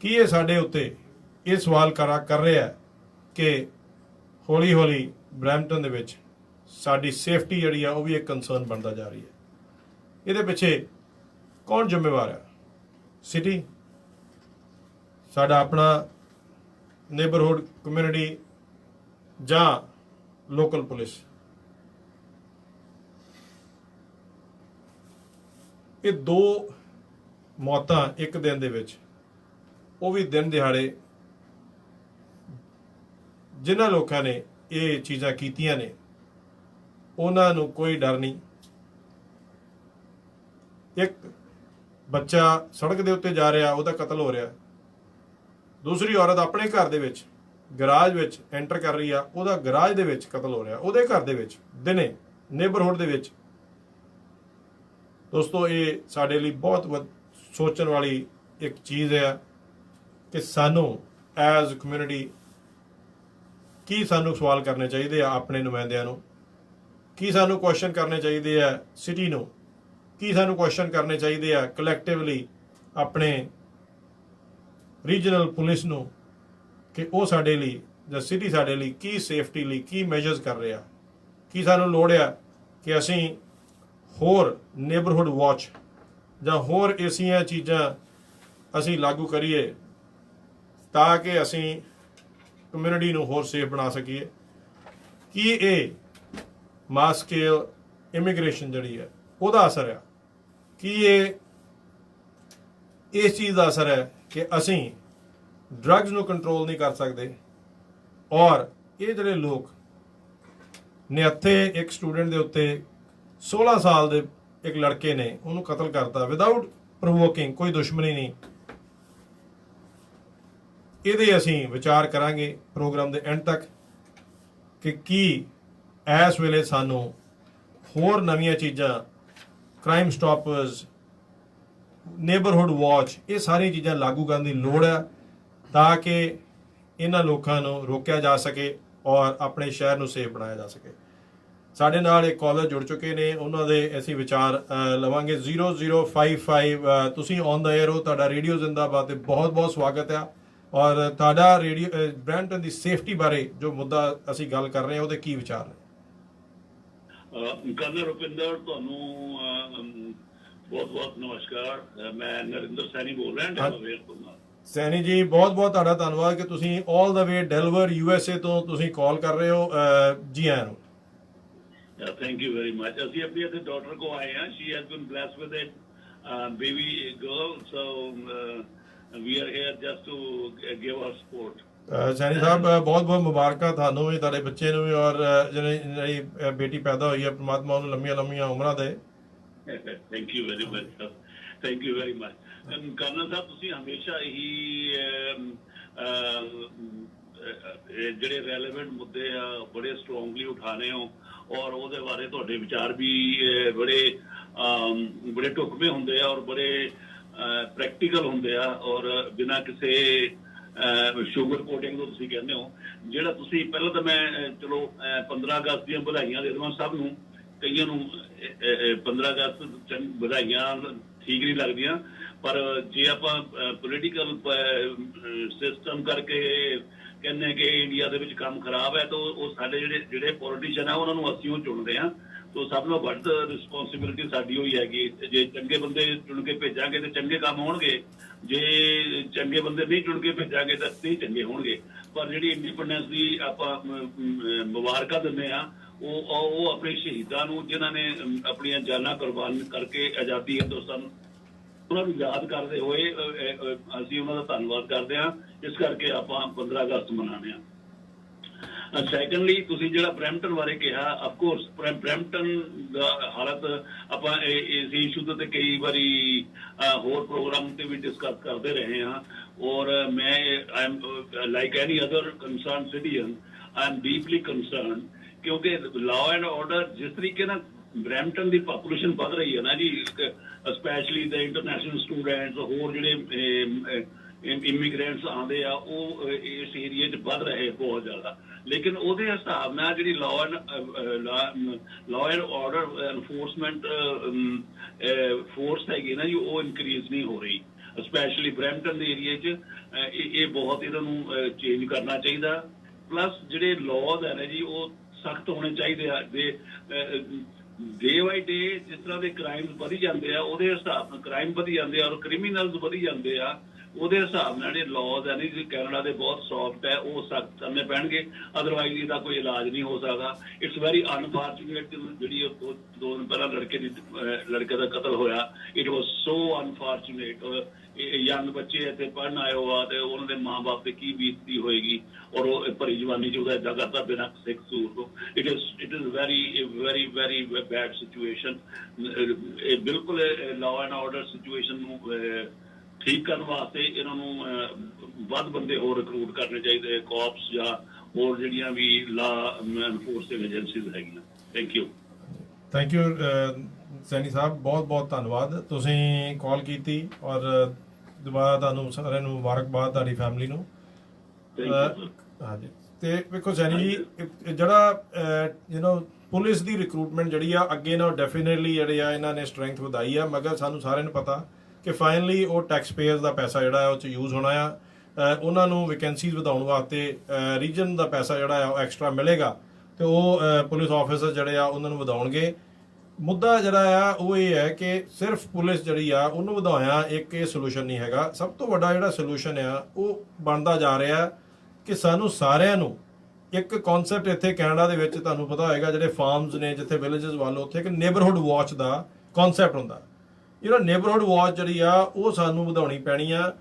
ਕੀ ਇਹ ਸਾਡੇ ਉੱਤੇ ਇਹ ਸਵਾਲ ਕਰ ਰਿਹਾ ਹੈ ਕਿ ਹੌਲੀ ਹੌਲੀ ਬਰੈਂਪਟਨ ਦੇ ਵਿੱਚ ਸਾਡੀ ਸੇਫਟੀ ਜਿਹੜੀ ਆ ਉਹ ਵੀ ਇੱਕ ਕੰਸਰਨ ਬਣਦਾ ਜਾ ਰਹੀ ਹੈ। ਇਹਦੇ ਪਿੱਛੇ ਕੌਣ ਜ਼ਿੰਮੇਵਾਰ ਹੈ? ਸਿਟੀ, ਸਾਡਾ ਆਪਣਾ ਨੇਬਰਹੁੱਡ ਕਮਿਊਨਿਟੀ ਜਾਂ ਲੋਕਲ ਪੁਲਿਸ? ਇਹ ਦੋ ਮੌਤਾਂ ਇੱਕ ਦਿਨ ਦੇ ਵਿੱਚ, ਉਹ ਵੀ ਦਿਨ ਦਿਹਾੜੇ, ਜਿਨ੍ਹਾਂ ਲੋਕਾਂ ਨੇ ਇਹ ਚੀਜ਼ਾਂ ਕੀਤੀਆਂ ਨੇ ਉਹਨਾਂ ਨੂੰ ਕੋਈ ਡਰ ਨਹੀਂ। ਇੱਕ ਬੱਚਾ ਸੜਕ ਦੇ ਉੱਤੇ ਜਾ ਰਿਹਾ, ਉਹਦਾ ਕਤਲ ਹੋ ਰਿਹਾ। ਦੂਸਰੀ ਔਰਤ ਆਪਣੇ ਘਰ ਦੇ ਵਿੱਚ ਗਰਾਜ ਵਿੱਚ ਐਂਟਰ ਕਰ ਰਹੀ ਆ, ਉਹਦਾ ਗਰਾਜ ਦੇ ਵਿੱਚ ਕਤਲ ਹੋ ਰਿਹਾ, ਉਹਦੇ ਘਰ ਦੇ ਵਿੱਚ ਦਿਨੇ ਨੇਬਰਹੁੱਡ ਦੇ ਵਿੱਚ। ਦੋਸਤੋ, ਇਹ ਸਾਡੇ ਲਈ ਬਹੁਤ ਸੋਚਣ ਵਾਲੀ ਇੱਕ ਚੀਜ਼ ਹੈ ਕਿ ਸਾਨੂੰ ਐਜ਼ ਕਮਿਊਨਿਟੀ ਕੀ ਸਾਨੂੰ ਸਵਾਲ ਕਰਨੇ ਚਾਹੀਦੇ ਆ ਆਪਣੇ ਨੁਮਾਇੰਦਿਆਂ ਨੂੰ, ਕੀ ਸਾਨੂੰ ਕੁਐਸਚਨ ਕਰਨੇ ਚਾਹੀਦੇ ਆ ਸਿਟੀ ਨੂੰ, ਕੀ ਸਾਨੂੰ ਕੁਐਸਚਨ ਕਰਨੇ ਚਾਹੀਦੇ ਆ ਕਲੈਕਟਿਵਲੀ ਆਪਣੇ ਰੀਜਨਲ ਪੁਲਿਸ ਨੂੰ ਕਿ ਉਹ ਸਾਡੇ ਲਈ ਜਾਂ ਸਿਟੀ ਸਾਡੇ ਲਈ ਕੀ ਸੇਫਟੀ ਲਈ ਕੀ ਮੈਜਰਸ ਕਰ ਰਿਹਾ। ਕੀ ਸਾਨੂੰ ਲੋੜ ਆ ਕਿ ਅਸੀਂ ਹੋਰ ਨੇਬਰਹੁੱਡ ਵਾਚ ਜਾਂ ਹੋਰ ਐਸੀਆਂ ਚੀਜ਼ਾਂ ਅਸੀਂ ਲਾਗੂ ਕਰੀਏ ਤਾਂ ਕਿ ਅਸੀਂ ਕਮਿਊਨਿਟੀ ਨੂੰ ਹੋਰ ਸੇਫ ਬਣਾ ਸਕੀਏ? ਕੀ ਇਹ ਮਾਸ ਸਕੇਲ ਇਮੀਗ੍ਰੇਸ਼ਨ ਜਿਹੜੀ ਹੈ ਉਹਦਾ ਅਸਰ ਹੈ? ਕੀ ਇਹ ਇਸ ਚੀਜ਼ ਦਾ ਅਸਰ ਹੈ ਕਿ ਅਸੀਂ ਡਰੱਗਸ ਨੂੰ ਕੰਟਰੋਲ ਨਹੀਂ ਕਰ ਸਕਦੇ? ਔਰ ਇਹ ਜਿਹੜੇ ਲੋਕ ਨਿਹੱਥੇ ਇੱਕ ਸਟੂਡੈਂਟ ਦੇ ਉੱਤੇ 16 ਸਾਲ ਦੇ ਇੱਕ ਲੜਕੇ ਨੇ ਉਹਨੂੰ ਕਤਲ ਕਰਤਾ ਵਿਦਆਊਟ ਪ੍ਰੋਵੋਕਿੰਗ, ਕੋਈ ਦੁਸ਼ਮਣੀ ਨਹੀਂ। ਇਹਦੇ ਅਸੀਂ ਵਿਚਾਰ ਕਰਾਂਗੇ ਪ੍ਰੋਗਰਾਮ ਦੇ ਐਂਡ ਤੱਕ ਕਿ ਕੀ ਇਸ ਵੇਲੇ ਸਾਨੂੰ ਹੋਰ ਨਵੀਆਂ ਚੀਜ਼ਾਂ, ਕ੍ਰਾਈਮ ਸਟਾਪਰਸ, ਨੇਬਰਹੁੱਡ ਵਾਚ, ਇਹ ਸਾਰੀਆਂ ਚੀਜ਼ਾਂ ਲਾਗੂ ਕਰਨ ਦੀ ਲੋੜ ਹੈ ਤਾਂ ਕਿ ਇਹਨਾਂ ਲੋਕਾਂ ਨੂੰ ਰੋਕਿਆ ਜਾ ਸਕੇ ਔਰ ਆਪਣੇ ਸ਼ਹਿਰ ਨੂੰ ਸੇਫ ਬਣਾਇਆ ਜਾ ਸਕੇ। ਸਾਡੇ ਨਾਲ ਇੱਕ ਕਾਲਰ ਜੁੜ ਚੁੱਕੇ ਨੇ, ਉਹਨਾਂ ਦੇ ਅਸੀਂ ਵਿਚਾਰ ਲਵਾਂਗੇ। 0055 ਤੁਸੀਂ ਔਨ ਦਾ 에ਅਰ ਹੋ, ਤੁਹਾਡਾ ਰੇਡੀਓ ਜ਼ਿੰਦਾਬਾਦ ਤੇ ਬਹੁਤ ਬਹੁਤ ਸਵਾਗਤ ਹੈ। ਔਰ ਤੁਹਾਡਾ ਰੇਡੀਓ ਬਰੈਂਪਟਨ ਦੀ ਸੇਫਟੀ ਬਾਰੇ ਜੋ ਮੁੱਦਾ ਅਸੀਂ ਗੱਲ ਕਰ ਰਹੇ ਹਾਂ ਉਹਦੇ ਕੀ ਵਿਚਾਰ ਨੇ? ਕਰਨਲ ਰੁਪਿੰਦਰ, ਤੁਹਾਨੂੰ ਬਹੁਤ ਬਹੁਤ ਨਮਸਕਾਰ। ਮੈਂ ਨਰਿੰਦਰ ਸੈਣੀ ਬੋਲ ਰਿਹਾ ਡੈਲਵੇਅਰ ਤੋਂ। ਸੈਣੀ ਜੀ, ਬਹੁਤ ਬਹੁਤ ਤੁਹਾਡਾ ਧੰਨਵਾਦ ਕਿ ਤੁਸੀਂ ਆਲ ਦਾ ਵੇ ਡੈਲਵਰ USA ਤੋਂ ਤੁਸੀਂ ਕਾਲ ਕਰ ਰਹੇ ਹੋ। ਜੀ ਆਇਆਂ ਨੂੰ। Thank you very much. ਅਸੀਂ ਆਪਣੀ ਇੱਥੇ ਡਾਟਰ ਕੋ ਆਏ ਹਾਂ। She has been blessed with a baby girl, so we are here just to give our support. Saini Sahib ਬਹੁਤ ਬਹੁਤ ਮੁਬਾਰਕਾਂ ਤੁਹਾਨੂੰ ਵੀ, ਤੁਹਾਡੇ ਬੱਚੇ ਨੂੰ ਵੀ, ਔਰ ਜਿਹੜੀ ਬੇਟੀ ਪੈਦਾ ਹੋਈ ਹੈ, ਪ੍ਰਮਾਤਮਾ ਉਹਨੂੰ ਲੰਮੀਆਂ ਲੰਮੀਆਂ ਉਮਰਾਂ ਦੇ। Thank you very much sir, thank you very much. Colonel Sahib, ਤੁਸੀਂ ਹਮੇਸ਼ਾ ਹੀ ਜਿਹੜੇ ਰੈਲੇਵੈਂਟ ਮੁੱਦੇ ਆ ਬੜੇ ਸਟਰੋਂਗਲੀ ਉਠਾਣੇ ਹੋ, ਔਰ ਉਹਦੇ ਬਾਰੇ ਤੁਹਾਡੇ ਵਿਚਾਰ ਵੀ ਬੜੇ ਢੁਕਵੇਂ ਹੁੰਦੇ ਆ, ਔਰ ਬੜੇ ਪ੍ਰੈਕਟੀਕਲ ਹੁੰਦੇ ਆ, ਔਰ ਬਿਨਾਂ ਕਿਸੇ ਸ਼ੂਗਰ ਕੋਟਿੰਗ ਤੋਂ ਤੁਸੀਂ ਕਹਿੰਦੇ ਹੋ। ਜਿਹੜਾ ਤੁਸੀਂ ਪਹਿਲਾਂ ਤਾਂ ਮੈਂ ਚਲੋ 15 ਅਗਸਤ ਦੀਆਂ ਵਧਾਈਆਂ ਦੇ ਦੇਵਾਂ ਸਭ ਨੂੰ। ਕਈਆਂ ਨੂੰ 15 ਅਗਸਤ ਵਧਾਈਆਂ ਠੀਕ ਨਹੀਂ ਲੱਗਦੀਆਂ, ਪਰ ਜੇ ਆਪਾਂ ਪੋਲੀਟੀਕਲ ਸਿਸਟਮ ਕਰਕੇ ਕਹਿੰਦੇ ਕਿ ਇੰਡੀਆ ਦੇ ਵਿੱਚ ਕੰਮ ਖਰਾਬ ਹੈ, ਤਾਂ ਉਹ ਸਾਡੇ ਜਿਹੜੇ ਪੋਲੀਟੀਸ਼ੀਅਨ ਆ ਉਹਨਾਂ ਨੂੰ ਅਸੀਂ ਉਹ ਚੁਣਦੇ ਹਾਂ। ਤਾਂ ਸਭ ਨਾਲੋਂ ਵੱਧ ਰਿਸਪੌਂਸਿਬਿਲਿਟੀ ਸਾਡੀ ਹੋਈ ਹੈਗੀ। ਜੇ ਚੰਗੇ ਬੰਦੇ ਚੁਣ ਕੇ ਭੇਜਾਂਗੇ ਤਾਂ ਚੰਗੇ ਕੰਮ ਹੋਣਗੇ, ਜੇ ਚੰਗੇ ਬੰਦੇ ਨਹੀਂ ਚੁਣ ਕੇ ਭੇਜਾਂਗੇ ਤਾਂ ਨਹੀਂ ਚੰਗੇ ਹੋਣਗੇ। ਪਰ ਜਿਹੜੀ ਇੰਡੀਪੈਂਡੈਂਸ ਦੀ ਆਪਾਂ ਮੁਬਾਰਕਾਂ ਦਿੰਦੇ ਆ, ਉਹ ਆਪਣੇ ਸ਼ਹੀਦਾਂ ਨੂੰ ਜਿਨ੍ਹਾਂ ਨੇ ਆਪਣੀਆਂ ਜਾਨਾਂ ਕੁਰਬਾਨ ਕਰਕੇ ਆਜ਼ਾਦੀ ਹਿੰਦੁਸਤਾਨ, ਉਹਨਾਂ ਨੂੰ ਯਾਦ ਕਰਦੇ ਹੋਏ ਅਸੀਂ ਉਹਨਾਂ ਦਾ ਧੰਨਵਾਦ ਕਰਦੇ ਹਾਂ। ਇਸ ਕਰਕੇ ਆਪਾਂ 15 ਅਗਸਤ ਮਨਾਉਂਦੇ ਹਾਂ। ਸੈਕੰਡਲੀ, ਤੁਸੀਂ ਜਿਹੜਾ ਬਰੈਂਪਟਨ ਬਾਰੇ ਕਿਹਾ, ਅਫਕੋਰਸ ਬਰੈਂਪਟਨ ਦਾ ਹਾਲਤ ਆਪਾਂ ਇਸ ਇਸ਼ੂ ਤੇ ਕਈ ਵਾਰੀ ਹੋਰ ਪ੍ਰੋਗਰਾਮ ਤੇ ਵੀ ਡਿਸਕਸ ਕਰਦੇ ਰਹੇ ਹਾਂ, ਔਰ ਮੈਂ I am like any other concern citizen, I am deeply concern, ਕਿਉਂਕਿ ਲਾਅ ਐਂਡ ਆਰਡਰ ਜਿਸ ਤਰੀਕੇ ਨਾਲ ਬਰੈਂਪਟਨ ਦੀ ਪਾਪੂਲੇਸ਼ਨ ਵੱਧ ਰਹੀ ਹੈ ਨਾ ਜੀ, ਸਪੈਸ਼ਲੀ ਦ ਇੰਟਰਨੈਸ਼ਨਲ ਸਟੂਡੈਂਟਸ, ਹੋਰ ਜਿਹੜੇ ਇਮੀਗ੍ਰੈਂਟਸ ਆਉਂਦੇ ਆ, ਉਹ ਇਸ ਏਰੀਏ 'ਚ ਵੱਧ ਰਹੇ ਬਹੁਤ ਜ਼ਿਆਦਾ। ਲੇਕਿਨ ਉਹਦੇ ਹਿਸਾਬ ਨਾਲ ਜਿਹੜੀ law and order enforcement force ਹੈਗੀ ਨਾ ਜੀ, ਉਹ ਇਨਕਰੀਜ਼ ਨਹੀਂ ਹੋ ਰਹੀ, ਸਪੈਸ਼ਲੀ ਬਰੈਂਪਟਨ ਦੇ ਏਰੀਏ 'ਚ। ਇਹ ਬਹੁਤ ਇਹਨਾਂ ਨੂੰ ਚੇਂਜ ਕਰਨਾ ਚਾਹੀਦਾ। ਪਲੱਸ ਜਿਹੜੇ ਲਾਅਜ਼ ਹੈ ਨਾ ਜੀ, ਉਹ ਸਖਤ ਹੋਣੇ ਚਾਹੀਦੇ ਆ। ਡੇ ਬਾਈ ਡੇ ਜਿਸ ਤਰ੍ਹਾਂ ਦੇ ਕ੍ਰਾਈਮਸ ਵਧੀ ਜਾਂਦੇ ਆ, ਉਹਦੇ ਹਿਸਾਬ ਨਾਲ ਕ੍ਰਾਈਮ ਵਧੀ ਜਾਂਦੇ ਆ ਔਰ ਕ੍ਰਿਮੀਨਲਸ ਵਧੀ ਜਾਂਦੇ ਆ, ਉਹਦੇ ਹਿਸਾਬ ਨਾਲ ਜਿਹੜੇ ਲਾਅਜ਼ ਹੈ ਨਹੀਂ, ਕੈਨੇਡਾ ਦੇ ਬਹੁਤ ਸੌਫਟ ਹੈ, ਉਹ ਸਖਤ ਕਰਨੇ ਪੈਣਗੇ, ਅਦਰਵਾਈਜ਼ ਇਹਦਾ ਕੋਈ ਇਲਾਜ ਨਹੀਂ ਹੋ ਸਕਦਾ। ਇਟਸ ਵੈਰੀ ਅਨਫੋਰਚੂਨੇਟ ਜਿਹੜੀ 2 ਦਿਨ ਪਹਿਲਾਂ ਲੜਕੇ ਦਾ ਕਤਲ ਹੋਇਆ, it was so unfortunate. Young ਬੱਚੇ ਇੱਥੇ ਪੜ੍ਹਨ ਆਏ ਹੋਆ ਤੇ ਉਹਨਾਂ ਦੇ ਮਾਂ-ਬਾਪ ਤੇ ਕੀ ਬੀਤਦੀ ਹੋਏਗੀ, ਔਰ ਉਹ ਭਰੀ ਜਵਾਨੀ 'ਚ ਉਹਦਾ ਏਦਾਂ ਕਰਦਾ ਬਿਨਾਂ ਕਿਸੇ ਕਸੂਰ ਤੋਂ। It is very very bad situation. ਇਹ ਬਿਲਕੁਲ ਲਾਅ ਐਂਡ ਆਰਡਰ ਸਿਚੁਏਸ਼ਨ ਨੂੰ ਠੀਕ ਕਰਨ ਵਾਸਤੇ ਇਹਨਾਂ ਨੂੰ ਵੱਧ ਬੰਦੇ ਹੋਰ ਰਿਕਰੂਟ ਕਰਨੇ ਚਾਹੀਦੇ, ਕੋਪਸ ਜਾਂ ਹੋਰ ਜਿਹੜੀਆਂ ਵੀ ਲਾਅ ਐਨਫੋਰਸਿੰਗ ਏਜੰਸੀਜ਼ ਹੈਗੀਆਂ। ਥੈਂਕ ਯੂ ਸੈਣੀ ਸਾਹਿਬ, ਬਹੁਤ ਬਹੁਤ ਧੰਨਵਾਦ, ਤੁਸੀਂ ਕਾਲ ਕੀਤੀ, ਔਰ ਦੁਬਾਰਾ ਤੁਹਾਨੂੰ ਸਾਰਿਆਂ ਨੂੰ ਮੁਬਾਰਕਬਾਦ, ਤੁਹਾਡੀ ਫੈਮਿਲੀ ਨੂੰ। ਹਾਂਜੀ, ਤੇ ਵੇਖੋ ਸੈਣੀ ਜੀ, ਜਿਹੜਾ ਪੁਲਿਸ ਦੀ ਰਿਕਰੂਟਮੈਂਟ ਜਿਹੜੀ ਆ ਅੱਗੇ ਨਾਲ ਡੈਫੀਨੇਟਲੀ ਜਿਹੜੇ ਆ ਇਹਨਾਂ ਨੇ ਸਟਰੈਂਥ ਵਧਾਈ ਆ, ਮਗਰ ਸਾਨੂੰ ਸਾਰਿਆਂ ਨੂੰ ਪਤਾ ਕਿ ਫਾਈਨਲੀ ਉਹ ਟੈਕਸ ਪੇਅਰਸ ਦਾ ਪੈਸਾ ਜਿਹੜਾ ਹੈ ਉਹ 'ਚ ਯੂਜ਼ ਹੋਣਾ ਆ। ਉਹਨਾਂ ਨੂੰ ਵੈਕੈਂਸੀਜ਼ ਵਧਾਉਣ ਵਾਸਤੇ ਰੀਜਨ ਦਾ ਪੈਸਾ ਜਿਹੜਾ ਆ ਉਹ ਐਕਸਟਰਾ ਮਿਲੇਗਾ, ਤੇ ਉਹ ਪੁਲਿਸ ਆਫਿਸਰ ਜਿਹੜੇ ਆ ਉਹਨਾਂ ਨੂੰ ਵਧਾਉਣਗੇ। ਮੁੱਦਾ ਜਿਹੜਾ ਆ ਉਹ ਇਹ ਹੈ ਕਿ ਸਿਰਫ ਪੁਲਿਸ ਜਿਹੜੀ ਆ ਉਹਨੂੰ ਵਧਾਇਆ ਇੱਕ ਇਹ ਸੋਲੂਸ਼ਨ ਨਹੀਂ ਹੈਗਾ। ਸਭ ਤੋਂ ਵੱਡਾ ਜਿਹੜਾ ਸੋਲੂਸ਼ਨ ਆ ਉਹ ਬਣਦਾ ਜਾ ਰਿਹਾ ਕਿ ਸਾਨੂੰ ਸਾਰਿਆਂ ਨੂੰ ਇੱਕ ਕਨਸੈਪਟ ਇੱਥੇ ਕੈਨੇਡਾ ਦੇ ਵਿੱਚ ਤੁਹਾਨੂੰ ਪਤਾ ਹੋਏਗਾ, ਜਿਹੜੇ ਫਾਰਮਸ ਨੇ ਜਿੱਥੇ ਵਿਲੇजेस ਵੱਲ, ਉੱਥੇ ਇੱਕ ਨੇਬਰਹੁੱਡ ਵਾਚ ਦਾ ਕਨਸੈਪਟ ਹੁੰਦਾ। ਜਿਹੜਾ ਨੇਬਰਹੁੱਡ ਵਾਚ ਜਿਹੜੀ ਆ ਉਹ ਸਾਨੂੰ ਵਧਾਉਣੀ ਪੈਣੀ ਆ।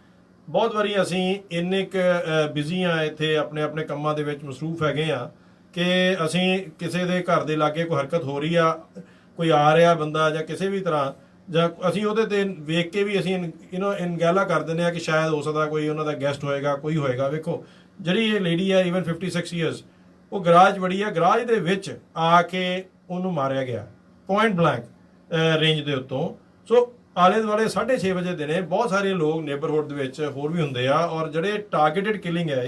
ਬਹੁਤ ਵਾਰੀ ਅਸੀਂ ਇੰਨੇ ਕੁ ਬਿਜ਼ੀ ਆ ਇੱਥੇ ਆਪਣੇ ਆਪਣੇ ਕੰਮਾਂ ਦੇ ਵਿੱਚ ਮਸਰੂਫ ਹੈਗੇ ਆ ਕਿ ਅਸੀਂ ਕਿਸੇ ਦੇ ਘਰ ਦੇ ਲਾਗੇ ਕੋਈ ਹਰਕਤ ਹੋ ਰਹੀ ਆ, ਕੋਈ ਆ ਰਿਹਾ ਬੰਦਾ ਜਾਂ ਕਿਸੇ ਵੀ ਤਰ੍ਹਾਂ, ਜਾਂ ਅਸੀਂ ਉਹਦੇ ਤੇ ਵੇਖ ਕੇ ਵੀ ਅਸੀਂ ਇਨਗੈਲਾ ਕਰ ਦਿੰਦੇ ਆ ਕਿ ਸ਼ਾਇਦ ਹੋ ਸਕਦਾ ਕੋਈ ਉਹਨਾਂ ਦਾ ਗੈਸਟ ਹੋਏਗਾ, ਕੋਈ ਹੋਏਗਾ। ਵੇਖੋ ਜਿਹੜੀ ਇਹ ਲੇਡੀ ਆ, ਈਵਨ 56 ਈਅਰਸ, ਉਹ ਗਰਾਜ ਵੜੀ ਆ, ਗਰਾਜ ਦੇ ਵਿੱਚ ਆ ਕੇ ਉਹਨੂੰ ਮਾਰਿਆ ਗਿਆ ਪੁਆਇੰਟ ਬਲੈਂਕ ਰੇਂਜ ਦੇ ਉੱਤੋਂ। ਸੋ ਆਲੇ ਦੁਆਲੇ 6:30 ਵਜੇ ਦਿਨੇ ਬਹੁਤ ਸਾਰੇ ਲੋਕ ਨੇਬਰਹੁੱਡ ਦੇ ਵਿੱਚ ਹੋਰ ਵੀ ਹੁੰਦੇ ਆ, ਔਰ ਜਿਹੜੇ ਟਾਰਗੇਟਡ ਕਿਲਿੰਗ ਹੈ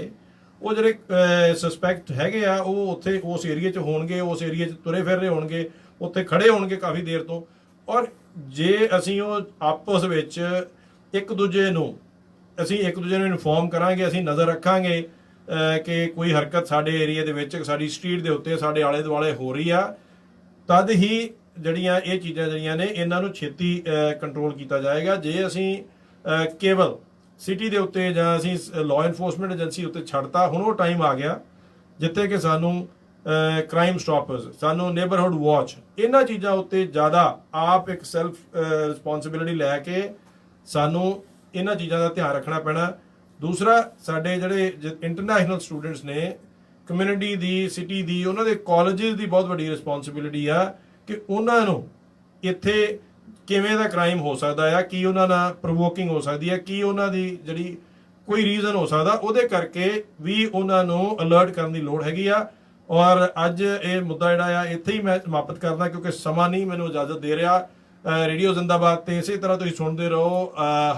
ਉਹ ਜਿਹੜੇ ਸਸਪੈਕਟ ਹੈਗੇ ਆ ਉਹ ਉੱਥੇ ਉਸ ਏਰੀਏ 'ਚ ਹੋਣਗੇ, ਉਸ ਏਰੀਏ 'ਚ ਤੁਰੇ ਫਿਰ ਰਹੇ ਹੋਣਗੇ, ਉੱਥੇ ਖੜੇ ਹੋਣਗੇ ਕਾਫੀ ਦੇਰ ਤੋਂ। ਔਰ ਜੇ ਅਸੀਂ ਉਹ ਆਪਸ ਵਿੱਚ ਇੱਕ ਦੂਜੇ ਨੂੰ ਇਨਫੋਰਮ ਕਰਾਂਗੇ, ਅਸੀਂ ਨਜ਼ਰ ਰੱਖਾਂਗੇ ਕਿ ਕੋਈ ਹਰਕਤ ਸਾਡੇ ਏਰੀਏ ਦੇ ਵਿੱਚ, ਸਾਡੀ ਸਟਰੀਟ ਦੇ ਉੱਤੇ, ਸਾਡੇ ਆਲੇ ਦੁਆਲੇ ਹੋ ਰਹੀ ਆ, ਤਦ ਹੀ ਜਿਹੜੀਆਂ ਇਹ ਚੀਜ਼ਾਂ ਜਿਹੜੀਆਂ ਨੇ ਇਹਨਾਂ ਨੂੰ ਛੇਤੀ ਕੰਟਰੋਲ ਕੀਤਾ ਜਾਏਗਾ। ਜੇ ਅਸੀਂ ਕੇਵਲ ਸਿਟੀ ਦੇ ਉੱਤੇ ਜਾਂ ਅਸੀਂ ਲਾਅ ਐਨਫੋਰਸਮੈਂਟ ਏਜੰਸੀ ਉੱਤੇ ਛੱਡਤਾ, ਹੁਣ ਉਹ ਟਾਈਮ ਆ ਗਿਆ ਜਿੱਥੇ ਕਿ ਸਾਨੂੰ ਕ੍ਰਾਈਮ ਸਟਾਪਰਸ, ਸਾਨੂੰ ਨੇਬਰਹੁੱਡ ਵਾਚ, ਇਹਨਾਂ ਚੀਜ਼ਾਂ ਉੱਤੇ ਜ਼ਿਆਦਾ ਆਪ ਇੱਕ ਸੈਲਫ ਰਿਸਪੌਂਸਿਬਿਲਿਟੀ ਲੈ ਕੇ ਸਾਨੂੰ ਇਹਨਾਂ ਚੀਜ਼ਾਂ ਦਾ ਧਿਆਨ ਰੱਖਣਾ ਪੈਣਾ। ਦੂਸਰਾ ਸਾਡੇ ਜਿਹੜੇ ਇੰਟਰਨੈਸ਼ਨਲ ਸਟੂਡੈਂਟਸ ਨੇ, ਕਮਿਊਨਿਟੀ ਦੀ, ਸਿਟੀ ਦੀ, ਉਹਨਾਂ ਦੇ ਕਾਲਜਿਸ ਦੀ ਬਹੁਤ ਵੱਡੀ ਰਿਸਪੌਂਸਿਬਿਲਿਟੀ ਆ ਕਿ ਉਹਨਾਂ ਨੂੰ ਇੱਥੇ ਕਿਵੇਂ ਦਾ ਕ੍ਰਾਈਮ ਹੋ ਸਕਦਾ ਆ, ਕੀ ਉਹਨਾਂ ਨਾਲ ਪ੍ਰੋਵੋਕਿੰਗ ਹੋ ਸਕਦੀ ਹੈ, ਕੀ ਉਹਨਾਂ ਦੀ ਜਿਹੜੀ ਕੋਈ ਰੀਜ਼ਨ ਹੋ ਸਕਦਾ, ਉਹਦੇ ਕਰਕੇ ਵੀ ਉਹਨਾਂ ਨੂੰ ਅਲਰਟ ਕਰਨ ਦੀ ਲੋੜ ਹੈਗੀ ਆ। ਔਰ ਅੱਜ ਇਹ ਮੁੱਦਾ ਜਿਹੜਾ ਆ ਇੱਥੇ ਹੀ ਮੈਂ ਸਮਾਪਤ ਕਰਦਾ ਕਿਉਂਕਿ ਸਮਾਂ ਨਹੀਂ ਮੈਨੂੰ ਇਜਾਜ਼ਤ ਦੇ ਰਿਹਾ। ਰੇਡੀਓ ਜ਼ਿੰਦਾਬਾਦ ਤੇ ਇਸੇ ਤਰ੍ਹਾਂ ਤੁਸੀਂ ਸੁਣਦੇ ਰਹੋ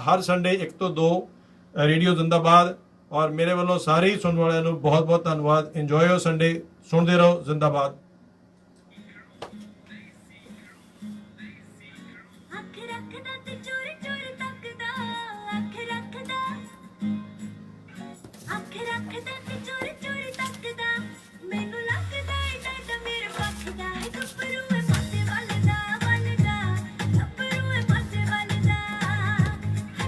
ਹਰ ਸੰਡੇ 1 ਤੋਂ 2 ਰੇਡੀਓ ਜ਼ਿੰਦਾਬਾਦ। ਔਰ ਮੇਰੇ ਵੱਲੋਂ ਸਾਰੇ ਹੀ ਸੁਣਨ ਵਾਲਿਆਂ ਨੂੰ ਬਹੁਤ ਬਹੁਤ ਧੰਨਵਾਦ। ਇੰਜੋਏ ਯੋਰ ਸੰਡੇ, ਸੁਣਦੇ ਰਹੋ ਜ਼ਿੰਦਾਬਾਦ। ਅੱਖ ਰੱਖਦਾ ਤੇ ਚੋਰ ਚੋਰ ਤੱਕਦਾ, ਅੱਖ ਰੱਖਦਾ ਤੇ ਚੋਰ ਚੋਰ ਤੱਕਦਾ, ਮੈਨੂੰ ਲੱਗਦਾ ਏ ਡਾਡਾ ਮੇਰੇ ਪੱਖ ਦਾ ਹੈ, ਗੱਭਰੂ ਏ ਪਾਸੇ ਵੱਲਦਾ ਵੱਲਦਾ, ਗੱਭਰੂ ਏ ਪਾਸੇ ਵੱਲਦਾ ਹੈ,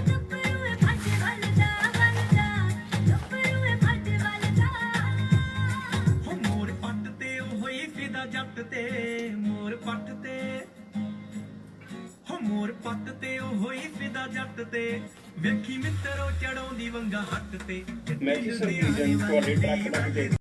ਗੱਭਰੂ ਏ ਪਾਸੇ ਵੱਲਦਾ ਵੱਲਦਾ, ਗੱਭਰੂ ਏ ਪਾਸੇ ਵੱਲਦਾ। ਹੋ ਮੋਰ ਪੱਟ ਤੇ ਉਹ ਹੋਈ ਫਿਦਾ ਜੱਟ ਤੇ, ਮੋਰ ਪੱਟ ਤੇ, ਹੋ ਮੋਰ ਪੱਟ ਤੇ ਉਹ ਹੋਈ ਫਿਦਾ ਜੱਟ ਤੇ, ਵੇਖੀ ਮਿੱਤਰੋ ਚੜਾਉਂਦੀ ਵੰਗਾ ਹੱਟ ਤੇ। ਮੈਂ ਜੀ ਸਰਦੀਪ ਤੁਹਾਡੇ ਟਰੱਕ ਲੱਗ